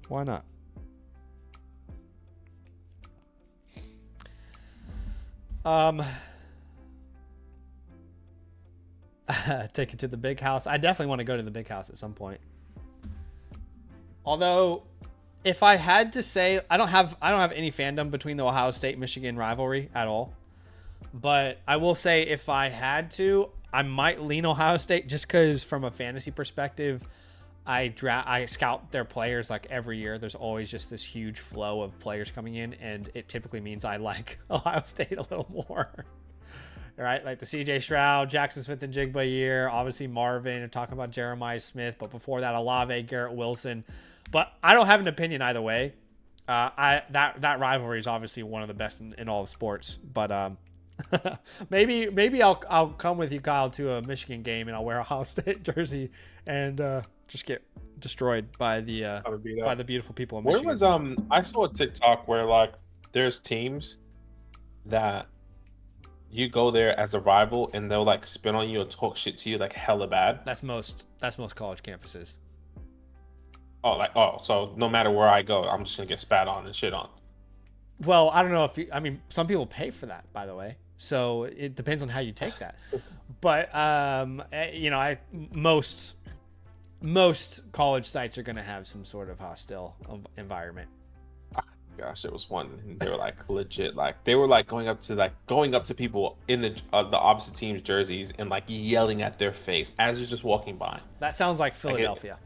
Why not? Take it to the big house. I definitely want to go to the big house at some point. Although If I had to say, I don't have any fandom between the Ohio State Michigan rivalry at all. But I will say, if I had to, I might lean Ohio State just because from a fantasy perspective, I scout their players like every year. There's always just this huge flow of players coming in, and it typically means I like Ohio State a little more. Right? Like the CJ Stroud, Jackson Smith and Jigba year, obviously Marvin, and talking about Jeremiah Smith, but before that, Olave, Garrett Wilson. But I don't have an opinion either way. That rivalry is obviously one of the best in all of sports. But maybe I'll come with you, Kyle, to a Michigan game, and I'll wear a Ohio State jersey and just get destroyed by the beautiful people in Michigan. Where was I saw a TikTok where like there's teams that you go there as a rival and they'll like spin on you and talk shit to you like hella bad. That's most college campuses. So no matter where I go, I'm just gonna get spat on and shit on. Well, I don't know if some people pay for that, by the way. So it depends on how you take that. But most college sites are going to have some sort of hostile environment. Gosh, there was one. And they were like legit, like they were like going up to people in the opposite team's jerseys and like yelling at their face as they're just walking by. That sounds like Philadelphia.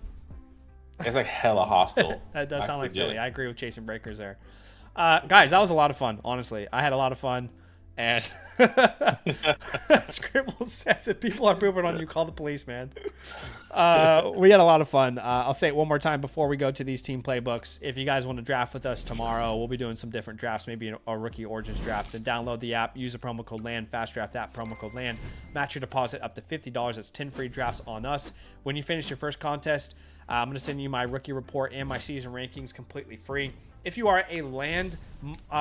It's like hella hostile. That does sound like Philly. I agree with Chasing Breakers there. Guys, that was a lot of fun. Honestly, I had a lot of fun. And Scribble says, if people are pooping on you, call the police, man. We had a lot of fun. I'll say it one more time before we go to these team playbooks. If you guys want to draft with us tomorrow, we'll be doing some different drafts, maybe a rookie origins draft. Then download the app, use the promo code LAND, FastDraft app, promo code LAND. Match your deposit up to $50. That's 10 free drafts on us. When you finish your first contest, I'm going to send you my rookie report and my season rankings completely free. If you are a LAND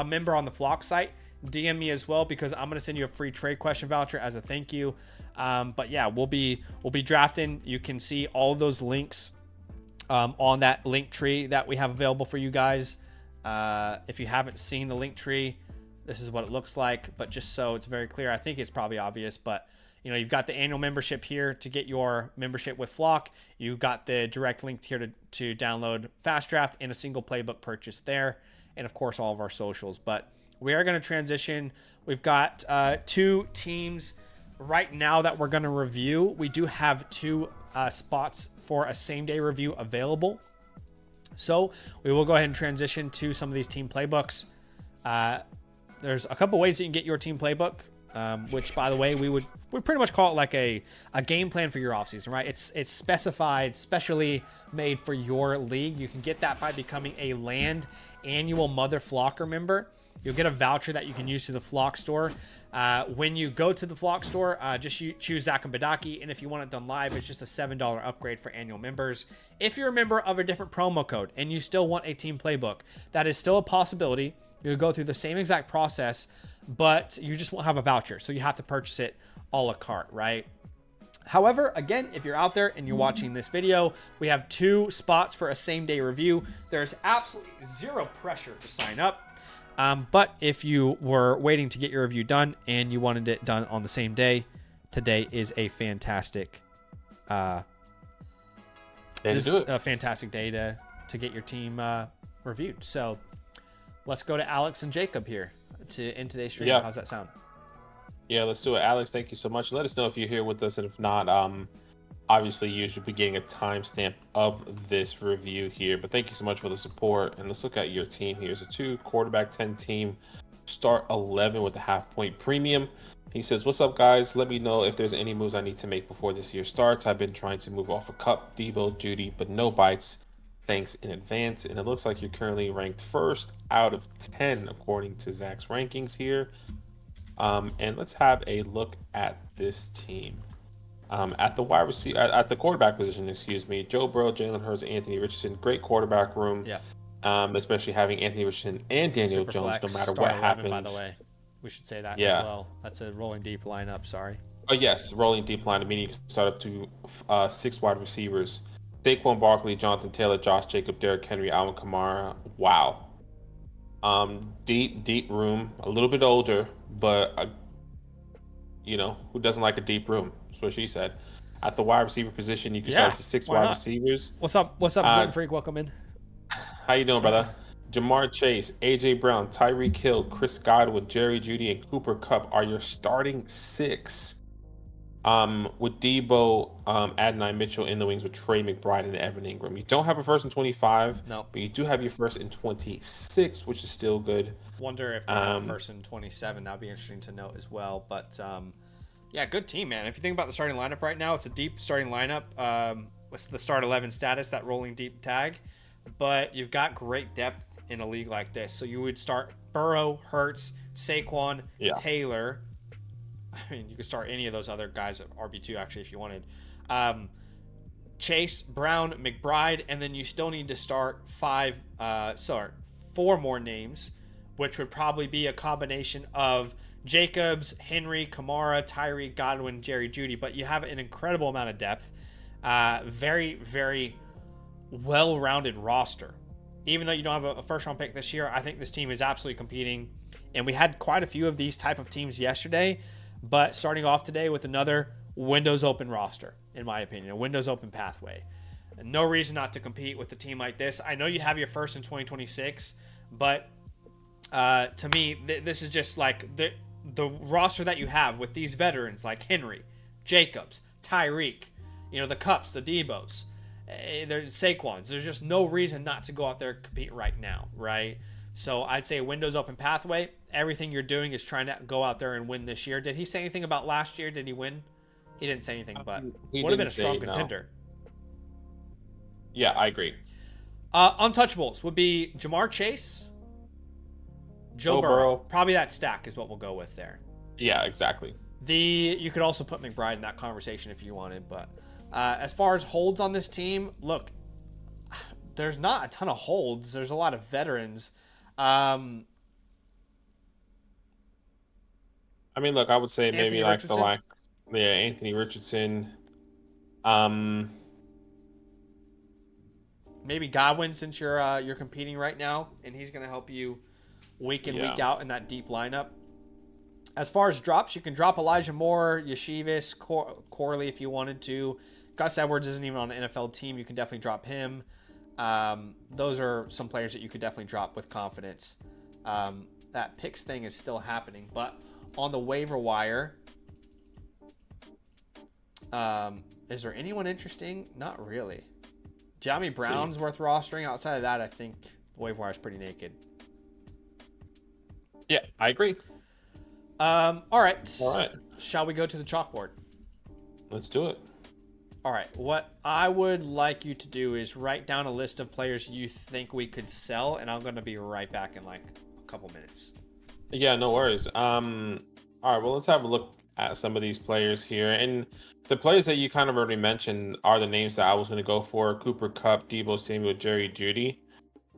member on the Flock site, DM me as well, because I'm going to send you a free trade question voucher as a thank you. But yeah, we'll be drafting. You can see all those links on that link tree that we have available for you guys. If you haven't seen the link tree, this is what it looks like. But just so it's very clear, I think it's probably obvious, but you've got the annual membership here to get your membership with Flock. You've got the direct link here to download FastDraft and a single playbook purchase there. And of course, all of our socials. But we are going to transition. We've got 2 teams right now that we're going to review. We do have 2 spots for a same-day review available. So we will go ahead and transition to some of these team playbooks. There's a couple ways that you can get your team playbook, which, by the way, we pretty much call it like a game plan for your offseason, right? It's specified, specially made for your league. You can get that by becoming a LAND annual Mother Flocker member. You'll get a voucher that you can use to the Flock store. When you go to the Flock store, just choose Zach and Badaki, and if you want it done live, it's just a $7 upgrade for annual members. If you're a member of a different promo code and you still want a team playbook, that is still a possibility. You'll go through the same exact process, but you just won't have a voucher, so you have to purchase it a la carte, right? However, again, if you're out there and you're watching this video, we have 2 spots for a same-day review. There's absolutely zero pressure to sign up. But if you were waiting to get your review done and you wanted it done on the same day, today is a fantastic fantastic day to get your team reviewed. So let's go to Alex and Jacob here to end today's stream. Yeah. How's that sound? Yeah, let's do it. Alex, thank you so much. Let us know if you're here with us, and if not, obviously you should be getting a timestamp of this review here. But thank you so much for the support. And let's look at your team here. It's a 2 quarterback 10 team, start 11 with a half-point premium. He says, "What's up, guys? Let me know if there's any moves I need to make before this year starts. I've been trying to move off a Cup, Debo, Judy, but no bites. Thanks in advance." And it looks like you're currently ranked 1st out of 10 according to Zach's rankings here. And let's have a look at this team. At the quarterback position, Joe Burrow, Jalen Hurts, Anthony Richardson, great quarterback room. Yeah. Especially having Anthony Richardson and Daniel Super Jones, flex, no matter what happens. By the way, we should say that as well. That's a rolling deep lineup. Sorry. Oh yes, rolling deep line, meaning you can start up to 6 wide receivers: Saquon Barkley, Jonathan Taylor, Josh Jacob, Derrick Henry, Alvin Kamara. Wow. Deep room, a little bit older, but who doesn't like a deep room? That's what she said. At the wide receiver position, you can start up to 6 wide receivers. What's up, Gluten Freak? Welcome in. How you doing, brother? Jamar Chase, AJ Brown, Tyreek Hill, Chris Godwin, Jerry Jeudy, and Cooper Kupp are your starting six. With Debo, Adonai Mitchell in the wings with Trey McBride and Evan Ingram. You don't have a first in 25, No. but you do have your first in 26, which is still good. Wonder if they have a first in 27. That would be interesting to note as well. But yeah, good team, man. If you think about the starting lineup right now, it's a deep starting lineup. What's the start 11 status, that rolling deep tag? But you've got great depth in a league like this. So you would start Burrow, Hurts, Saquon, Taylor. I mean, you could start any of those other guys at RB2, actually, if you wanted. Chase, Brown, McBride, and then you still need to start four more names, which would probably be a combination of Jacobs, Henry, Kamara, Tyree, Godwin, Jerry Jeudy. But you have an incredible amount of depth. Very, very well-rounded roster. Even though you don't have a first-round pick this year, I think this team is absolutely competing. And we had quite a few of these type of teams yesterday. But starting off today with another windows open roster, in my opinion, a windows open pathway. And no reason not to compete with a team like this. I know you have your first in 2026, but to me, this is just like the roster that you have with these veterans like Henry, Jacobs, Tyreek, the Kupps, the Debos, the Saquons. There's just no reason not to go out there and compete right now, right? So I'd say windows open pathway. Everything you're doing is trying to go out there and win this year. Did he say anything about last year? Did he win? He didn't say anything, but would have been a strong contender. Yeah, I agree. Untouchables would be Jamar Chase, Joe Burrow. Probably that stack is what we'll go with there. Yeah, exactly. You could also put McBride in that conversation if you wanted, but as far as holds on this team, look, there's not a ton of holds. There's a lot of veterans. I mean, look, I would say Anthony maybe Richardson? Anthony Richardson. Maybe Godwin, since you're competing right now, and he's going to help you week in, week out in that deep lineup. As far as drops, you can drop Elijah Moore, Yeshivis, Corley if you wanted to. Gus Edwards isn't even on an NFL team. You can definitely drop him. Those are some players that you could definitely drop with confidence. That picks thing is still happening, but on the waiver wire, is there anyone interesting? Not really. Jamie Brown's worth rostering. Outside of that, I think the waiver wire is pretty naked. Yeah, I agree. All right. Shall we go to the chalkboard? Let's do it. All right. What I would like you to do is write down a list of players you think we could sell, and I'm going to be right back in like a couple minutes. Yeah, no worries. All right, well, let's have a look at some of these players here. And the players that you kind of already mentioned are the names that I was going to go for: Cooper Kupp, Debo Samuel, Jerry Jeudy.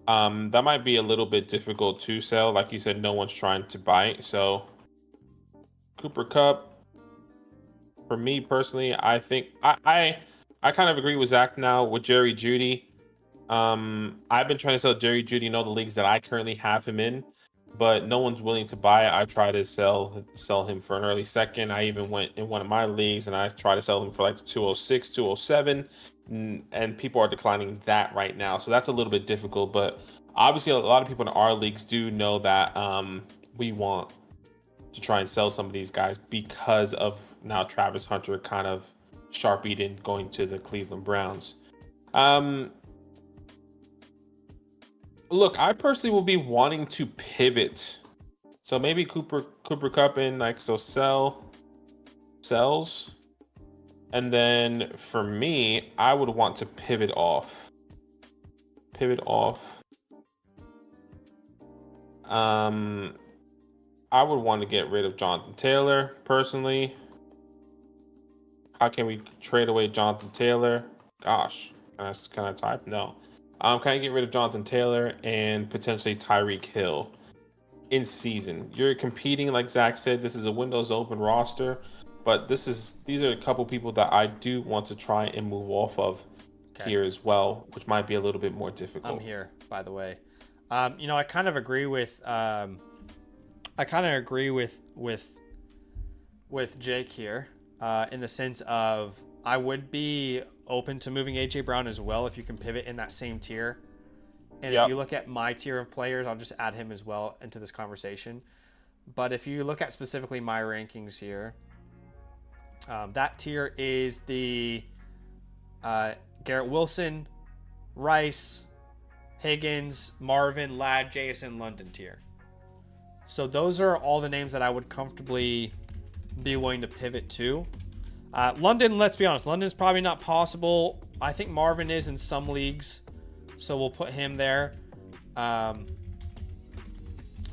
That might be a little bit difficult to sell. Like you said, no one's trying to buy. So Cooper Kupp, for me personally, I think I kind of agree with Zach now with Jerry Jeudy. I've been trying to sell Jerry Jeudy in all the leagues that I currently have him in, but no one's willing to buy it. I tried to sell him for an early second. I even went in one of my leagues and I tried to sell him for like 206, 207, and people are declining that right now. So that's a little bit difficult, but obviously a lot of people in our leagues do know that we want to try and sell some of these guys because of now Travis Hunter kind of sharpied in going to the Cleveland Browns. Look, I personally will be wanting to pivot. So maybe Cooper Kupp in sells. And then for me, I would want to pivot off. I would want to get rid of Jonathan Taylor personally. How can we trade away Jonathan Taylor? Gosh, can I type? No. Can I get rid of Jonathan Taylor and potentially Tyreek Hill in season? You're competing, like Zach said, this is a windows open roster, but these are a couple people that I do want to try and move off of here as well, which might be a little bit more difficult. I'm here, by the way. I kind of agree with with Jake here, in the sense of I would be open to moving AJ Brown as well if you can pivot in that same tier And if you look at my tier of players, I'll just add him as well into this conversation. But if you look at specifically my rankings here, that tier is the Garrett Wilson, Rice, Higgins, Marvin, Ladd, JSN, London tier. So those are all the names that I would comfortably be willing to pivot to. London, let's be honest, London's probably not possible. I think Marvin is in some leagues, so we'll put him there. Ladd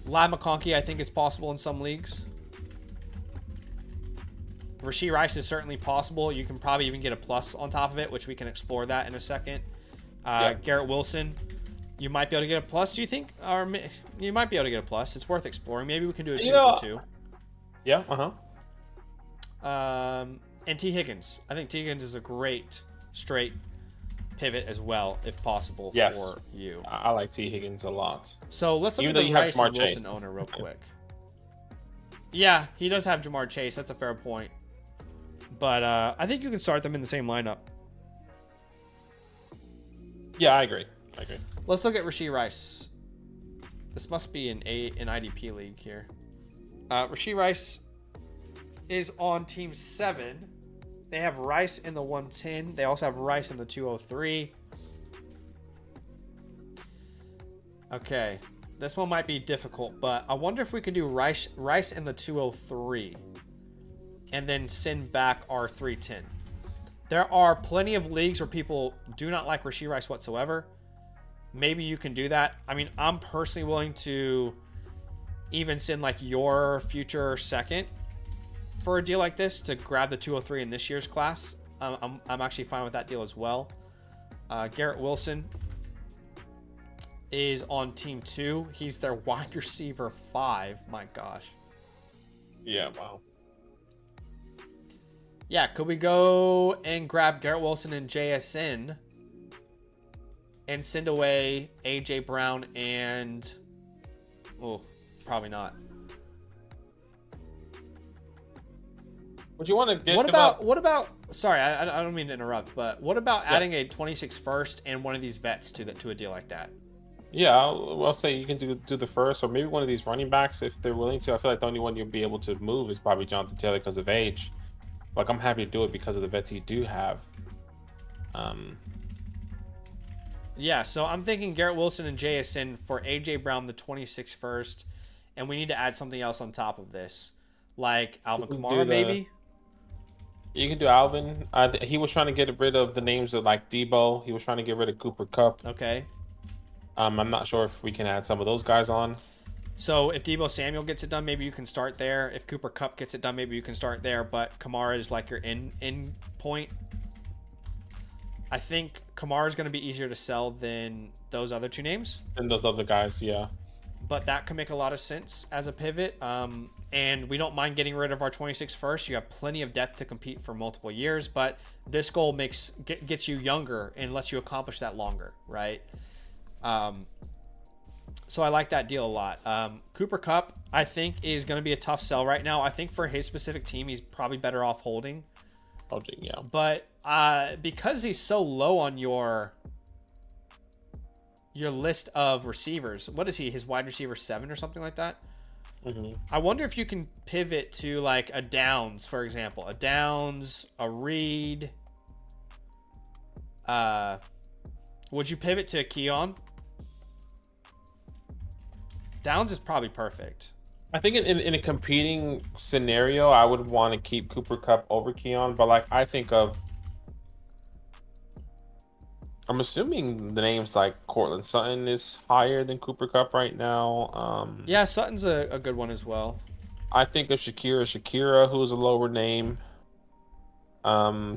McConkey, I think, is possible in some leagues. Rashee Rice is certainly possible. You can probably even get a plus on top of it, which we can explore that in a second. Garrett Wilson, you might be able to get a plus, do you think? Or you might be able to get a plus. It's worth exploring. Maybe we can do a 2 for 2. Yeah, And T. Higgins. I think T. Higgins is a great straight pivot as well, if possible, for you. I like T. Higgins a lot. So let's look at the Rice and Wilson owner real quick. Yeah, he does have Jamar Chase. That's a fair point. But I think you can start them in the same lineup. Yeah, I agree. Let's look at Rashee Rice. This must be an IDP league here. Rashee Rice is on team 7. They have Rice in the 110. They also have Rice in the 203. Okay, this one might be difficult, but I wonder if we could do Rice in the 203 and then send back our 310. There are plenty of leagues where people do not like Rashee Rice whatsoever. Maybe you can do that. I mean, I'm personally willing to even send like your future second for a deal like this to grab the 203 in this year's class. I'm actually fine with that deal as well. Garrett Wilson is on team 2. He's their wide receiver 5. My gosh. Yeah, wow. Yeah, could we go and grab Garrett Wilson and JSN and send away AJ Brown and... Oh, probably not. Would you want to get... What about sorry, I don't mean to interrupt, but what about adding a 26 first and one of these vets to a deal like that? Yeah, I'll say you can do the first, or maybe one of these running backs if they're willing to. I feel like the only one you'll be able to move is probably Jonathan Taylor because of age. Like, I'm happy to do it because of the vets you do have. Yeah, so I'm thinking Garrett Wilson and JSN for AJ Brown, the 26 first, and we need to add something else on top of this, like Alvin Kamara, maybe. You can do Alvin. He was trying to get rid of the names of like Debo. He was trying to get rid of Cooper Kupp. Okay. I'm not sure if we can add some of those guys on. So if Debo Samuel gets it done, maybe you can start there. If Cooper Kupp gets it done, maybe you can start there. But Kamara is like your end point. I think Kamara is going to be easier to sell than those other two names. And those other guys, yeah. But that can make a lot of sense as a pivot. And we don't mind getting rid of our 26 first. You have plenty of depth to compete for multiple years. But this goal gets you younger and lets you accomplish that longer, right? So I like that deal a lot. Cooper Kupp, I think, is going to be a tough sell right now. I think for his specific team, he's probably better off holding. Yeah. But because he's so low on your list of receivers, what is he? His wide receiver 7 or something like that? Mm-hmm. I wonder if you can pivot to like a Downs, for example. A Downs, a Reed. Would you pivot to a Keon? Downs is probably perfect. I think in a competing scenario, I would want to keep Cooper Kupp over Keon, but like I'm assuming the names like Cortland Sutton is higher than Cooper Kupp right now. Yeah, Sutton's a good one as well. I think of Shakira, who's a lower name,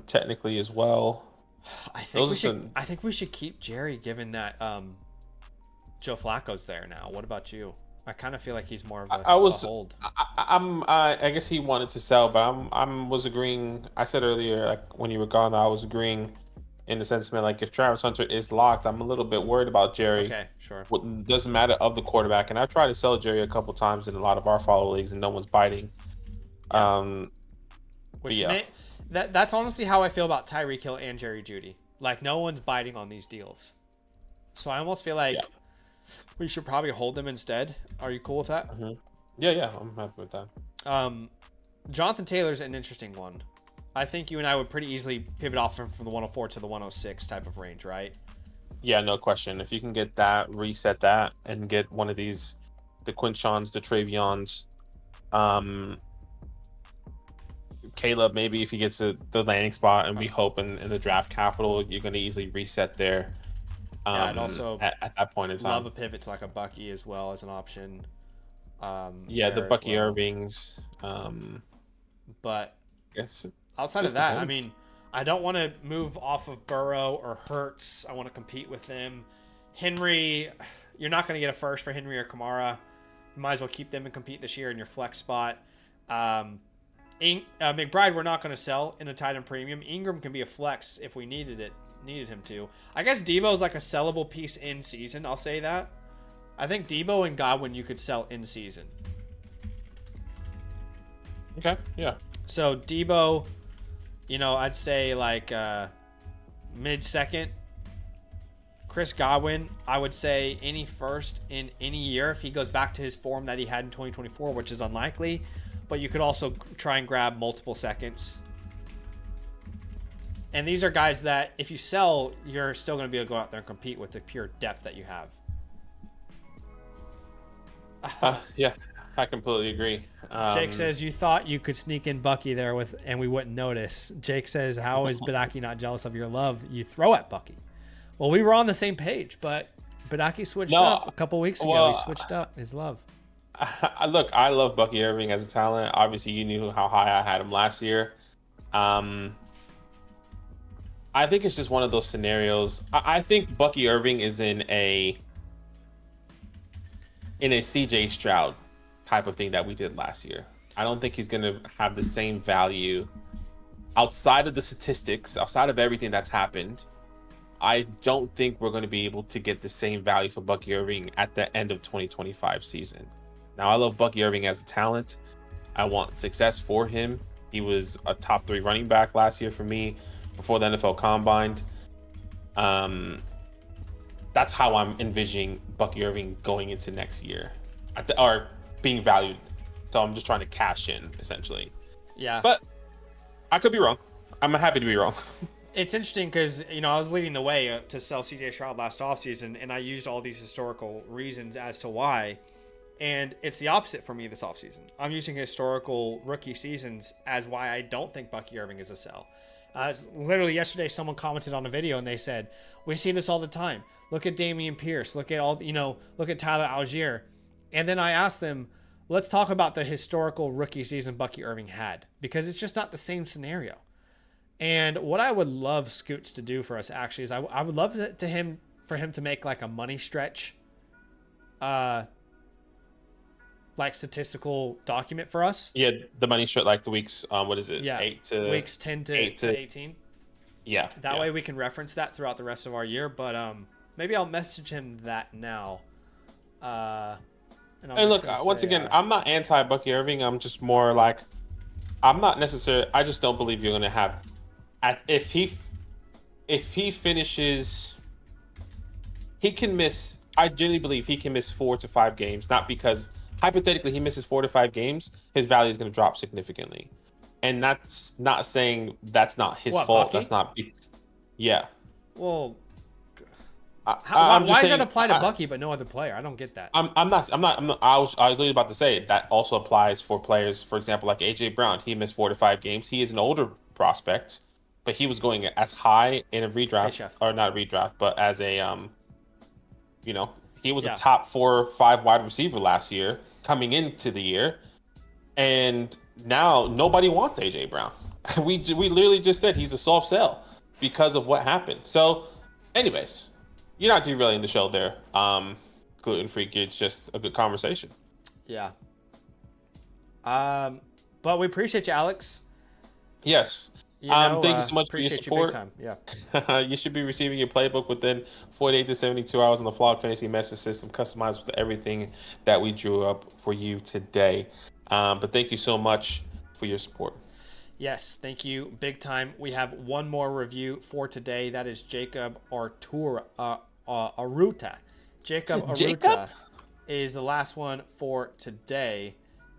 technically as well. I think we should keep Jerry, given that Joe Flacco's there now. What about you? I kind of feel like he's more of a hold. I guess he wanted to sell, but I was agreeing. I said earlier, like when you were gone, I was agreeing in the sentiment, like if Travis Hunter is locked, I'm a little bit worried about Jerry. Okay, sure. What doesn't matter of the quarterback, and I've tried to sell Jerry a couple times in a lot of our follow leagues, and no one's biting. Yeah. That's honestly how I feel about Tyreek Hill and Jerry Jeudy. Like no one's biting on these deals, so I almost feel like we should probably hold them instead. Are you cool with that? Mm-hmm. Yeah, I'm happy with that. Jonathan Taylor's an interesting one. I think you and I would pretty easily pivot off from the 104 to the 106 type of range, right? Yeah, no question. If you can get that, reset that, and get one of these, the Quinchons, the Travions, Caleb, maybe if he gets the landing spot, and we hope in the draft capital, you're going to easily reset there. Yeah, and also at that point in time, love a pivot to like a Bucky as well as an option. Yeah, the Bucky Irvings. But Yes. outside of that, I mean, I don't want to move off of Burrow or Hurts. I want to compete with them. Henry, you're not going to get a first for Henry or Kamara. You might as well keep them and compete this year in your flex spot. McBride, we're not going to sell in a tight end premium. Ingram can be a flex if we needed him to. I guess Debo's like a sellable piece in season. I'll say that. I think Debo and Godwin you could sell in season. Okay, yeah. So Debo, I'd say like mid-second. Chris Godwin, I would say any first in any year if he goes back to his form that he had in 2024, which is unlikely. But you could also try and grab multiple seconds. And these are guys that if you sell, you're still going to be able to go out there and compete with the pure depth that you have. Yeah, I completely agree. Jake says you thought you could sneak in Bucky there and we wouldn't notice. Jake says, how is Badaki not jealous of your love you throw at Bucky? Well, we were on the same page, but Badaki switched up a couple weeks ago. He switched up his love. Look, I love Bucky Irving as a talent. Obviously, you knew how high I had him last year. I think it's just one of those scenarios. I think Bucky Irving is in a CJ Stroud type of thing that we did last year. I don't think he's going to have the same value outside of the statistics, outside of everything that's happened. I don't think we're going to be able to get the same value for Bucky Irving at the end of 2025 season. Now, I love Bucky Irving as a talent. I want success for him. He was a top 3 running back last year for me before the NFL Combine. That's how I'm envisioning Bucky Irving going into next year, or being valued. So I'm just trying to cash in, essentially. Yeah. But I could be wrong. I'm happy to be wrong. It's interesting because, I was leading the way to sell CJ Stroud last offseason, and I used all these historical reasons as to why. And it's the opposite for me this offseason. I'm using historical rookie seasons as why I don't think Bucky Irving is a sell. Literally yesterday, someone commented on a video and they said, we see this all the time. Look at Dameon Pierce. Look at look at Tyler Algier. And then I asked them, let's talk about the historical rookie season Bucky Irving had, because it's just not the same scenario. And what I would love Scoots to do for us actually is I would love for him to make like a money stretch, like statistical document for us. Yeah, the money stretch, like the weeks. What is it? Yeah, weeks 10 to 18. Yeah. That way we can reference that throughout the rest of our year. But maybe I'll message him that now. And look, once again, I'm not anti Bucky Irving. I'm just more like, I'm not necessarily. I just don't believe you're going to have. If he finishes, he can miss. I genuinely believe he can miss 4 to 5 games, not because hypothetically he misses 4 to 5 games, his value is going to drop significantly, and that's not saying that's not his fault. Bucky? That's not. Yeah. Well, why does that apply to Bucky but no other player? I don't get that. I'm not. I was literally about to say that also applies for players. For example, like AJ Brown, he missed 4 to 5 games. He is an older prospect, but he was going as high in a redraft, or not redraft, but as a he was a top 4 or 5 wide receiver last year coming into the year, and now nobody wants AJ Brown. we literally just said he's a soft sell because of what happened. So, anyways, you're not derailing the show there. Gluten free, it's just a good conversation. Yeah. But we appreciate you, Alex. Yes. Thank you so much for your support. You big time. Yeah. You should be receiving your playbook within 48 to 72 hours on the Flawed Fantasy Message System, customized with everything that we drew up for you today. But thank you so much for your support. Yes, thank you. Big time. We have one more review for today. That is Jacob Aruta. Jacob Jacob? Aruta is the last one for today.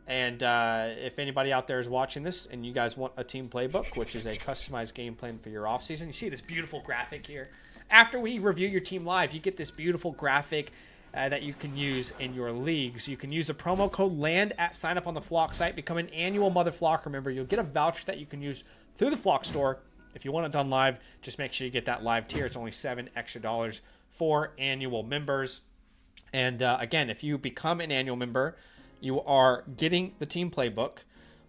And if anybody out there is watching this and you guys want a team playbook, which is a customized game plan for your offseason, you see this beautiful graphic here. After we review your team live, you get this beautiful graphic that you can use in your leagues. You can use the promo code LAND at sign up on the Flock site. Become an annual Mother Flocker member. You'll get a voucher that you can use through the Flock store. If you want it done live, just make sure you get that live tier. It's only $7 extra for annual members. And again, if you become an annual member, you are getting the team playbook,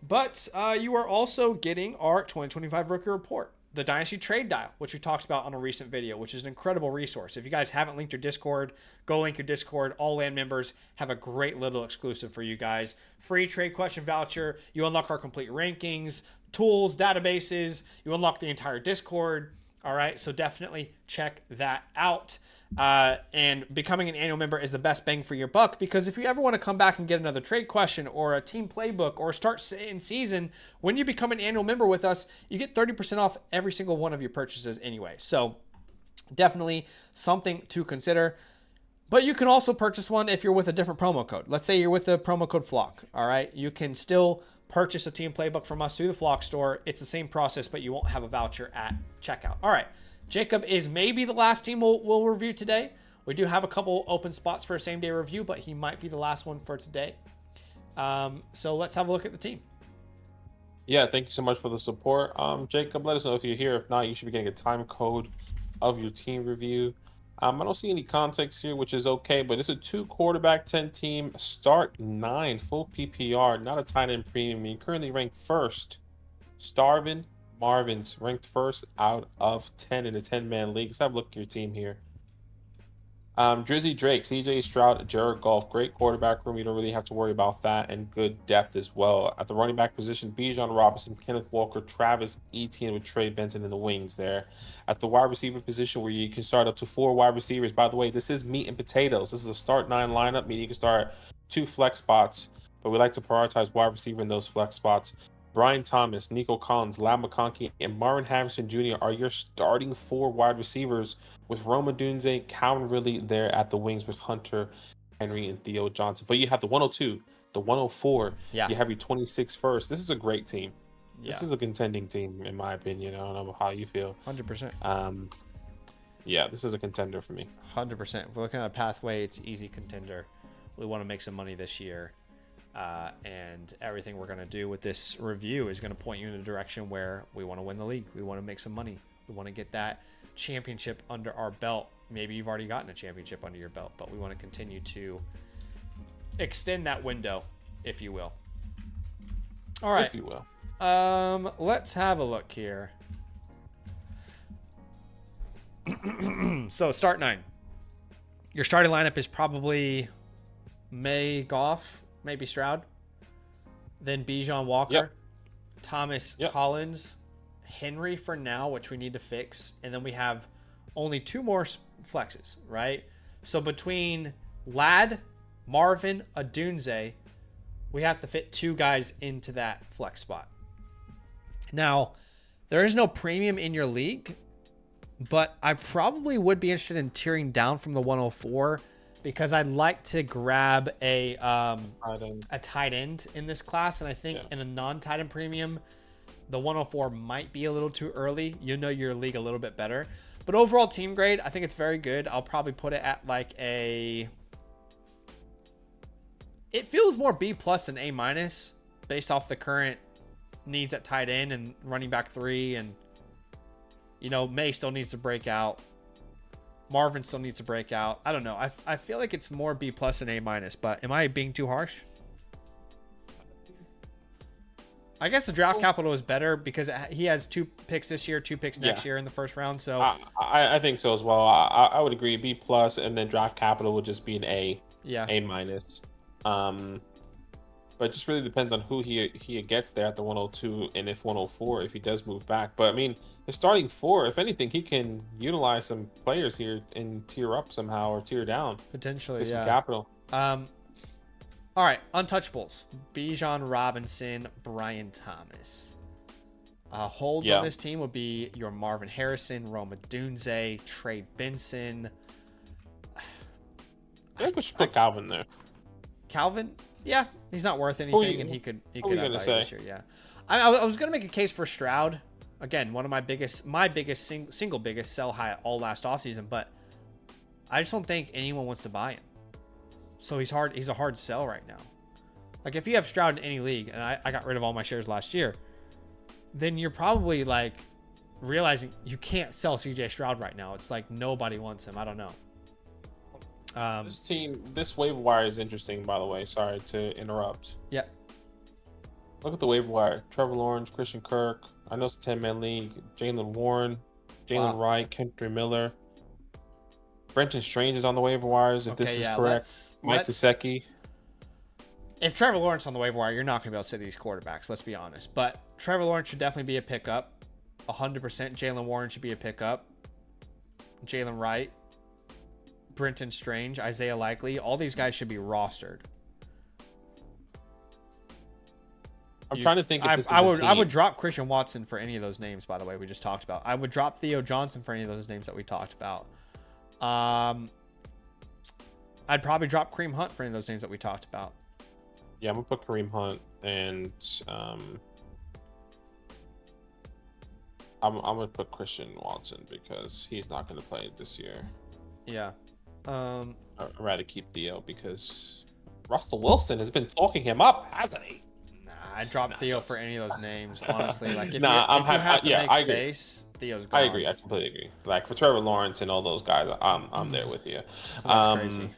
but you are also getting our 2025 rookie report, the Dynasty trade dial, which we talked about on a recent video, which is an incredible resource. If you guys haven't linked your Discord, go link your Discord. All LAN members have a great little exclusive for you guys. Free trade question voucher. You unlock our complete rankings, tools, databases. You unlock the entire Discord. All right, so definitely check that out. And becoming an annual member is the best bang for your buck, because if you ever want to come back and get another trade question or a team playbook or start in season, when you become an annual member with us, you get 30% off every single one of your purchases anyway. So definitely something to consider. But you can also purchase one if you're with a different promo code. Let's say you're with the promo code FLOCK. All right, you can still purchase a team playbook from us through the Flock store. It's the same process, but you won't have a voucher at checkout. All right. Jacob is maybe the last team we'll review today. We do have a couple open spots for a same-day review, but he might be the last one for today. So let's have a look at the team. Yeah, thank you so much for the support. Jacob, let us know if you're here. If not, you should be getting a time code of your team review. I don't see any context here, which is okay, but it's a 2-quarterback, 10 team, start 9, full PPR, not a tight end premium. You're currently ranked first. Marvin's ranked first out of 10 in a 10-man league. Let's have a look at your team here. Drizzy Drake, CJ Stroud, Jared Goff, great quarterback room. You don't really have to worry about that, and good depth as well. At the running back position, Bijan Robinson, Kenneth Walker, Travis Etienne with Trey Benson in the wings there. At the wide receiver position, where you can start up to 4 wide receivers. By the way, this is meat and potatoes. This is a start 9 lineup, meaning you can start 2 flex spots, but we like to prioritize wide receiver in those flex spots. Brian Thomas, Nico Collins, Lam McConkey, and Marvin Harrison Jr. are your starting 4 wide receivers, with Roma Dunze, Calvin Ridley there at the wings with Hunter Henry and Theo Johnson. But you have the 102, the 104. Yeah. You have your 26 first. This is a great team. Yeah. This is a contending team, in my opinion. I don't know how you feel. 100%. Yeah, this is a contender for me. 100%. If we're looking at a pathway, it's easy contender. We want to make some money this year. And everything we're going to do with this review is going to point you in a direction where we want to win the league. We want to make some money. We want to get that championship under our belt. Maybe you've already gotten a championship under your belt, but we want to continue to extend that window, if you will. All right. If you will. Let's have a look here. So start 9. Your starting lineup is probably May Goff, maybe Stroud, then Bijan Walker, Thomas Collins, Henry for now, which we need to fix, and then we have only 2 more flexes, right? So between Ladd, Marvin, Adunze, we have to fit 2 guys into that flex spot. Now, there is no premium in your league, but I probably would be interested in tearing down from the 104, because I'd like to grab a tight end in this class. And I think in a non-tight end premium, the 104 might be a little too early. You know your league a little bit better. But overall team grade, I think it's very good. I'll probably put it at like a... It feels more B+ than A- based off the current needs at tight end and running back 3. And, you know, May still needs to break out. Marvin still needs to break out. I don't know. I feel like it's more B+ than A-, but am I being too harsh? I guess the draft capital is better because he has 2 picks this year, 2 picks next year in the first round. So I think so as well. I would agree. B+, and then draft capital would just be an A. Yeah. A-. But it just really depends on who he gets there at the 102, and if 104, if he does move back. But I mean, the starting 4, if anything, he can utilize some players here and tier up somehow or tier down. Potentially, get some capital. All right, untouchables. Bijan Robinson, Brian Thomas. Holds on this team would be your Marvin Harrison, Roma Dunze, Trey Benson. think we should put Calvin there. Calvin, yeah, he's not worth anything, and he could have value this year. Yeah, I was gonna make a case for Stroud. Again, one of my biggest single biggest sell high all last offseason, but I just don't think anyone wants to buy him. So he's a hard sell right now. Like if you have Stroud in any league, and I got rid of all my shares last year, then you're probably like realizing you can't sell CJ Stroud right now. It's like nobody wants him. I don't know. This waiver wire is interesting, by the way. Sorry to interrupt. Yeah. Look at the waiver wire. Trevor Lawrence, Christian Kirk. I know it's a 10-man league. Jalen Warren, Jalen Wright, Kendry Miller. Brenton Strange is on the waiver wires, if this is correct. Mike Gesicki. If Trevor Lawrence is on the waiver wire, you're not going to be able to sit these quarterbacks, let's be honest. But Trevor Lawrence should definitely be a pickup. 100%. Jalen Warren should be a pickup. Jalen Wright. Brenton Strange, Isaiah Likely, all these guys should be rostered. I'm trying to think if this is a team. I would drop Christian Watson for any of those names, by the way, we just talked about. I would drop Theo Johnson for any of those names that we talked about. I'd probably drop Kareem Hunt for any of those names that we talked about. Yeah, I'm going to put Kareem Hunt, and I'm going to put Christian Watson because he's not going to play this year. Yeah. I'd rather keep Theo because Russell Wilson has been talking him up, hasn't he? Nah, I'd drop Theo for any of those names, honestly. Like, if I agree. Space, Theo's gone. I agree. I completely agree. Like, for Trevor Lawrence and all those guys, I'm there with you. So that's crazy.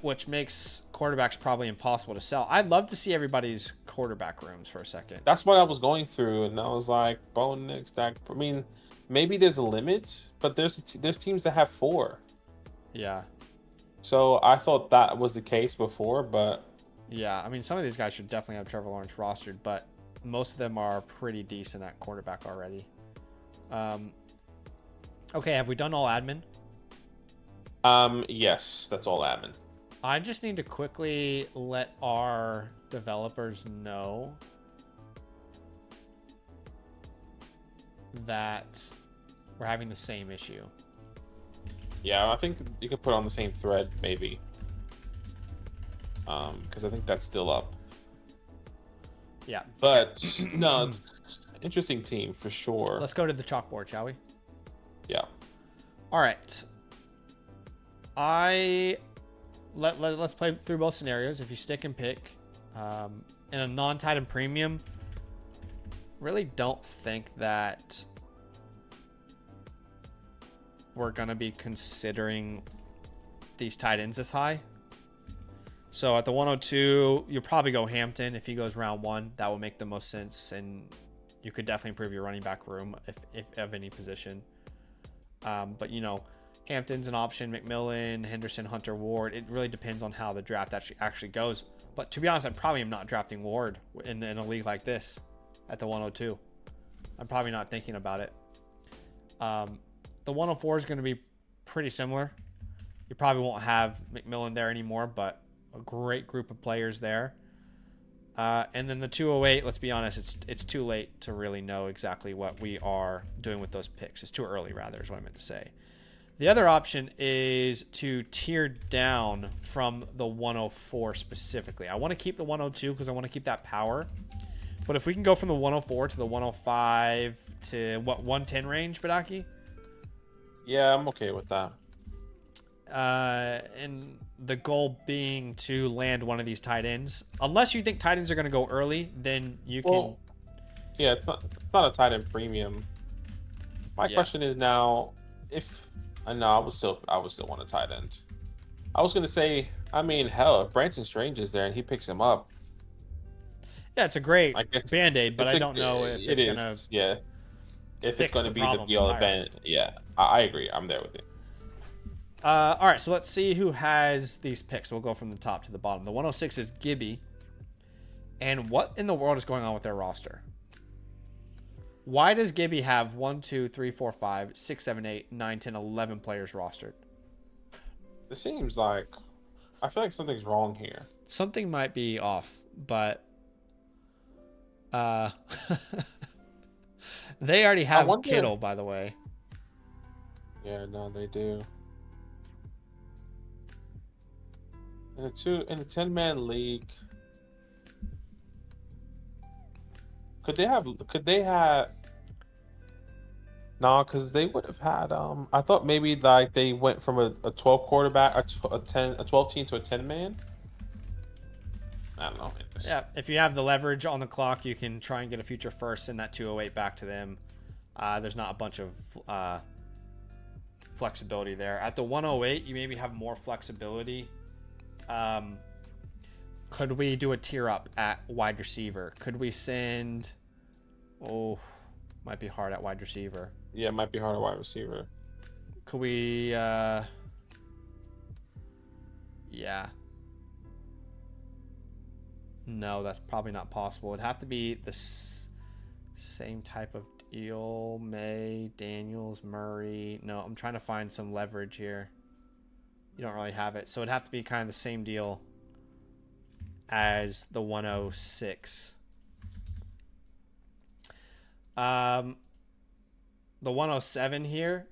Which makes quarterbacks probably impossible to sell. I'd love to see everybody's quarterback rooms for a second. That's what I was going through, and I was like, Bo Nix, Dak. I mean, maybe there's a limit, but there's teams that have 4. Yeah. So I thought that was the case before, but yeah, I mean, some of these guys should definitely have Trevor Lawrence rostered, but most of them are pretty decent at quarterback already. Okay, have we done all admin? Yes, that's all admin. I just need to quickly let our developers know that we're having the same issue. Yeah, I think you could put on the same thread, maybe. Because I think that's still up. Yeah. But, no, it's an interesting team for sure. Let's go to the chalkboard, shall we? Yeah. All right. Let's play through both scenarios. If you stick and pick, in a non-tight end premium, really don't think that we're going to be considering these tight ends this high. So at the 102, you'll probably go Hampton. If he goes round 1, that will make the most sense. And you could definitely improve your running back room if of any position. But, you know, Hampton's an option. McMillan, Henderson, Hunter, Ward. It really depends on how the draft actually goes. But to be honest, I probably am not drafting Ward in a league like this at the 102. I'm probably not thinking about it. The 104 is going to be pretty similar. You probably won't have McMillan there anymore, but a great group of players there. And then the 208, let's be honest, it's too late to really know exactly what we are doing with those picks. It's too early, rather, is what I meant to say. The other option is to tier down from the 104 specifically. I want to keep the 102 because I want to keep that power. But if we can go from the 104 to the 105 to, 110 range, Badaki? Yeah, I'm okay with that. And the goal being to land one of these tight ends. Unless you think tight ends are going to go early, then you can... Yeah, it's not a tight end premium. My question is now, if... No, I would still want a tight end. I was going to say, I mean, hell, if Brenton Strange is there and he picks him up... Yeah, it's a great Band-Aid, but I don't know if it's going to... Yeah. If it's going to be the be-all event. Yeah, I agree. I'm there with you. All right, so let's see who has these picks. We'll go from the top to the bottom. The 106 is Gibby. And what in the world is going on with their roster? Why does Gibby have 1, 2, 3, 4, 5, 6, 7, 8, 9, 10, 11 players rostered? It seems like... I feel like something's wrong here. Something might be off, but... They already have Kittle, by the way. Yeah, no, they do. In a 10-man league, could they have? No, because they would have had. I thought maybe like they went from a 12 quarterback, a 12 team to a 10-man. I don't know. Yeah, if you have the leverage on the clock, you can try and get a future first, send that 208 back to them. There's not a bunch of flexibility there. At the 108, you maybe have more flexibility. Could we do a tier up at wide receiver? Could we send... Oh, might be hard at wide receiver. Yeah, it might be hard at wide receiver. Could we... Yeah. No, that's probably not possible. It'd have to be the same type of deal. May, Daniels, Murray. No, I'm trying to find some leverage here. You don't really have it. So it'd have to be kind of the same deal as the 106. The 107 here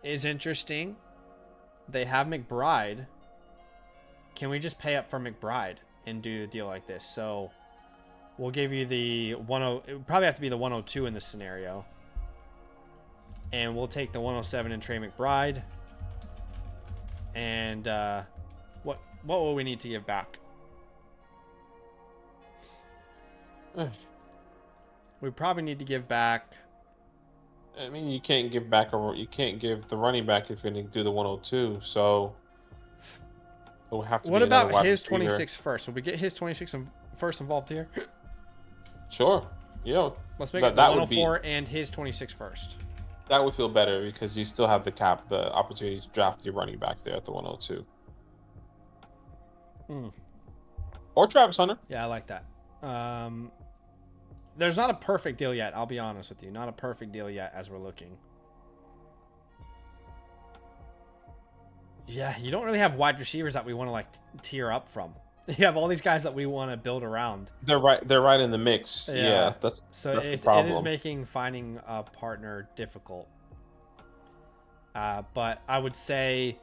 is interesting. They have McBride. Can we just pay up for McBride and do the deal like this? So we'll give you the 10. It would probably have to be the 102 in this scenario. And we'll take the 107 and Trey McBride. And what will we need to give back? We probably need to give back. I mean, you can't give the running back if you're going to do the 102. So it will have to. What be about his receiver. 26 first? Will we get his 26 first involved here? Sure. Yeah. Let's make it the 104 and his 26 first. That would feel better because you still have the opportunity to draft your running back there at the 102. Or Travis Hunter. Yeah, I like that. There's not a perfect deal yet. I'll be honest with you. Not a perfect deal yet as we're looking. Yeah, you don't really have wide receivers that we want to like tier up from. You have all these guys that we want to build around. They're right in the mix. Yeah, that's the problem. It is making finding a partner difficult. But I would say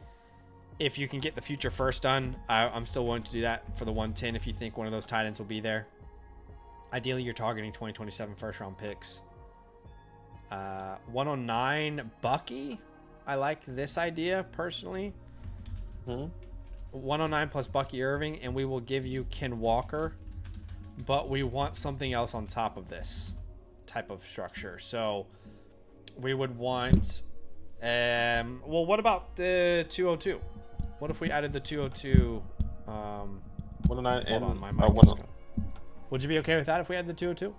if you can get the future first done, I'm still willing to do that for the 110 if you think one of those tight ends will be there. Ideally, you're targeting 2027 first round picks. 109 Bucky. I like this idea personally. 109 plus Bucky Irving, and we will give you Ken Walker, but we want something else on top of this type of structure. So we would want, well, what about the 202? What if we added the 202? 109 hold and on, my mic is going. Would you be okay with that if we had the 202?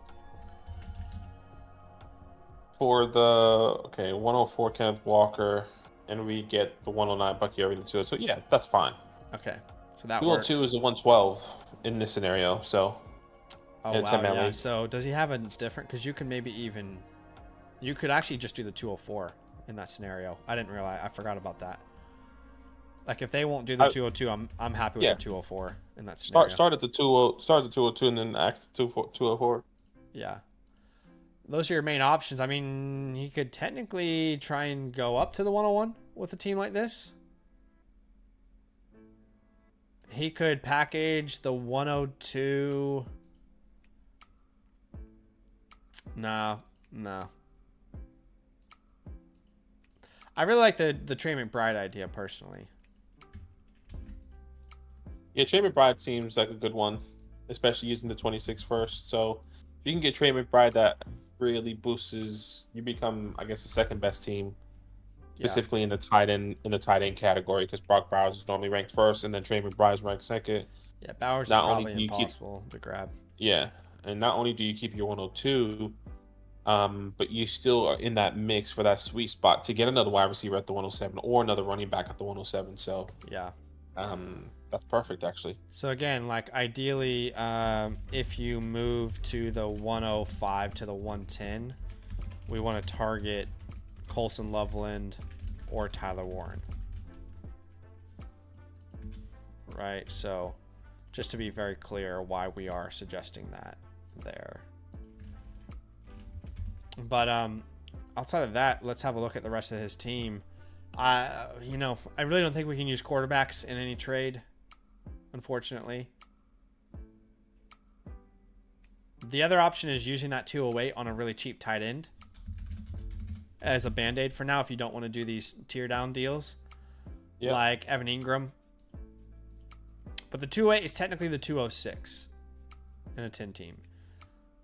For the 104 Kenneth Walker, and we get the 109 Bucky Irving, the 202. Yeah, that's fine. Okay, so that 202 works. is a 112 in this scenario. So, oh wow, yeah. So does he have a different? Because you can maybe even, you could actually just do the 204 in that scenario. I didn't realize. I forgot about that. Like if they won't do the 202, I'm happy with the 204 in that scenario. Start at the 202 and then act 204. Yeah. Those are your main options. I mean, he could technically try and go up to the 101 with a team like this. He could package the 102. No. I really like the Trey McBride idea personally. Yeah, Trey McBride seems like a good one, especially using the 26 first. So if you can get Trey McBride, that really boosts you become, I guess, the second best team, specifically in the tight end category, because Brock Bowers is normally ranked first, and then Trey McBride is ranked second. Yeah, Bowers is probably impossible to grab. Yeah, and not only do you keep your 102, but you still are in that mix for that sweet spot to get another wide receiver at the 107 or another running back at the 107. So yeah, that's perfect actually. So again, like ideally, if you move to the 105 to the 110, we want to target Colson Loveland or Tyler Warren. Right, so just to be very clear why we are suggesting that there. But outside of that, let's have a look at the rest of his team. I really don't think we can use quarterbacks in any trade, unfortunately. The other option is using that 208 on a really cheap tight end as a band-aid for now if you don't want to do these tier down deals, like Evan Ingram. But the 208 is technically the 206 in a 10 team.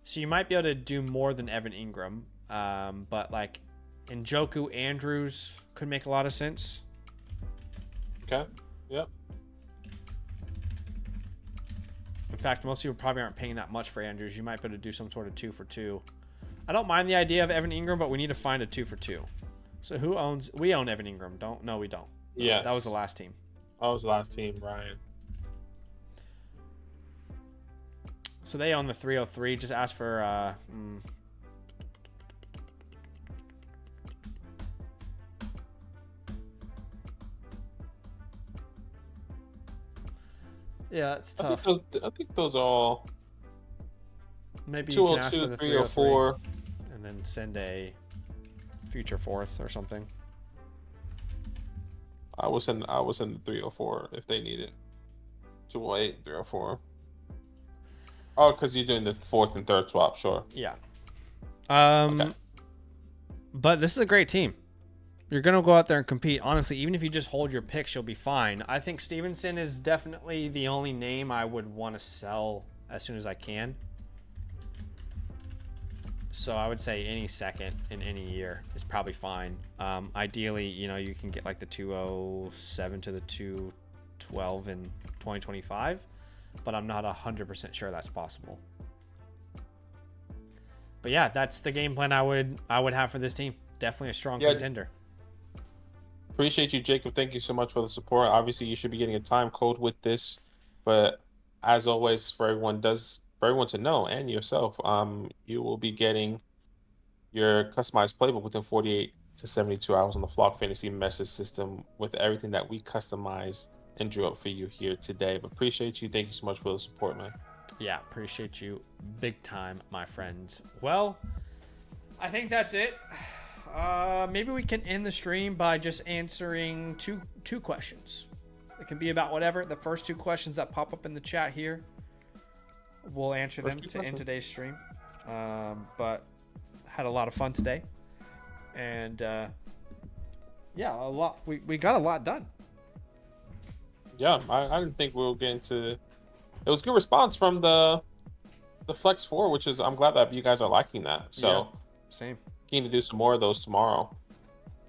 So you might be able to do more than Evan Ingram. But like Njoku, Andrews could make a lot of sense. Okay. Yep. In fact, most people probably aren't paying that much for Andrews. You might be able to do some sort of 2 for 2. I don't mind the idea of Evan Ingram, but we need to find a 2 for 2. So who owns? We own Evan Ingram. No, we don't. Yeah. That was the last team. That was the last team, Ryan. So they own the 303. Just ask for. Yeah, it's tough. I think those are all. Maybe you can ask for 202, the 304, and then send a future 4th or something. I will send the 304 if they need it. 208, 304. Oh, because you're doing the 4th and 3rd swap, sure. Yeah. Okay. But this is a great team. You're going to go out there and compete. Honestly, even if you just hold your picks, you'll be fine. I think Stevenson is definitely the only name I would want to sell as soon as I can. So I would say any second in any year is probably fine. Ideally, you can get like the 207 to the 212 in 2025, but I'm not 100% sure that's possible. But yeah, that's the game plan I would have for this team. Definitely a strong contender. Appreciate you, Jacob. Thank you so much for the support. Obviously, you should be getting a time code with this, but as always, for everyone to know and yourself, you will be getting your customized playbook within 48 to 72 hours on the Flock Fantasy message system with everything that we customized and drew up for you here today. But appreciate you. Thank you so much for the support, man. Yeah, appreciate you big time, my friends. Well, I think that's it. Maybe we can end the stream by just answering two questions. It can be about whatever. The first 2 questions that pop up in the chat here, we'll answer them in today's stream. But had a lot of fun today, and yeah, a lot. We got a lot done. Yeah, I didn't think we were getting to. It was good response from the Flex 4, which is I'm glad that you guys are liking that. So yeah, same. Keen to do some more of those tomorrow.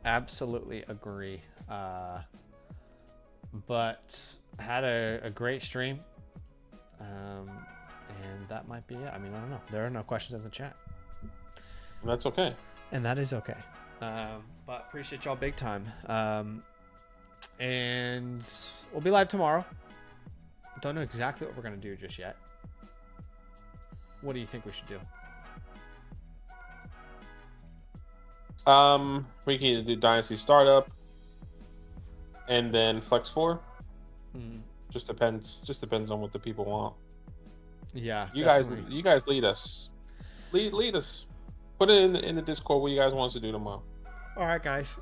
Absolutely agree. But had a great stream. And that might be it. I mean, I don't know. There are no questions in the chat. And that's okay. And that is okay. But appreciate y'all big time. And we'll be live tomorrow. Don't know exactly what we're going to do just yet. What do you think we should do? We can either do Dynasty Startup and then Flex 4. Just depends on what the people want. Yeah, you guys lead us. Lead us. Put it in the Discord what you guys want us to do tomorrow. All right, guys.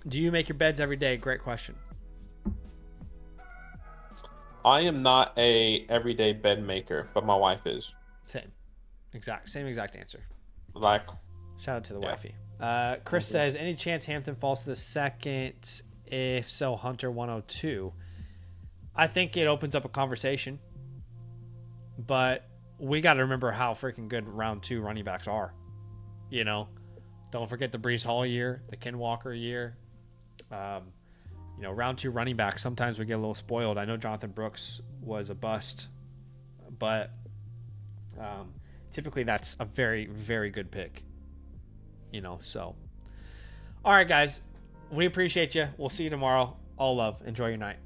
Do you make your beds every day? Great question. I am not a everyday bed maker, but my wife is. Same exact answer. Like, shout out to the wifey. Chris says, any chance Hampton falls to the second? If so, Hunter 102. I think it opens up a conversation, but we got to remember how freaking good round 2 running backs are. Don't forget the Breece Hall year, the Ken Walker year. Round 2 running backs, sometimes we get a little spoiled. I know Jonathan Brooks was a bust, but typically that's a very, very good pick. So. All right, guys. We appreciate you. We'll see you tomorrow. All love. Enjoy your night.